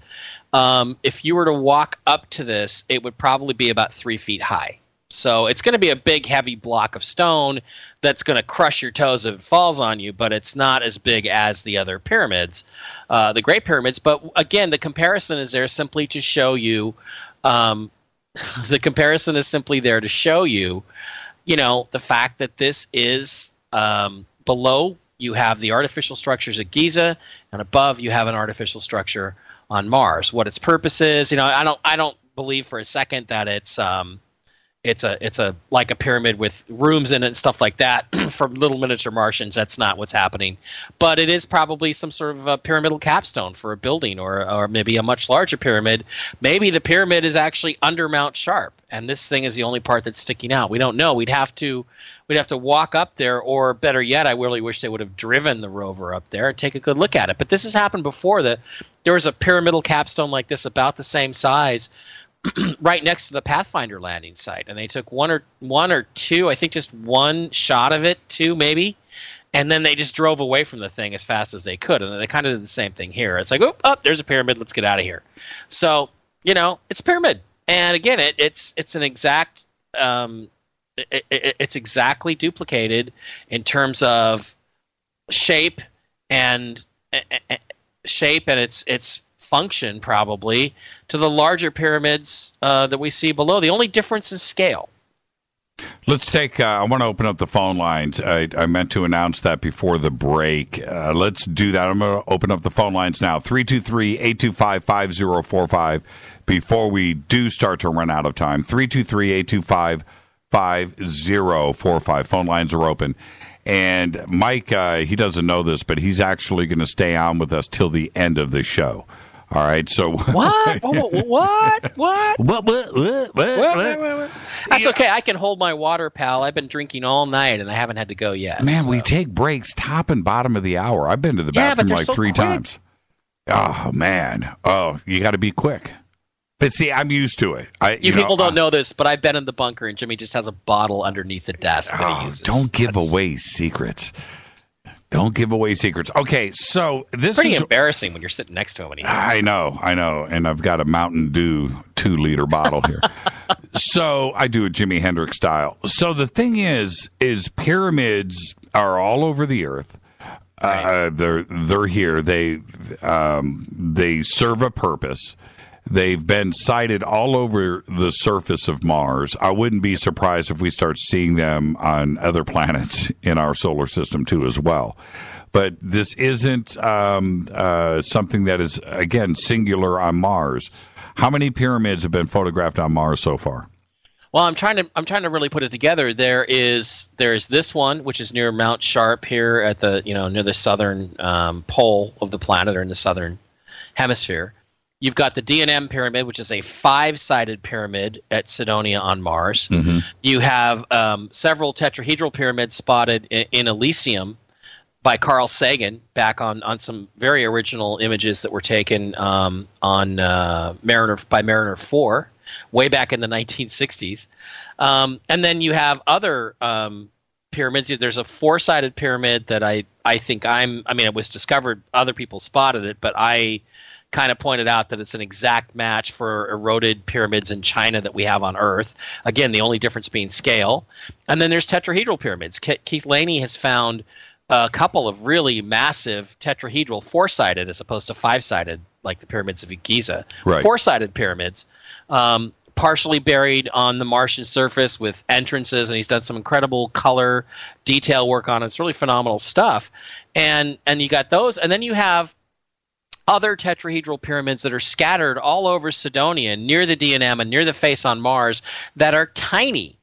If you were to walk up to this, it would probably be about 3 feet high. So it's going to be a big, heavy block of stone that's going to crush your toes if it falls on you, but it's not as big as the other pyramids, the Great Pyramids. But again, the comparison is there simply to show you the comparison is simply there to show you, the fact that this is below you have the artificial structures at Giza, and above you have an artificial structure on Mars. What its purpose is, I don't believe for a second that it's a like a pyramid with rooms in it and stuff like that for little miniature Martians. That's not what's happening. But it is probably some sort of a pyramidal capstone for a building, or maybe a much larger pyramid. Maybe the pyramid is actually under Mount Sharp, and this thing is the only part that's sticking out. We don't know. We'd have to walk up there, or better yet, I really wish they would have driven the rover up there and take a good look at it. But this has happened before. There was a pyramidal capstone like this about the same size right next to the Pathfinder landing site, and they took one or two, I think just one shot of it, 2 maybe, and then they just drove away from the thing as fast as they could. And then they kind of did the same thing here. It's like, oh, there's a pyramid, let's get out of here. So it's a pyramid, and again, it's an exact it's exactly duplicated in terms of shape and its function, probably, to the larger pyramids that we see below. The only difference is scale. Let's take, I want to open up the phone lines. I meant to announce that before the break. Let's do that. I'm going to open up the phone lines now. 323-825-5045 before we do start to run out of time. 323-825-5045. Phone lines are open. And Mike, he doesn't know this, but he's actually going to stay on with us till the end of the show. All right, so what? That's okay. I can hold my water, pal. I've been drinking all night, and I haven't had to go yet. Man, we take breaks top and bottom of the hour. I've been to the bathroom like 3 times. Oh man, you got to be quick. But see, I'm used to it. You people don't know this, but I've been in the bunker, and Jimmy just has a bottle underneath the desk that he uses. Don't give away secrets. Don't give away secrets. Okay, so this pretty is embarrassing when you're sitting next to him. And I know, and I've got a Mountain Dew 2-liter bottle here. So I do it Jimi Hendrix style. So the thing is pyramids are all over the earth. Right. They're here. They serve a purpose. They've been sighted all over the surface of Mars. I wouldn't be surprised if we start seeing them on other planets in our solar system, too, as well. But this isn't something that is, again, singular on Mars. How many pyramids have been photographed on Mars so far? Well, I'm trying to really put it together. There's this one, which is near Mount Sharp here at the near the southern pole of the planet, or in the southern hemisphere. You've got the D&M pyramid, which is a 5-sided pyramid at Cydonia on Mars. Mm-hmm. You have several tetrahedral pyramids spotted in Elysium by Carl Sagan, back on some very original images that were taken on Mariner 4, way back in the 1960s. And then you have other pyramids. There's a 4-sided pyramid that I think it was discovered, other people spotted it, but I kind of pointed out that it's an exact match for eroded pyramids in China that we have on Earth. Again, the only difference being scale. And then there's tetrahedral pyramids. Keith Laney has found a couple of really massive tetrahedral, four-sided as opposed to five-sided, like the pyramids of Giza. Right. Four-sided pyramids, partially buried on the Martian surface with entrances, and he's done some incredible color detail work on it. It's really phenomenal stuff. And you got those, and then you have other tetrahedral pyramids that are scattered all over Cydonia, near the DNM and near the face on Mars, that are tiny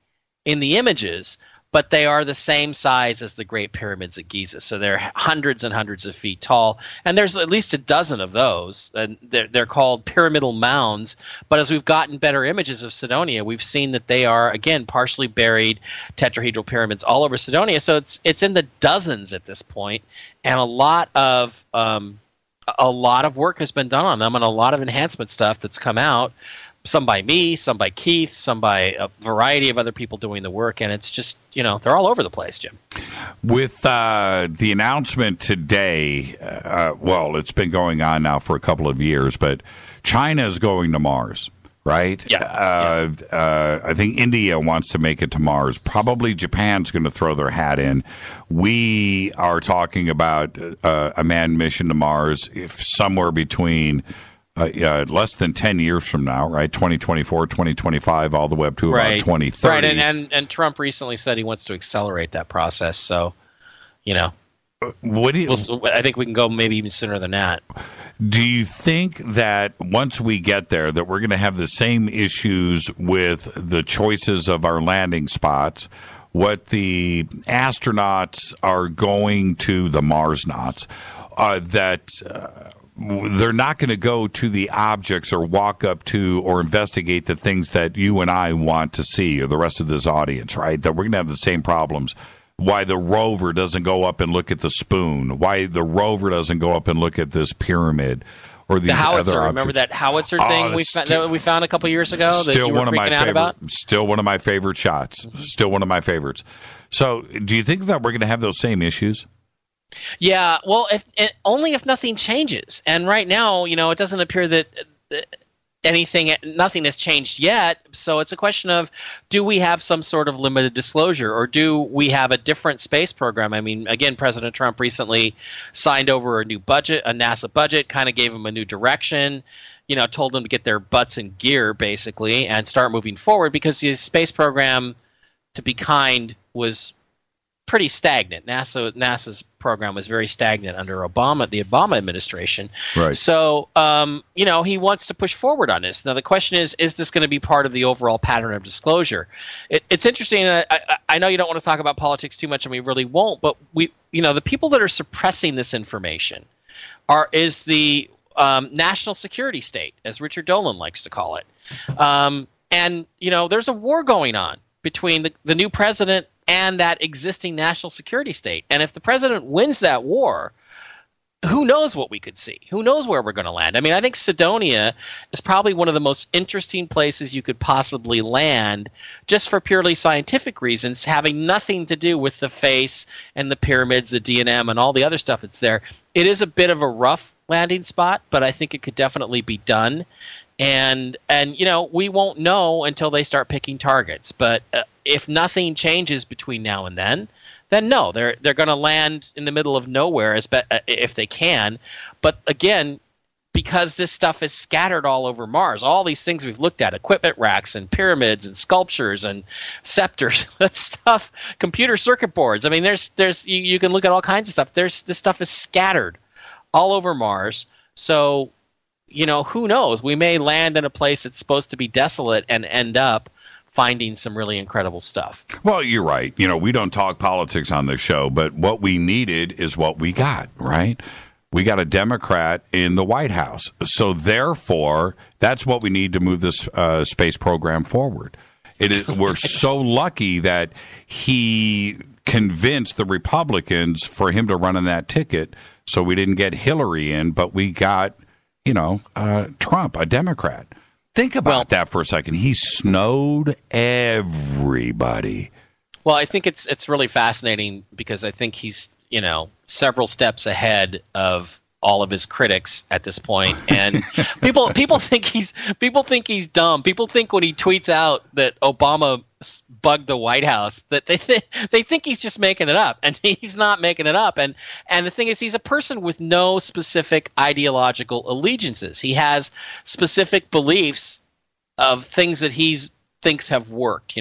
in the images, but they are the same size as the Great Pyramids at Giza. So they're hundreds and hundreds of feet tall. And there's at least a dozen of those. And they're called pyramidal mounds. But as we've gotten better images of Cydonia, we've seen that they are, again, partially buried tetrahedral pyramids all over Cydonia. So it's in the dozens at this point. And a lot of work has been done on them, and a lot of enhancement stuff that's come out. Some by me, some by Keith, some by a variety of other people doing the work, and it's just, they're all over the place, Jim. With the announcement today, well, it's been going on now for a couple of years, but China is going to Mars, right? Yeah. I think India wants to make it to Mars. Probably Japan's going to throw their hat in. We are talking about a manned mission to Mars, if somewhere between less than 10 years from now, right? 2024, 2025, all the way up to about 2030. Right, and Trump recently said he wants to accelerate that process. So, what do you? I think we can go maybe even sooner than that. Do you think that once we get there, that we're going to have the same issues with the choices of our landing spots? What the astronauts are going to, the Marsnauts, they're not going to go to the objects or walk up to or investigate the things that you and I want to see, or the rest of this audience, right? That we're going to have the same problems. Why the rover doesn't go up and look at the spoon? Why the rover doesn't go up and look at this pyramid? Or these the howitzer. Other Remember that howitzer thing that we found a couple years ago that you were freaking out about? Still one of my favorite shots. Mm-hmm. Still one of my favorites. So do you think that we're going to have those same issues? Yeah, well, only if nothing changes. And right now, it doesn't appear that nothing has changed yet. So it's a question of, do we have some sort of limited disclosure, or do we have a different space program? I mean, again, President Trump recently signed over a new budget, a NASA budget, kind of gave them a new direction, told them to get their butts in gear, basically, and start moving forward, because the space program, to be kind, was pretty stagnant. NASA's program was very stagnant under the Obama administration. Right. So, he wants to push forward on this. Now, the question is this going to be part of the overall pattern of disclosure? It's interesting. I know you don't want to talk about politics too much, and we really won't, but the people that are suppressing this information is the national security state, as Richard Dolan likes to call it. And there's a war going on between the new president and that existing national security state. And if the president wins that war, who knows what we could see? Who knows where we're going to land? I mean, I think Cydonia is probably one of the most interesting places you could possibly land, just for purely scientific reasons, having nothing to do with the face and the pyramids, the DNM, and all the other stuff that's there. It is a bit of a rough landing spot, but I think it could definitely be done. And we won't know until they start picking targets. But if nothing changes between now and then no, they're going to land in the middle of nowhere if they can. But again, because this stuff is scattered all over Mars, all these things we've looked at, equipment racks and pyramids and sculptures and scepters, that stuff, computer circuit boards. I mean, there's you can look at all kinds of stuff. This stuff is scattered all over Mars. So, who knows? We may land in a place that's supposed to be desolate and end up finding some really incredible stuff. Well, you're right. We don't talk politics on this show, but what we needed is what we got, right? We got a Democrat in the White House. So therefore, that's what we need to move this space program forward. We're so lucky that he convinced the Republicans for him to run on that ticket, so we didn't get Hillary in, but we got Trump, a Democrat. Think about that for a second. He snowed everybody. Well, I think it's really fascinating, because I think he's, several steps ahead of all of his critics at this point, and people think he's dumb. People think when he tweets out that Obama bugged the White House that they think he's just making it up, and he's not making it up. And the thing is, he's a person with no specific ideological allegiances. He has specific beliefs of things that he's thinks have worked.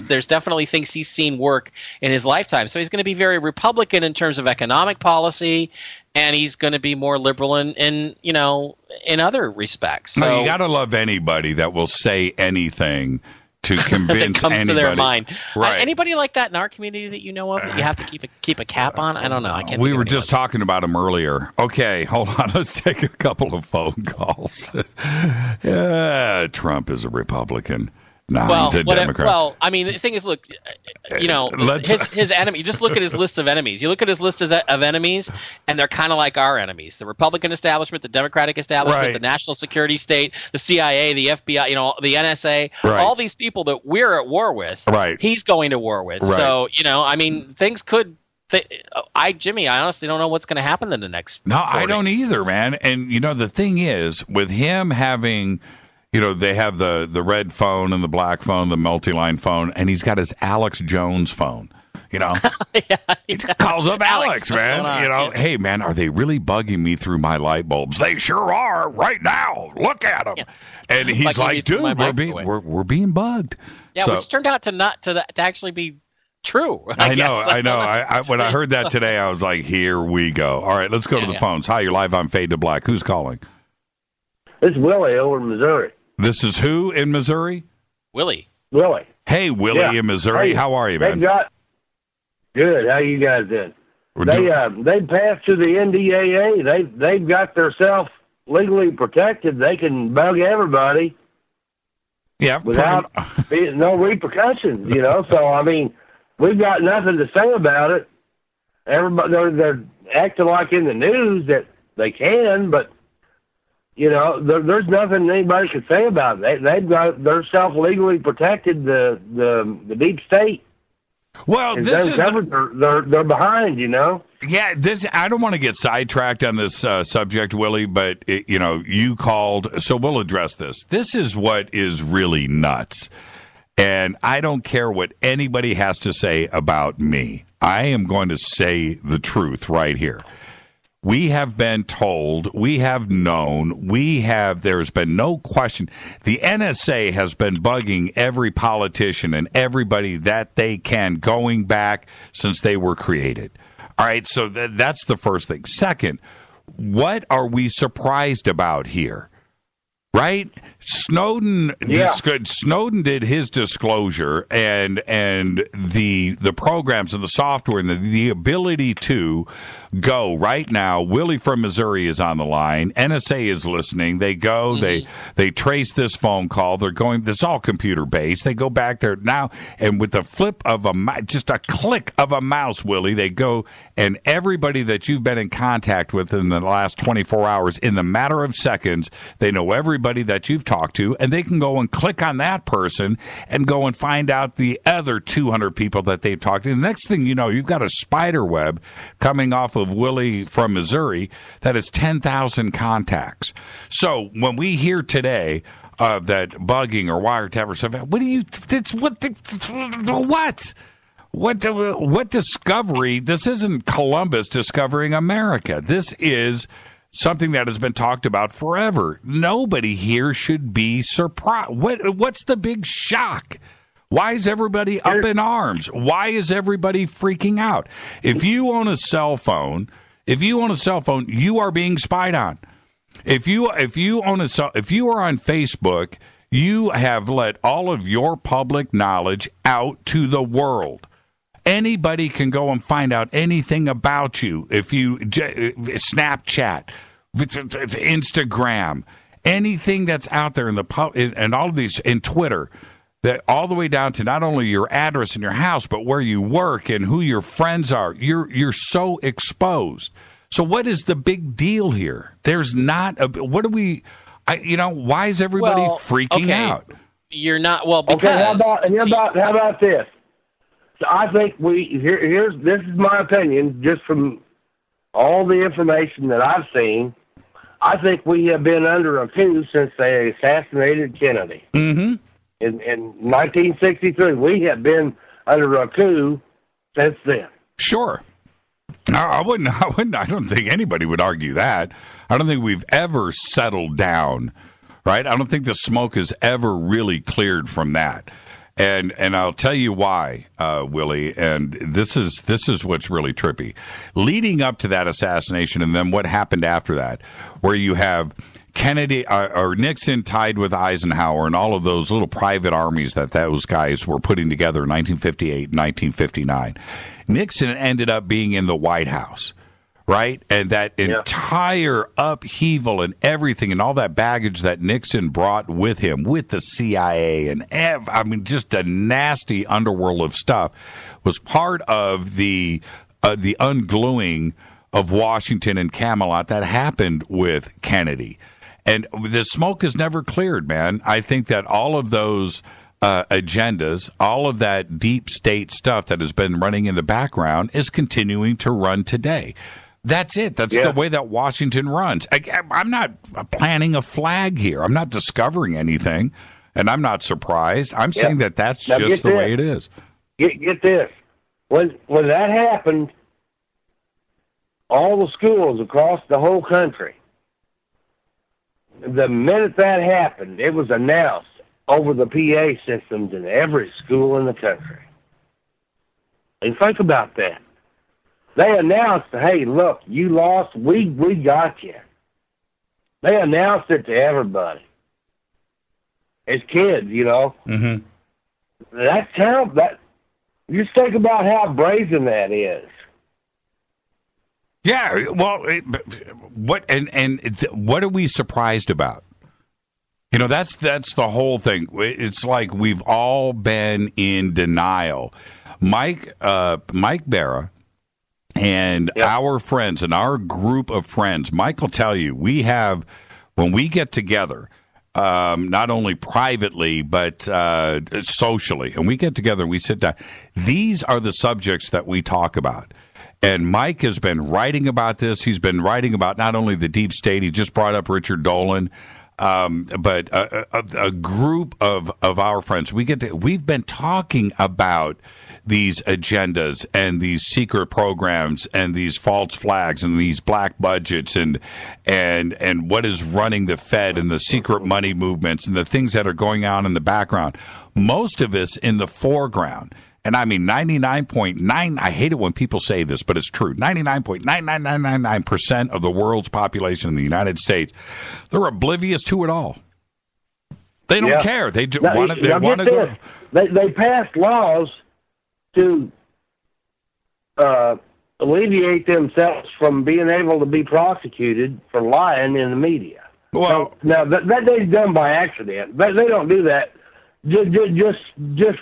There's definitely things he's seen work in his lifetime. So he's going to be very Republican in terms of economic policy, and he's going to be more liberal in other respects. So no, you got to love anybody that will say anything to convince that comes anybody. to their mind. Right. Anybody like that in our community that you know of that you have to keep a cap on? I don't know. I can't. We were just talking about him earlier. Okay, hold on. Let's take a couple of phone calls. Trump is a Republican. No, he's a Democrat. Well, I mean, the thing is, look, his enemy. You just look at his list of enemies. You look at his list of enemies, and they're kind of like our enemies: the Republican establishment, the Democratic establishment, the national security state, the CIA, the FBI, the NSA. Right. All these people that we're at war with. Right. He's going to war with. Right. So I mean, things could. Jimmy, I honestly don't know what's going to happen in the next. No, 40. I don't either, man. And the thing is, with him having. They have the red phone and the black phone, the multi-line phone, and he's got his Alex Jones phone. He calls up Alex, man. Hey, man, are they really bugging me through my light bulbs? They sure are right now. Look at them. Yeah. And he's like, dude, we're being bugged. Yeah, so, which turned out to actually be true. I know. When I heard that today, I was like, here we go. All right, let's go to the phones. Hi, you're live on Fade to Black. Who's calling? It's Willie over in Missouri. This is who in Missouri? Willie. Hey, Willie in Missouri. Hey, how are you, man? Good. How you guys doing? They passed to the NDAA. They've got themselves legally protected. They can bug everybody. Yeah. Without no repercussions, So, I mean, we've got nothing to say about it. Everybody, they're acting like in the news that they can, but there's nothing anybody can say about it. They're self-legally protected, the deep state. Well, they're behind, Yeah, I don't want to get sidetracked on this subject, Willie, but you called, so we'll address this. This is what is really nuts, and I don't care what anybody has to say about me. I am going to say the truth right here. We have been told, we have known, there's been no question. The NSA has been bugging every politician and everybody that they can going back since they were created. All right, so that's the first thing. Second, what are we surprised about here? Right? Snowden did his disclosure and the programs and the software and the ability to go right now. Willie from Missouri is on the line. NSA is listening. They go, they trace this phone call. They're going, this is all computer based. They go back there now, and with the flip of just a click of a mouse, Willie, they go, and everybody that you've been in contact with in the last 24 hours, in the matter of seconds, they know everybody that you've talked to, and they can go and click on that person and go and find out the other 200 people that they've talked to. And the next thing you know, you've got a spider web coming off of Willie from Missouri that is 10,000 contacts. So when we hear today that bugging or wiretap or something, what discovery? This isn't Columbus discovering America. This is something that has been talked about forever. Nobody here should be surprised. What's the big shock? Why is everybody up in arms? Are everybody freaking out? If you own a cell phone, you are being spied on. If you are on Facebook, you have let all of your public knowledge out to the world. Anybody can go and find out anything about you. If you Snapchat, Instagram, anything that's out there in the and all of these in Twitter, that all the way down to not only your address in your house, but where you work and who your friends are. You're so exposed. So what is the big deal here? There's not why is everybody freaking out? You're not because how about this? So I think this is my opinion, just from all the information that I've seen, I think we have been under a coup since they assassinated Kennedy. Mm-hmm. In 1963, we have been under a coup since then. Sure. I don't think anybody would argue that. I don't think we've ever settled down, right? I don't think the smoke has ever really cleared from that. And I'll tell you why, Willie, and this is what's really trippy. Leading up to that assassination and then what happened after that, where you have Kennedy or Nixon tied with Eisenhower and all of those little private armies that those guys were putting together in 1958, 1959. Nixon ended up being in the White House, right? And that entire upheaval and everything and all that baggage that Nixon brought with him, with the CIA and just a nasty underworld of stuff, was part of the ungluing of Washington and Camelot that happened with Kennedy. And the smoke has never cleared, man. I think that all of those agendas, all of that deep state stuff that has been running in the background is continuing to run today. That's it. That's the way that Washington runs. I'm not planting a flag here. I'm not discovering anything, and I'm not surprised. I'm saying that's now just the way it is. Get this. When that happened, all the schools across the whole country, the minute that happened, it was announced over the PA systems in every school in the country. And think about that. They announced, hey, look, you lost, we got you. They announced it to everybody. As kids, you know. Mm-hmm. That's how, just think about how brazen that is. Yeah, well, what are we surprised about? You know, that's the whole thing. It's like we've all been in denial. Mike Bara and our friends and our group of friends, Mike will tell you, when we get together, not only privately but socially, and we get together and we sit down, these are the subjects that we talk about. And Mike has been writing about this. He's been writing about not only the deep state, he just brought up Richard Dolan, but a group of our friends. We've been talking about these agendas and these secret programs and these false flags and these black budgets and what is running the Fed and the secret money movements and the things that are going on in the background. Most of us in the foreground. And I mean 99.9, I hate it when people say this, but it's true. 99.99999% of the world's population in the United States, they're oblivious to it all. They don't care. They want to go. They passed laws to alleviate themselves from being able to be prosecuted for lying in the media. Well, now that is done by accident. They don't do that just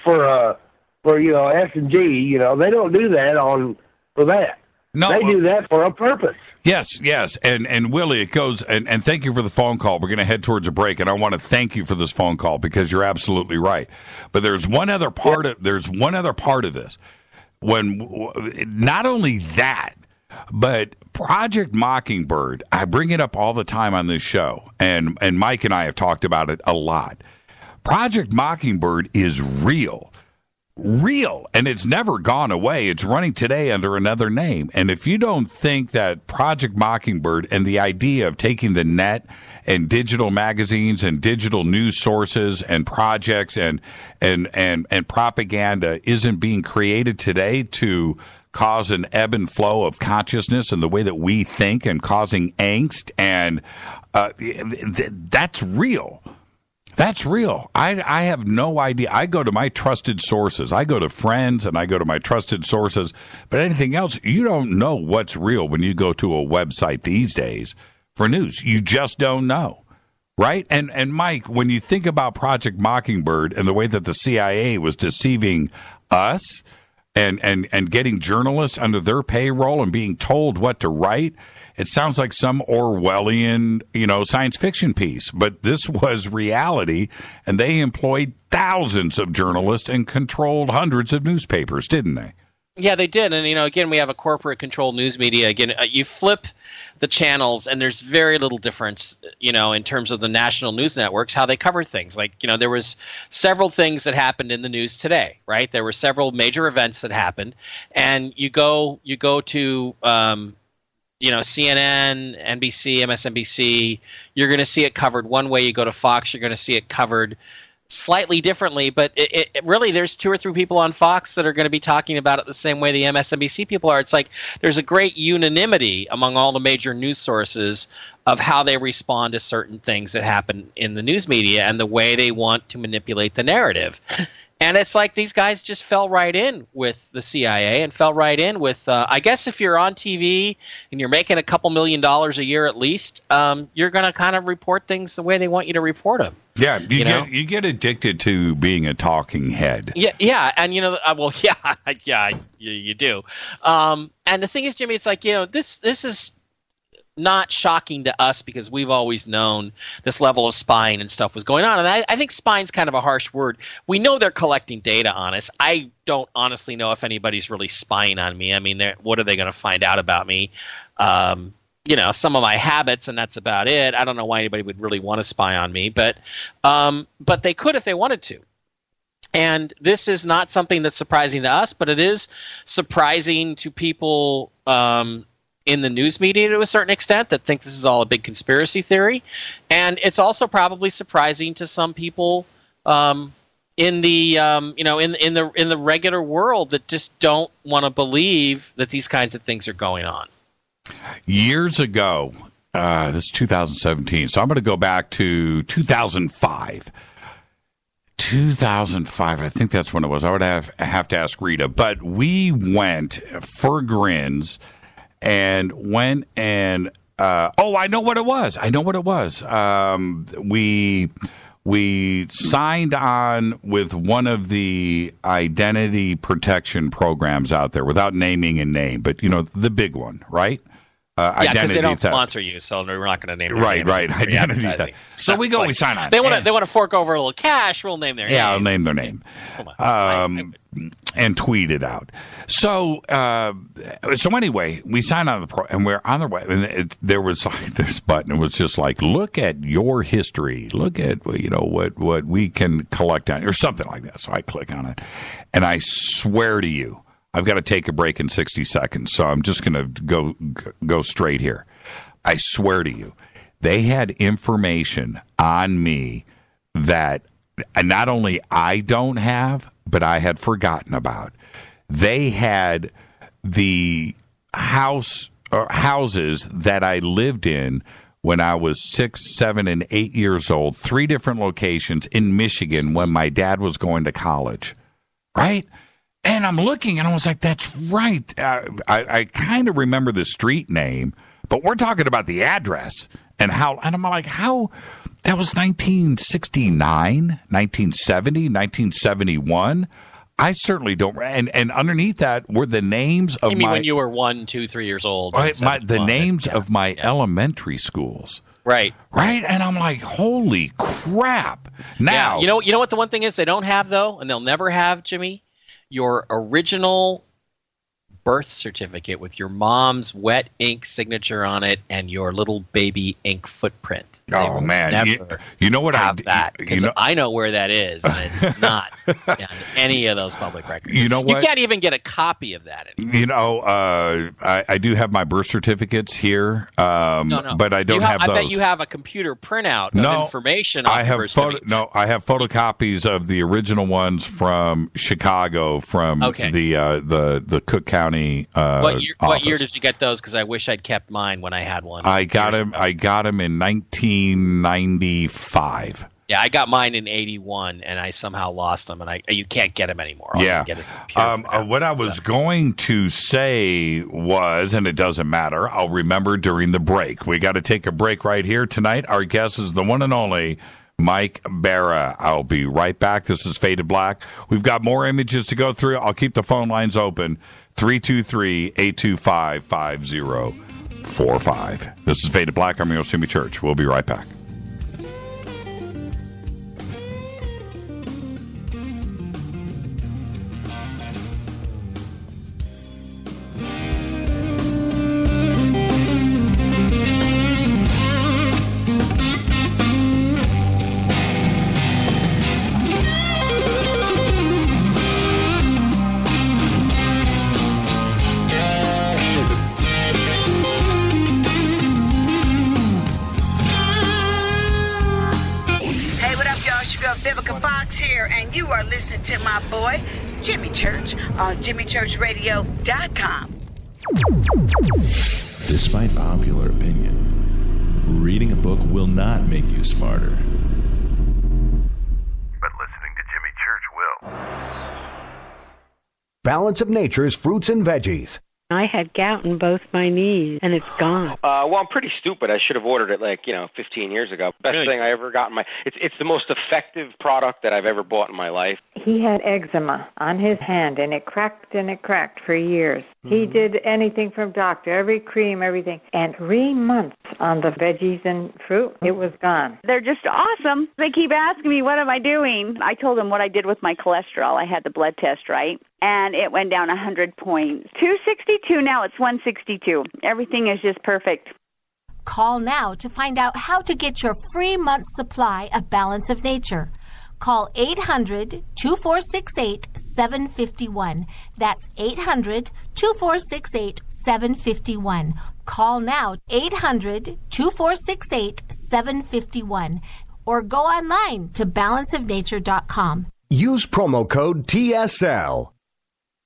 for S&G, they don't do that for that. No, they do that for a purpose. Yes, and Willie, it goes, and thank you for the phone call. We're going to head towards a break, and I want to thank you for this phone call because you're absolutely right. But there's one other part of this. When not only that, but Project Mockingbird, I bring it up all the time on this show, and Mike and I have talked about it a lot. Project Mockingbird is real, and it's never gone away. It's running today under another name. And if you don't think that Project Mockingbird and the idea of taking the net and digital magazines and digital news sources and projects and propaganda isn't being created today to cause an ebb and flow of consciousness and the way that we think and causing angst, and that's real. That's real. I have no idea. I go to my trusted sources. I go to friends and I go to my trusted sources. But anything else, you don't know what's real when you go to a website these days for news. You just don't know. Right? And Mike, when you think about Project Mockingbird and the way that the CIA was deceiving us and getting journalists under their payroll and being told what to write, it sounds like some Orwellian, science fiction piece, but this was reality, and they employed thousands of journalists and controlled hundreds of newspapers, didn't they? Yeah, they did. And, again, we have a corporate controlled news media. Again, you flip the channels and there's very little difference, in terms of the national news networks, how they cover things. Like, there was several things that happened in the news today, right? There were several major events that happened. And you go to, CNN, NBC, MSNBC, you're going to see it covered one way. You go to Fox, you're going to see it covered slightly differently, but it really, there's 2 or 3 people on Fox that are going to be talking about it the same way the MSNBC people are. It's like there's a great unanimity among all the major news sources of how they respond to certain things that happen in the news media and the way they want to manipulate the narrative. And it's like these guys just fell right in with the CIA and fell right in with, I guess if you're on TV and you're making a couple $1 million a year at least, you're going to kind of report things the way they want you to report them. Yeah, you get addicted to being a talking head. Yeah, and you do. And the thing is, Jimmy, it's like, this is not shocking to us because we've always known this level of spying and stuff was going on. And I think spying's kind of a harsh word. We know they're collecting data on us. I don't honestly know if anybody's really spying on me. I mean, what are they going to find out about me? Some of my habits, and that's about it. I don't know why anybody would really want to spy on me, but they could if they wanted to. And this is not something that's surprising to us, but it is surprising to people in the news media to a certain extent that think this is all a big conspiracy theory. And it's also probably surprising to some people in the in the regular world that just don't want to believe that these kinds of things are going on. Years ago, this is 2017, so I'm going to go back to 2005. 2005, I think that's when it was. I would have to ask Rita. But we went for grins and went and, I know what it was. We signed on with one of the identity protection programs out there without naming a name, but, the big one, right? Yeah, because they don't sponsor you, so we're not going to name right. Identity theft. So we sign on. They want to fork over a little cash. We'll name their name. Yeah, I'll name their name. Come on. And tweet it out. So anyway, we signed on and we're on the way. And there was like this button. It was just like, look at your history. Look at what we can collect on, or something like that. So I click on it, and I swear to you, I've got to take a break in 60 seconds, so I'm just going to go straight here. I swear to you, they had information on me that not only I don't have, but I had forgotten about. They had the houses that I lived in when I was 6, 7, and 8 years old, 3 different locations in Michigan when my dad was going to college, right? And I'm looking, and I was like, that's right. I kind of remember the street name, but we're talking about the address and how. And I'm like, how? That was 1969, 1970, 1971. I certainly don't. And underneath that were the names of when you were 1, 2, 3 years old? The names of my elementary schools. Right. And I'm like, holy crap. Now, you know what the one thing is they don't have, though, and they'll never have, Jimmy? Your original birth certificate with your mom's wet ink signature on it and your little baby ink footprint. Oh man, you know what have that? Because I know where that is, and it's not on any of those public records. You know what? You can't even get a copy of that anymore. I do have my birth certificates here, no. But I don't have those. I bet you have a computer printout of information. I have photocopies of the original ones from Chicago, from the Cook County. What year did you get those? Because I wish I'd kept mine when I had one. I got them in 1995. Yeah, I got mine in 81, and I somehow lost them, and you can't get them anymore. What I was going to say was, and it doesn't matter, I'll remember during the break. We got to take a break right here tonight. Our guest is the one and only Mike Bara. I'll be right back. This is Faded Black. We've got more images to go through. I'll keep the phone lines open. 323-825-5045. This is Faded Black. I'm your host, Jimmy Church. We'll be right back. Vivica Fox here, and you are listening to my boy, Jimmy Church, on jimmychurchradio.com. Despite popular opinion, reading a book will not make you smarter. But listening to Jimmy Church will. Balance of Nature's fruits and veggies. I had gout in both my knees, and it's gone. Well, I'm pretty stupid. I should have ordered it 15 years ago. Best thing I ever got in my. It's the most effective product that I've ever bought in my life. He had eczema on his hand, and it cracked for years. He did anything from doctor, every cream, everything. And 3 months on the veggies and fruit, it was gone. They're just awesome. They keep asking me, what am I doing? I told them what I did with my cholesterol. I had the blood test, right? And it went down 100 points. 262, now it's 162. Everything is just perfect. Call now to find out how to get your free month's supply of Balance of Nature. Call 800-2468-751. That's 800-2468-751. Call now, 800-2468-751. Or go online to balanceofnature.com. Use promo code TSL.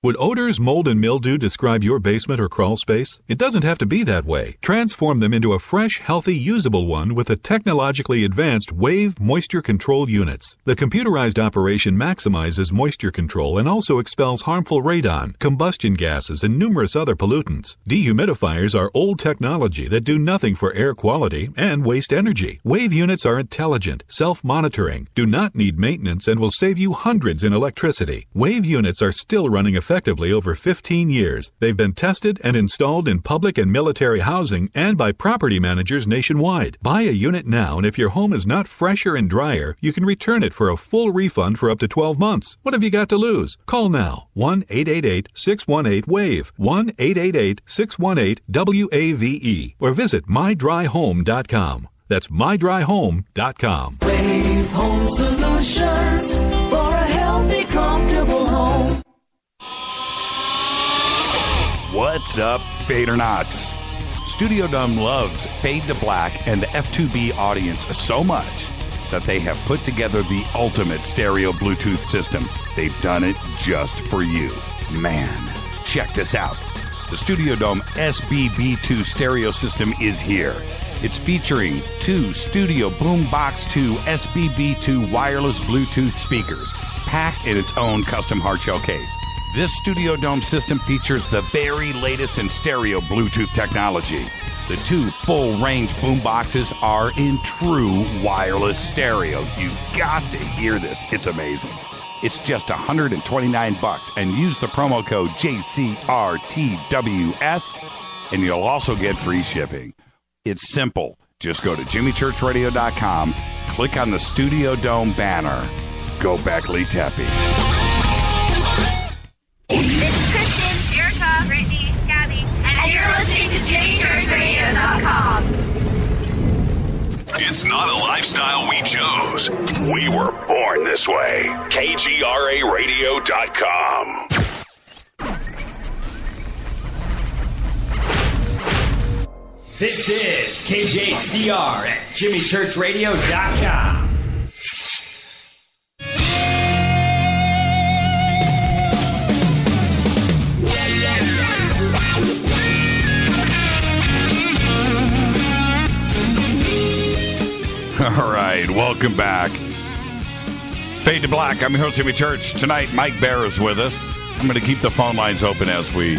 Would odors, mold, and mildew describe your basement or crawl space? It doesn't have to be that way. Transform them into a fresh, healthy, usable one with the technologically advanced Wave Moisture Control Units. The computerized operation maximizes moisture control and also expels harmful radon, combustion gases, and numerous other pollutants. Dehumidifiers are old technology that do nothing for air quality and waste energy. Wave units are intelligent, self-monitoring, do not need maintenance, and will save you hundreds in electricity. Wave units are still running effectively over 15 years. They've been tested and installed in public and military housing and by property managers nationwide. Buy a unit now, and if your home is not fresher and drier, you can return it for a full refund for up to 12 months. What have you got to lose? Call now. 1-888-618-WAVE. 1-888-618-WAVE. Or visit mydryhome.com. That's mydryhome.com. Wave Home Solutions for a healthy, comfortable home. What's up, Fadernauts? Studio Dome loves Fade to Black and the F2B audience so much that they have put together the ultimate stereo Bluetooth system. They've done it just for you. Man, check this out. The Studio Dome SBB2 stereo system is here. It's featuring 2 Studio Boombox 2 SBB2 wireless Bluetooth speakers, packed in its own custom hardshell case. This Studio Dome system features the very latest in stereo Bluetooth technology. The 2 full-range boomboxes are in true wireless stereo. You've got to hear this. It's amazing. It's just $129, and use the promo code JCRTWS, and you'll also get free shipping. It's simple. Just go to jimmychurchradio.com, click on the Studio Dome banner. Go Beckley Tepe. This is Kristen, Erica, Brittany, Gabby, and you're listening to JimmyChurchRadio.com. It's not a lifestyle we chose. We were born this way. KGRARadio.com. This is KJCR at JimmyChurchRadio.com. All right, welcome back. Fade to Black. I'm your host, Jimmy Church. Tonight, Mike Bara is with us. I'm going to keep the phone lines open as we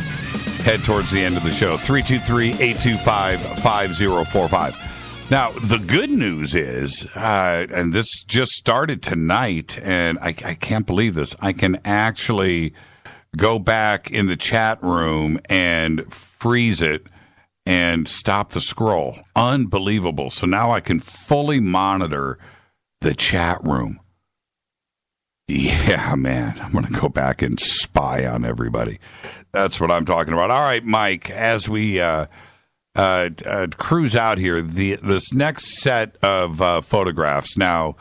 head towards the end of the show. 323-825-5045. Now, the good news is, and this just started tonight, and I can't believe this, I can actually go back in the chat room and freeze it and stop the scroll. Unbelievable. So now I can fully monitor the chat room. Yeah, man. I'm going to go back and spy on everybody. That's what I'm talking about. All right, Mike, as we cruise out here, this next set of photographs. Now,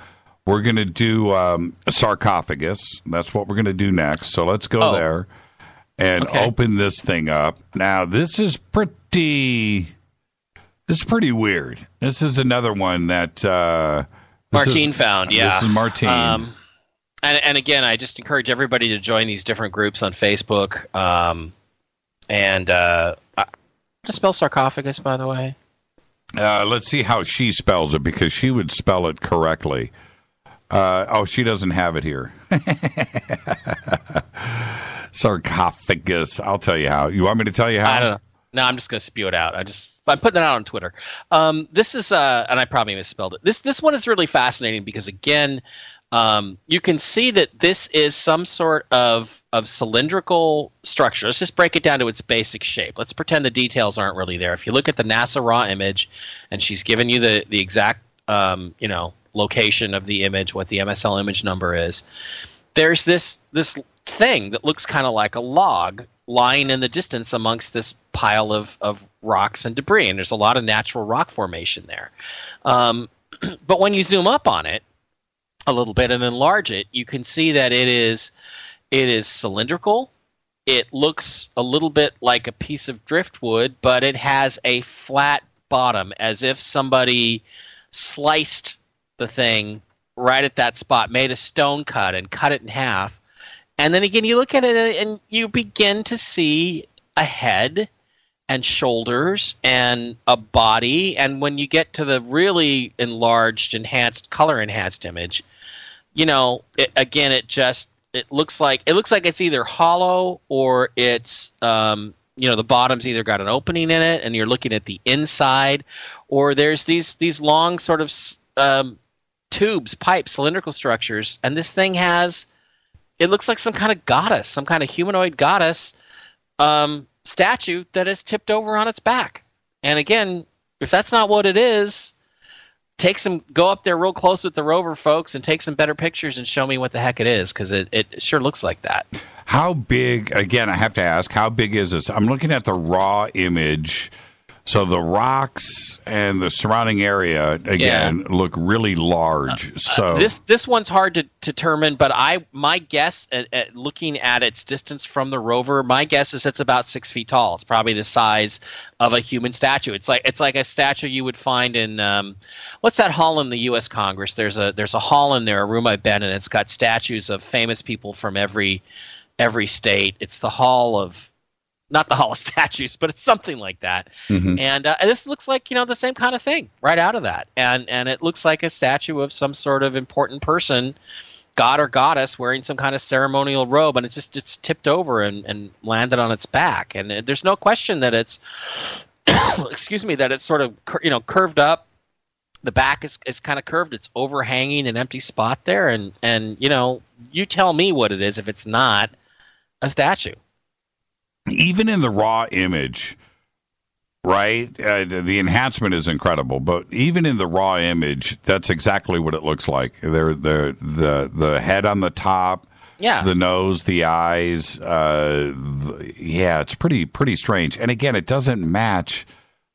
we're going to do a sarcophagus. That's what we're going to do next. So let's go there and open this thing up. Now, this is pretty weird. This is another one that Martine found, yeah. This is Martine. And again, I just encourage everybody to join these different groups on Facebook. How to spell sarcophagus, by the way? Let's see how she spells it, because she would spell it correctly. She doesn't have it here. Sarcophagus. I'll tell you how. You want me to tell you how? I don't know. No, I'm just going to spew it out. I'm putting it out on Twitter. This is, and I probably misspelled it. This one is really fascinating because, again, you can see that this is some sort of cylindrical structure. Let's just break it down to its basic shape. Let's pretend the details aren't really there. If you look at the NASA raw image, and she's given you the exact location of the image, what the MSL image number is, there's this thing that looks kind of like a log lying in the distance amongst this pile of rocks and debris, and there's a lot of natural rock formation there. But when you zoom up on it a little bit and enlarge it, you can see that it is cylindrical. It looks a little bit like a piece of driftwood, but it has a flat bottom, as if somebody sliced the thing right at that spot, made a stone cut and cut it in half. And then again, you look at it and you begin to see a head and shoulders and a body. And when you get to the really enlarged, color enhanced image, it looks like it's either hollow or it's the bottom's either got an opening in it and you're looking at the inside, or there's these long sort of tubes, pipes, cylindrical structures, and this thing it looks like some kind of goddess, some kind of humanoid goddess statue that is tipped over on its back. And again, if that's not what it is, go up there real close with the rover folks and take some better pictures and show me what the heck it is, because it sure looks like that. How big, again, I have to ask, how big is this? I'm looking at the raw image. So the rocks and the surrounding area, again, look really large. So this one's hard to determine, but my guess at looking at its distance from the rover, my guess is it's about 6 feet tall. It's probably the size of a human statue. It's like a statue you would find in what's that hall in the U.S. Congress? There's a hall in there, a room I've been in. It's got statues of famous people from every state. It's the hall of. Not the Hall of Statues, but it's something like that. Mm-hmm. And this looks like, the same kind of thing right out of that. And it looks like a statue of some sort of important person, god or goddess, wearing some kind of ceremonial robe, and it's tipped over and landed on its back. And there's no question that it's, that it's sort of, curved up. The back is kind of curved. It's overhanging an empty spot there. And you tell me what it is if it's not a statue. Even in the raw image, right? The enhancement is incredible, but even in the raw image, that's exactly what it looks like. The head on the top, the nose, the eyes. It's pretty strange. And again, it doesn't match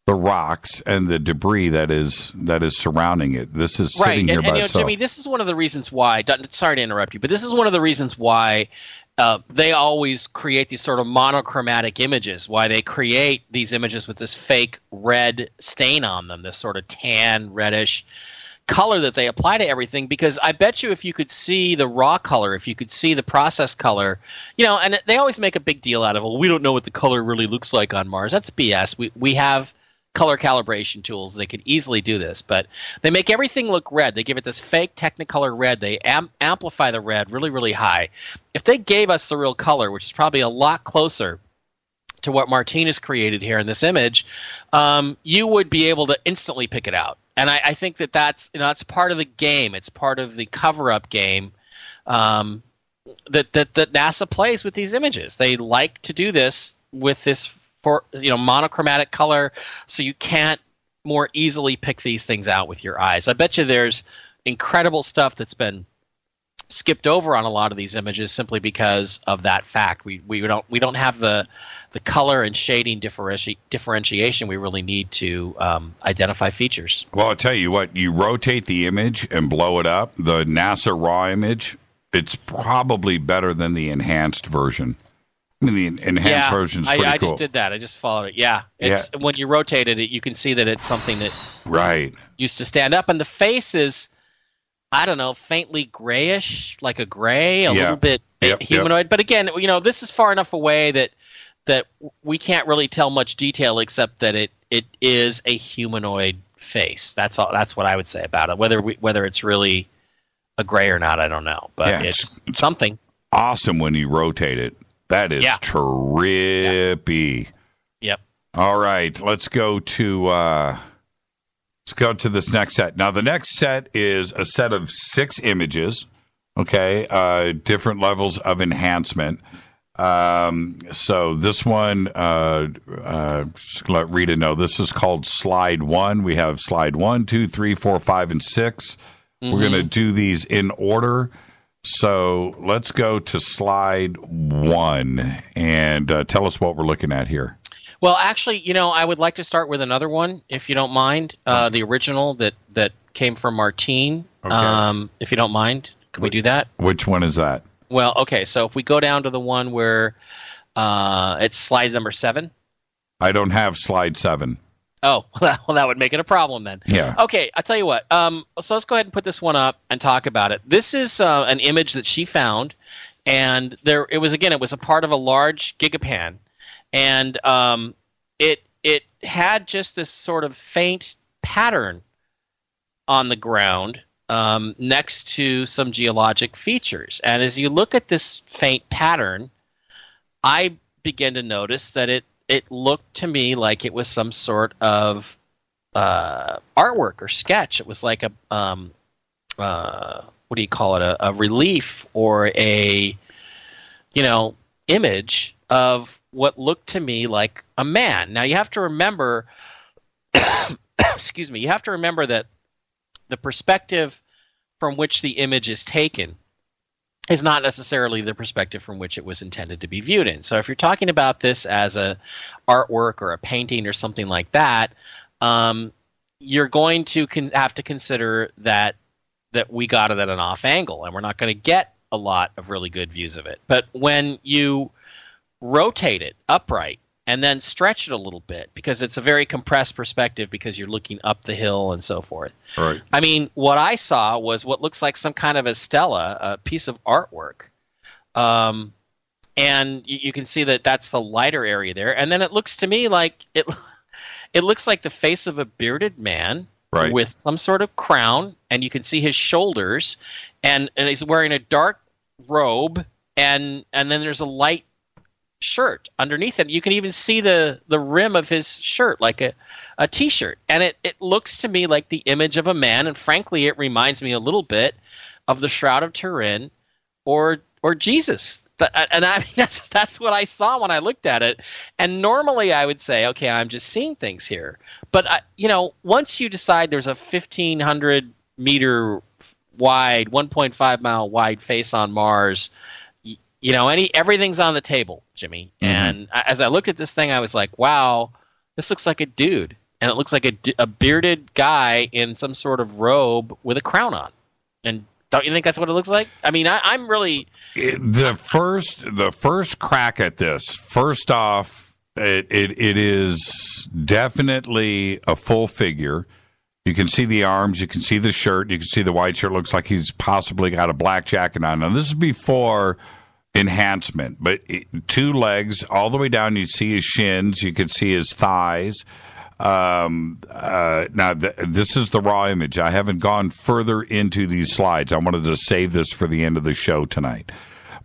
the rocks and the debris that is surrounding it. This is sitting here by itself. Jimmy, this is one of the reasons why. Sorry to interrupt you, but this is one of the reasons why. They always create these sort of monochromatic images, why they create these images with this fake red stain on them, this sort of tan, reddish color that they apply to everything, because I bet you if you could see the raw color, if you could see the process color, and they always make a big deal out of, well, we don't know what the color really looks like on Mars. That's BS. We have color calibration tools. They could easily do this, but they make everything look red. They give it this fake Technicolor red. They amplify the red really, really high. If they gave us the real color, which is probably a lot closer to what Martine has created here in this image, you would be able to instantly pick it out. And I think that's it's part of the game. It's part of the cover-up game that NASA plays with these images. They like to do this with this monochromatic color, so you can't more easily pick these things out with your eyes. I bet you there's incredible stuff that's been skipped over on a lot of these images simply because of that fact. We don't have the color and shading differentiation we really need to identify features. Well, I'll tell you what, you rotate the image and blow it up, the NASA raw image, it's probably better than the enhanced version. I mean, the enhanced version is pretty cool. I just did that. I just followed it. Yeah. When you rotated it, you can see that it's something that used to stand up. And the face is, I don't know, faintly grayish, like a gray, a little bit humanoid. But again, this is far enough away that we can't really tell much detail except that it is a humanoid face. That's all. That's what I would say about it. Whether it's really a gray or not, I don't know. But it's something. Awesome when you rotate it. That is trippy. Yep. All right, let's go to this next set. Now, the next set is a set of 6 images. Okay, different levels of enhancement. So this one, just let Rita know. This is called slide 1. We have slide 1, 2, 3, 4, 5, and 6. Mm-hmm. We're going to do these in order. So let's go to slide 1 and tell us what we're looking at here. Well, actually, I would like to start with another one, if you don't mind. The original that came from Martine. Okay. If you don't mind, can we do that? Which one is that? Well, okay. So if we go down to the one where it's slide number 7. I don't have slide 7. Oh, well, that would make it a problem then. Yeah. Okay, I'll tell you what. So let's go ahead and put this one up and talk about it. This is an image that she found, and it was a part of a large gigapan, and it had just this sort of faint pattern on the ground next to some geologic features. And as you look at this faint pattern, I began to notice that it looked to me like it was some sort of artwork or sketch. It was like a what do you call it? A relief or a image of what looked to me like a man. Now you have to remember, excuse me, you have to remember that the perspective from which the image is taken is not necessarily the perspective from which it was intended to be viewed in. So if you're talking about this as a artwork or a painting or something like that, you're going to have to consider that we got it at an off angle, and we're not going to get a lot of really good views of it. But when you rotate it upright and then stretch it a little bit, because it's a very compressed perspective because you're looking up the hill and so forth. Right. I mean, what I saw was what looks like some kind of a stela, a piece of artwork. And you can see that that's the lighter area there. And then it looks to me like it looks like the face of a bearded man with some sort of crown, and you can see his shoulders, and he's wearing a dark robe, and then there's a light shirt underneath it. You can even see the rim of his shirt, like a t-shirt, and it looks to me like the image of a man, and frankly it reminds me a little bit of the Shroud of Turin or Jesus. And I mean that's what I saw when I looked at it. And normally I would say, okay, I'm just seeing things here, but once you decide there's a 1,500 meter wide, 1.5 mile wide face on Mars, everything's on the table, Jimmy. Mm-hmm. And as I looked at this thing, I was like, wow, this looks like a dude. And it looks like a bearded guy in some sort of robe with a crown on. And don't you think that's what it looks like? I mean, I'm really... The first crack at this, first off, it is definitely a full figure. You can see the arms, you can see the shirt, you can see the white shirt. Looks like he's possibly got a black jacket on. Now, this is before enhancement, but 2 legs all the way down. You see his shins, you can see his thighs. Now this is the raw image. I haven't gone further into these slides. I wanted to save this for the end of the show tonight.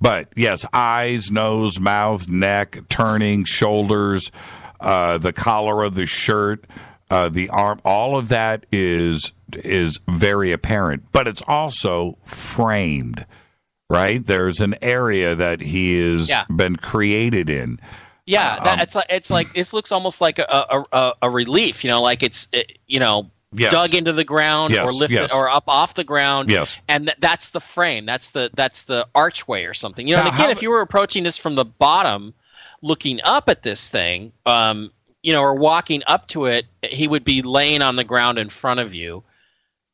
But yes, eyes, nose, mouth, neck, turning, shoulders, the collar of the shirt, the arm, all of that is very apparent, but it's also framed. Right? There's an area that he has been created in. Yeah, it's like this looks almost like a relief, like it's dug into the ground or lifted or up off the ground. Yes. And that's the frame. That's the archway or something. And again, if you were approaching this from the bottom, looking up at this thing, or walking up to it, he would be laying on the ground in front of you.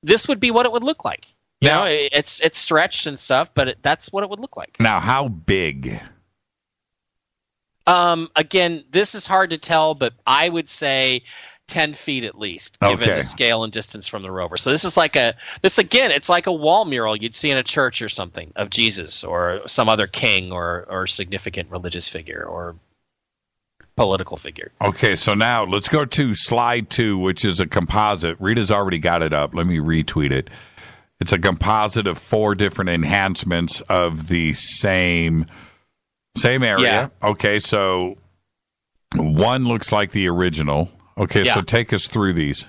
This would be what it would look like. It's stretched and stuff, but that's what it would look like. Now, how big? Again, this is hard to tell, but I would say 10 feet at least, given the scale and distance from the rover. So this is it's like a wall mural you'd see in a church or something of Jesus or some other king or significant religious figure or political figure. Okay, so now let's go to slide 2, which is a composite. Rita's already got it up. Let me retweet it. It's a composite of 4 different enhancements of the same area. Yeah. Okay, so one looks like the original. Okay, so take us through these.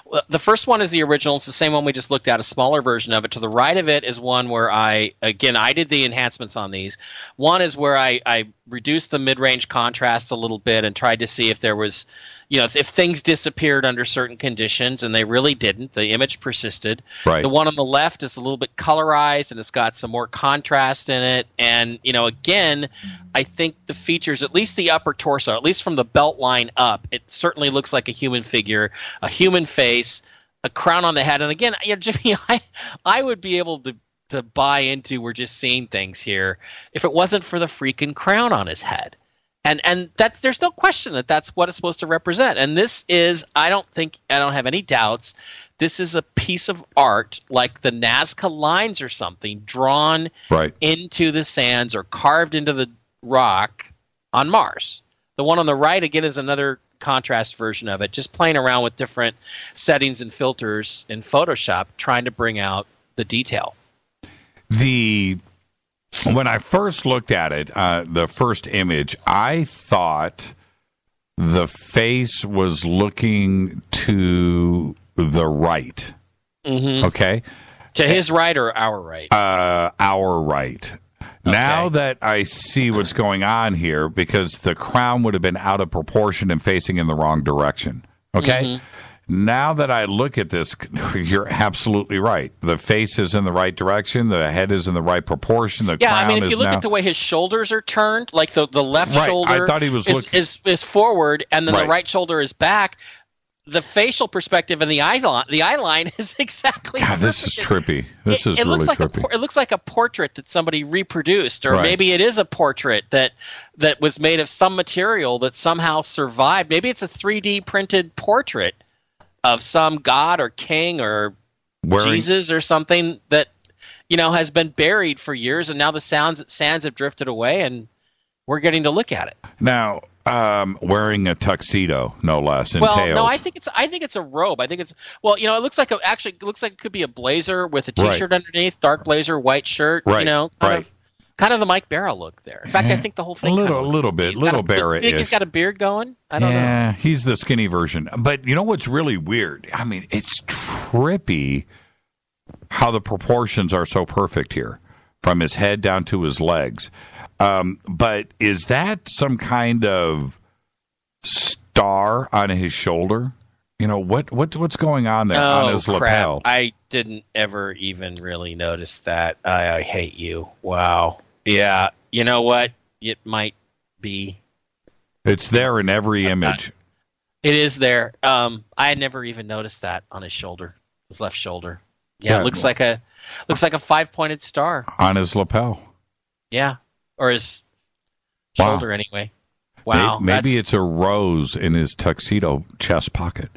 Well, the first one is the original. It's the same one we just looked at, a smaller version of it. To the right of it is one where I did the enhancements on these. One is where I reduced the mid-range contrast a little bit and tried to see if there was, if things disappeared under certain conditions, and they really didn't. The image persisted. Right. The one on the left is a little bit colorized, and it's got some more contrast in it. And, again, I think the features, at least the upper torso, at least from the belt line up, it certainly looks like a human figure, a human face, a crown on the head. And again, Jimmy, I would be able to buy into we're just seeing things here if it wasn't for the freaking crown on his head. And there's no question that's what it's supposed to represent. And this is, I don't have any doubts, this is a piece of art like the Nazca lines or something drawn into the sands or carved into the rock on Mars. The one on the right, again, is another contrast version of it, just playing around with different settings and filters in Photoshop, trying to bring out the detail. When I first looked at it, the first image, I thought the face was looking to the right. Mm-hmm. Okay? To his right or our right? Our right. Okay. Now that I see what's going on here, because the crown would have been out of proportion and facing in the wrong direction. Okay? Mm-hmm. Now that I look at this, you're absolutely right. The face is in the right direction. The head is in the right proportion. The crown if you look at the way his shoulders are turned, like the left shoulder I thought he was is forward, and then the right shoulder is back. The facial perspective and the eye line is exactly. God, this is trippy. This is really trippy. It looks like a portrait that somebody reproduced, or maybe it is a portrait that was made of some material that somehow survived. Maybe it's a 3D printed portrait of some god or king or Jesus or something that has been buried for years, and now the sands have drifted away, and we're getting to look at it. Now, wearing a tuxedo, no less. No, I think it's a robe. I think it's it looks like it could be a blazer with a t-shirt underneath, dark blazer, white shirt. Kind of the Mike Bara look there. In fact, I think the whole thing a little bit Bara. You think he's got a beard going? I don't know. Yeah, he's the skinny version. But you know what's really weird? I mean, it's trippy how the proportions are so perfect here, from his head down to his legs. But is that some kind of star on his shoulder? What's going on there on his lapel? I didn't ever even really notice that. I hate you. Wow. Yeah. You know what? It might be. It's there in every image. It is there. I had never even noticed that on his shoulder, his left shoulder. Yeah, it looks like a 5-pointed star on his lapel. Yeah, or his shoulder anyway. Wow. Maybe it's a rose in his tuxedo chest pocket.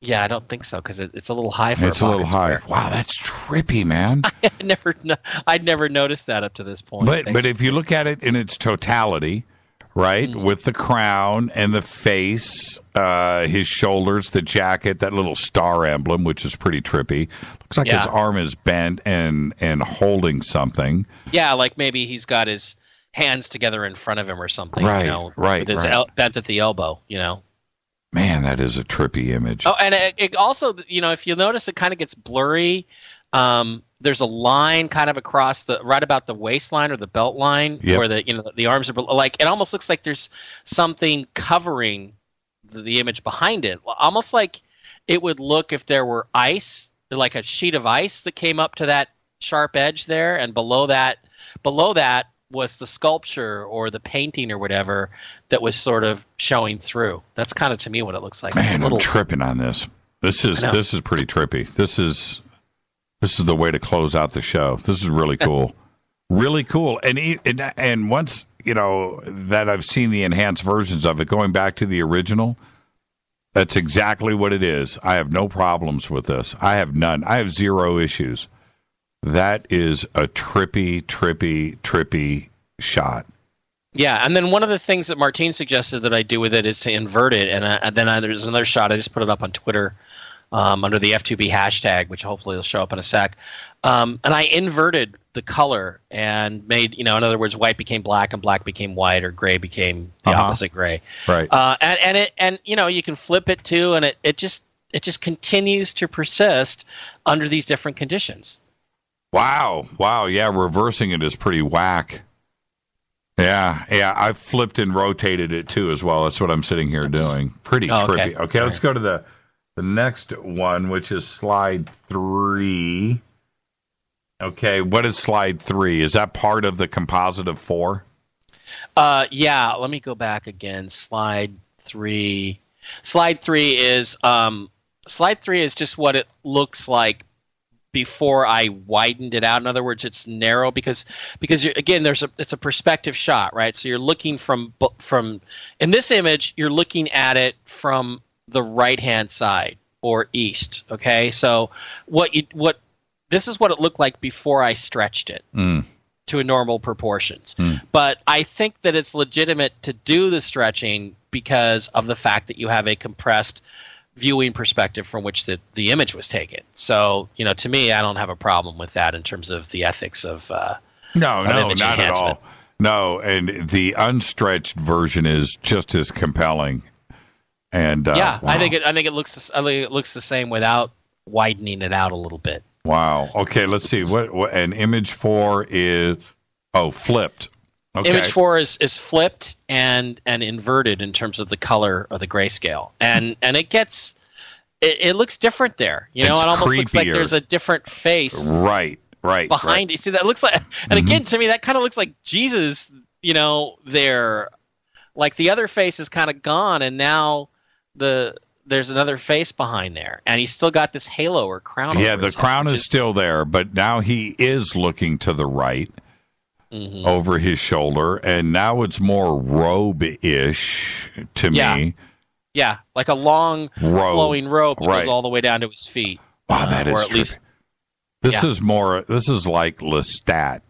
Yeah, I don't think so, because it's a little high for It's a little high. Wow, that's trippy, man. I'd never noticed that up to this point. But if you look at it in its totality, right, with the crown and the face, his shoulders, the jacket, that little star emblem, which is pretty trippy. Looks like his arm is bent and holding something. Yeah, like maybe he's got his hands together in front of him or something. Right. With his bent at the elbow, Man, that is a trippy image. Oh, and it also, if you notice, it kind of gets blurry. There's a line kind of across right about the waistline or the belt line where the arms are like, it almost looks like there's something covering the image behind it. Almost like it would look if there were ice, like a sheet of ice that came up to that sharp edge there, and below that was the sculpture or the painting or whatever that was sort of showing through. That's kind of, to me, what it looks like. Man, I'm tripping on this. This is pretty trippy. This is the way to close out the show. This is really cool. Really cool. And once, that I've seen the enhanced versions of it, going back to the original, That's exactly what it is. I have no problems with this. I have none. I have zero issues. That is a trippy shot. Yeah, and then one of the things that Martine suggested that I do with it is to invert it, and then there's another shot. I just put it up on Twitter under the F2B hashtag, which hopefully will show up in a sec. And I inverted the color and made, in other words, white became black and black became white, or gray became the opposite gray. Right. And you can flip it too, and it just continues to persist under these different conditions. Wow. Yeah, reversing it is pretty whack. Yeah, I flipped and rotated it too as well. That's what I'm sitting here doing. Pretty trippy. Okay, let's go to the next one, which is slide 3. Okay, what is slide 3? Is that part of the composite of 4? Yeah, let me go back again. Slide 3. Slide 3 is just what it looks like before I widened it out. In other words, it's narrow because again, it's a perspective shot, right? So you're looking from in this image, you're looking at it from the right-hand side or east. Okay, so this is what it looked like before I stretched it to normal proportions. But I think that it's legitimate to do the stretching because of the fact that you have a compressed viewing perspective from which the image was taken. So, to me, I don't have a problem with that in terms of the ethics of no, not at all. No, and the unstretched version is just as compelling. And wow. I think it looks the same without widening it out a little bit. Wow. Okay, let's see. What an image 4 is flipped. Okay. Image 4 is flipped and inverted in terms of the color of the grayscale, and it looks different there. It almost looks like there's a different face. Right. Behind you. See, that looks like, and again, to me, that kind of looks like Jesus. There, like the other face is kind of gone, and now there's another face behind there, and he's still got this halo or crown. Yeah, the crown is still there, but now he is looking to the right. Over his shoulder, and now it's more robe-ish to me. Yeah, like a long flowing robe that goes all the way down to his feet. Wow, that is trippy. This is like Lestat.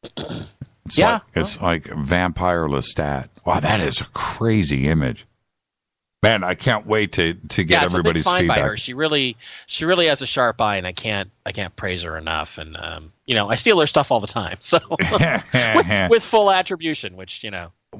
It's like vampire Lestat. Wow, that is a crazy image. Man, I can't wait to get everybody's it's a big find feedback. By her. She really has a sharp eye, and I can't praise her enough. And I steal her stuff all the time, so with full attribution, which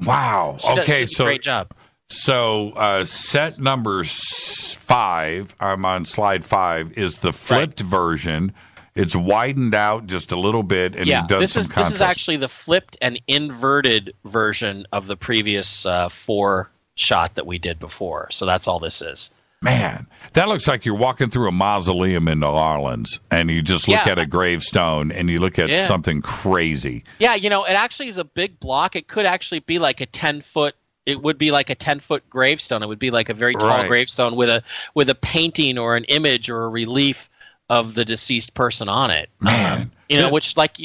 Wow. Okay, so great job. So set number 5. I'm on slide 5. Is the flipped version. It's widened out just a little bit, and you've done some contrast. This is actually the flipped and inverted version of the previous 4 shot that we did before. So that's all this is. Man, that looks like you're walking through a mausoleum in New Orleans, and you just look at a gravestone, and you look at something crazy. Yeah, it actually is a big block. It could actually be like a 10-foot. It would be like a 10-foot gravestone. It would be like a very tall gravestone with a painting or an image or a relief of the deceased person on it. Man, which like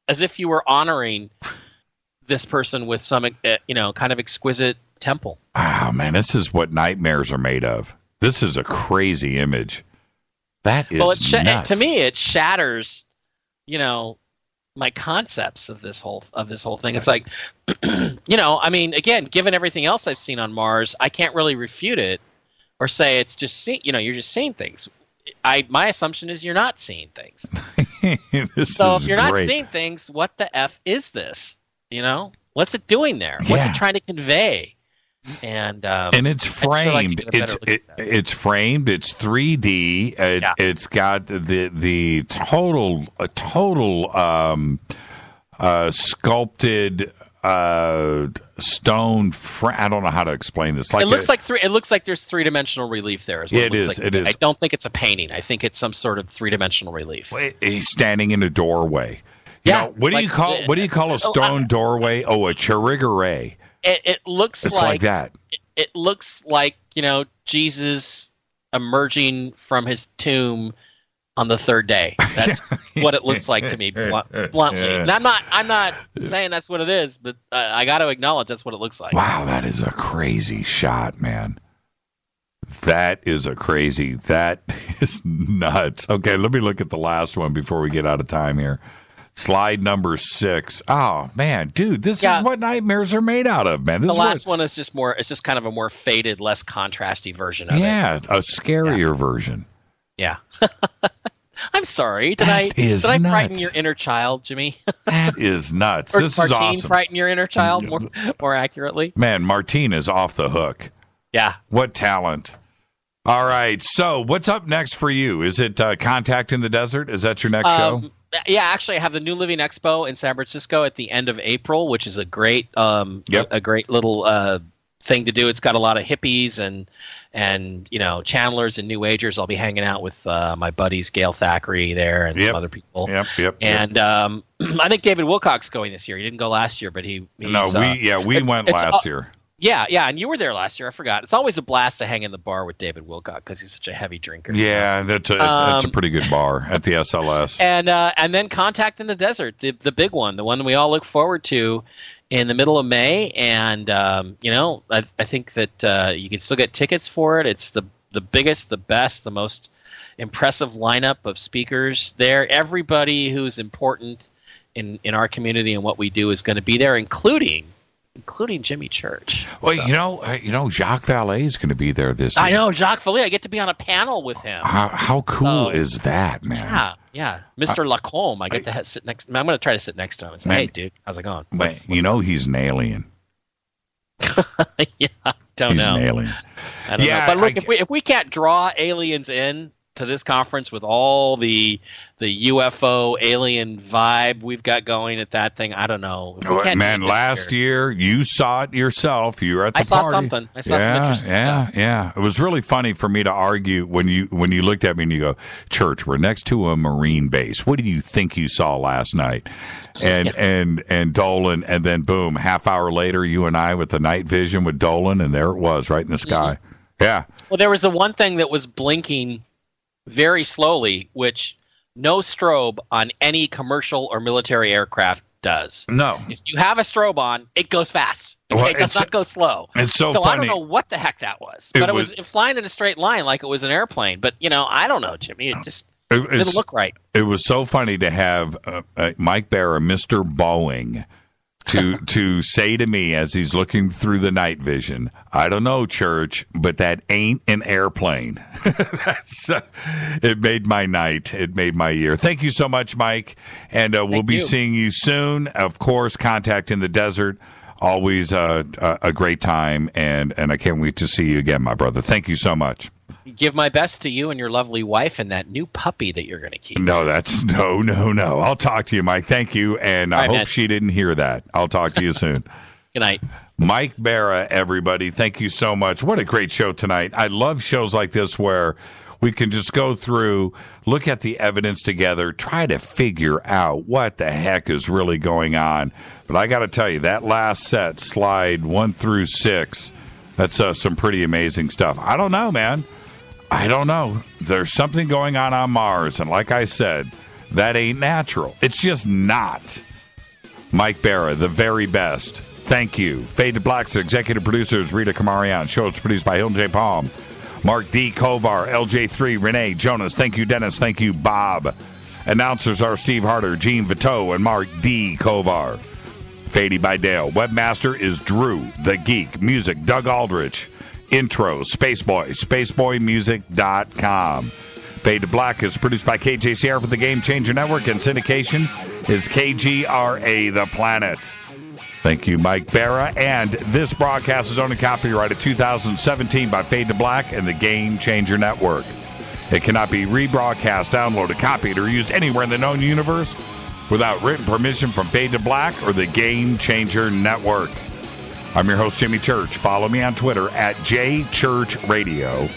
as if you were honoring this person with some kind of exquisite temple. Oh man, this is what nightmares are made of. This is a crazy image. That is nuts. To me, it shatters, my concepts of this whole thing. It's like, again, given everything else I've seen on Mars, I can't really refute it or say it's just you're just seeing things. My assumption is you're not seeing things. So if you're not seeing things, what the F is this? What's it doing there? What's it trying to convey? And it's framed. It's framed. It's 3D. It's got the total sculpted stone. I don't know how to explain this. It looks like there's 3-dimensional relief there. Is what it is. Like. It is. I don't think it's a painting. I think it's some sort of 3-dimensional relief. He's standing in a doorway. What do you call a stone doorway? A chirigere. It looks like that. It looks like Jesus emerging from his tomb on the third day. That's what it looks like to me, bluntly. And I'm not saying that's what it is, but I got to acknowledge that's what it looks like. Wow, that is a crazy shot, man. That is nuts. Okay, let me look at the last one before we get out of time here. Slide number 6. Oh, man, dude, this is what nightmares are made out of, man. The last one is just it's just kind of a more faded, less contrasty version of it. Yeah, a scarier version. Yeah. I'm sorry. Did I frighten your inner child, Jimmy? That is nuts. Or this Martine is awesome. Frighten your inner child more accurately? Man, Martine is off the hook. Yeah. What talent. All right. So what's up next for you? Is it Contact in the Desert? Is that your next show? Yeah, actually, I have the New Living Expo in San Francisco at the end of April, which is a great a great little thing to do. It's got a lot of hippies and channelers and new agers. I'll be hanging out with my buddies Gail Thackeray there and some other people. And I think David Wilcock's going this year. He didn't go last year, but we went last year. Yeah, and you were there last year. I forgot. It's always a blast to hang in the bar with David Wilcock because he's such a heavy drinker. Yeah, that's a pretty good bar at the SLS. And then Contact in the Desert, the big one, the one we all look forward to in the middle of May. And I think that you can still get tickets for it. It's the biggest, the best, the most impressive lineup of speakers there. Everybody who's important in our community and what we do is going to be there, including Jimmy Church. Well, so. Jacques Vallée is going to be there this year. I know, Jacques Vallée. I get to be on a panel with him. How cool is that, man? Yeah. Mr. Lacombe. I get to sit next. I'm going to try to sit next to him and say, "Hey, dude, how's it going?" But he's an alien. Yeah, don't know. He's an alien. I don't know. But look, if we can't draw aliens in to this conference with all the UFO alien vibe we've got going at that thing, I don't know. Man, last year you saw it yourself. You were at the party. I saw something. I saw some interesting stuff. Yeah. It was really funny for me to argue when you looked at me and you go, "Church, we're next to a Marine base. What do you think you saw last night?" And Dolan, and then boom, half hour later, you and I with the night vision with Dolan, and there it was, right in the sky. Mm-hmm. Yeah. Well, there was the one thing that was blinking very slowly, which no strobe on any commercial or military aircraft does. No. If you have a strobe on, it goes fast. Okay? It does not go slow. It's so funny. I don't know what the heck that was. But it was flying in a straight line like it was an airplane. But, I don't know, Jimmy. It just didn't look right. It was so funny to have Mike Bara, Mr. Boeing, to say to me as he's looking through the night vision, "I don't know, Church, but that ain't an airplane." It made my night. It made my year. Thank you so much, Mike. And we'll be seeing you soon. Of course, Contact in the Desert, always a great time. And I can't wait to see you again, my brother. Thank you so much. Give my best to you and your lovely wife and that new puppy that you're going to keep. No, no. I'll talk to you, Mike. Thank you, and I hope she didn't hear that. I'll talk to you soon. Good night. Mike Bara, everybody, thank you so much. What a great show tonight. I love shows like this where we can just go through, look at the evidence together, try to figure out what the heck is really going on. But I got to tell you, that last set, slide 1 through 6, that's some pretty amazing stuff. I don't know, man. I don't know. There's something going on Mars, and like I said, that ain't natural. It's just not. Mike Bara, the very best. Thank you. Fade to Black's executive producers, Rita Kamarian. Show is produced by Hilton J. Palm. Mark D. Kovar, LJ3, Renee, Jonas. Thank you, Dennis. Thank you, Bob. Announcers are Steve Harder, Gene Vito, and Mark D. Kovar. Fady by Dale. Webmaster is Drew, the Geek. Music, Doug Aldrich. Intro, Spaceboy, spaceboymusic.com. Fade to Black is produced by KJCR for the Game Changer Network, and syndication is KGRA The Planet. Thank you, Mike Bara. And this broadcast is owned and copyrighted 2017 by Fade to Black and the Game Changer Network. It cannot be rebroadcast, downloaded, copied, or used anywhere in the known universe without written permission from Fade to Black or the Game Changer Network. I'm your host, Jimmy Church. Follow me on Twitter at JChurchRadio.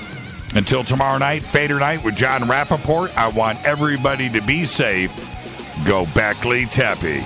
Until tomorrow night, Fader Night with John Rappaport. I want everybody to be safe. Go Beckley Tepe.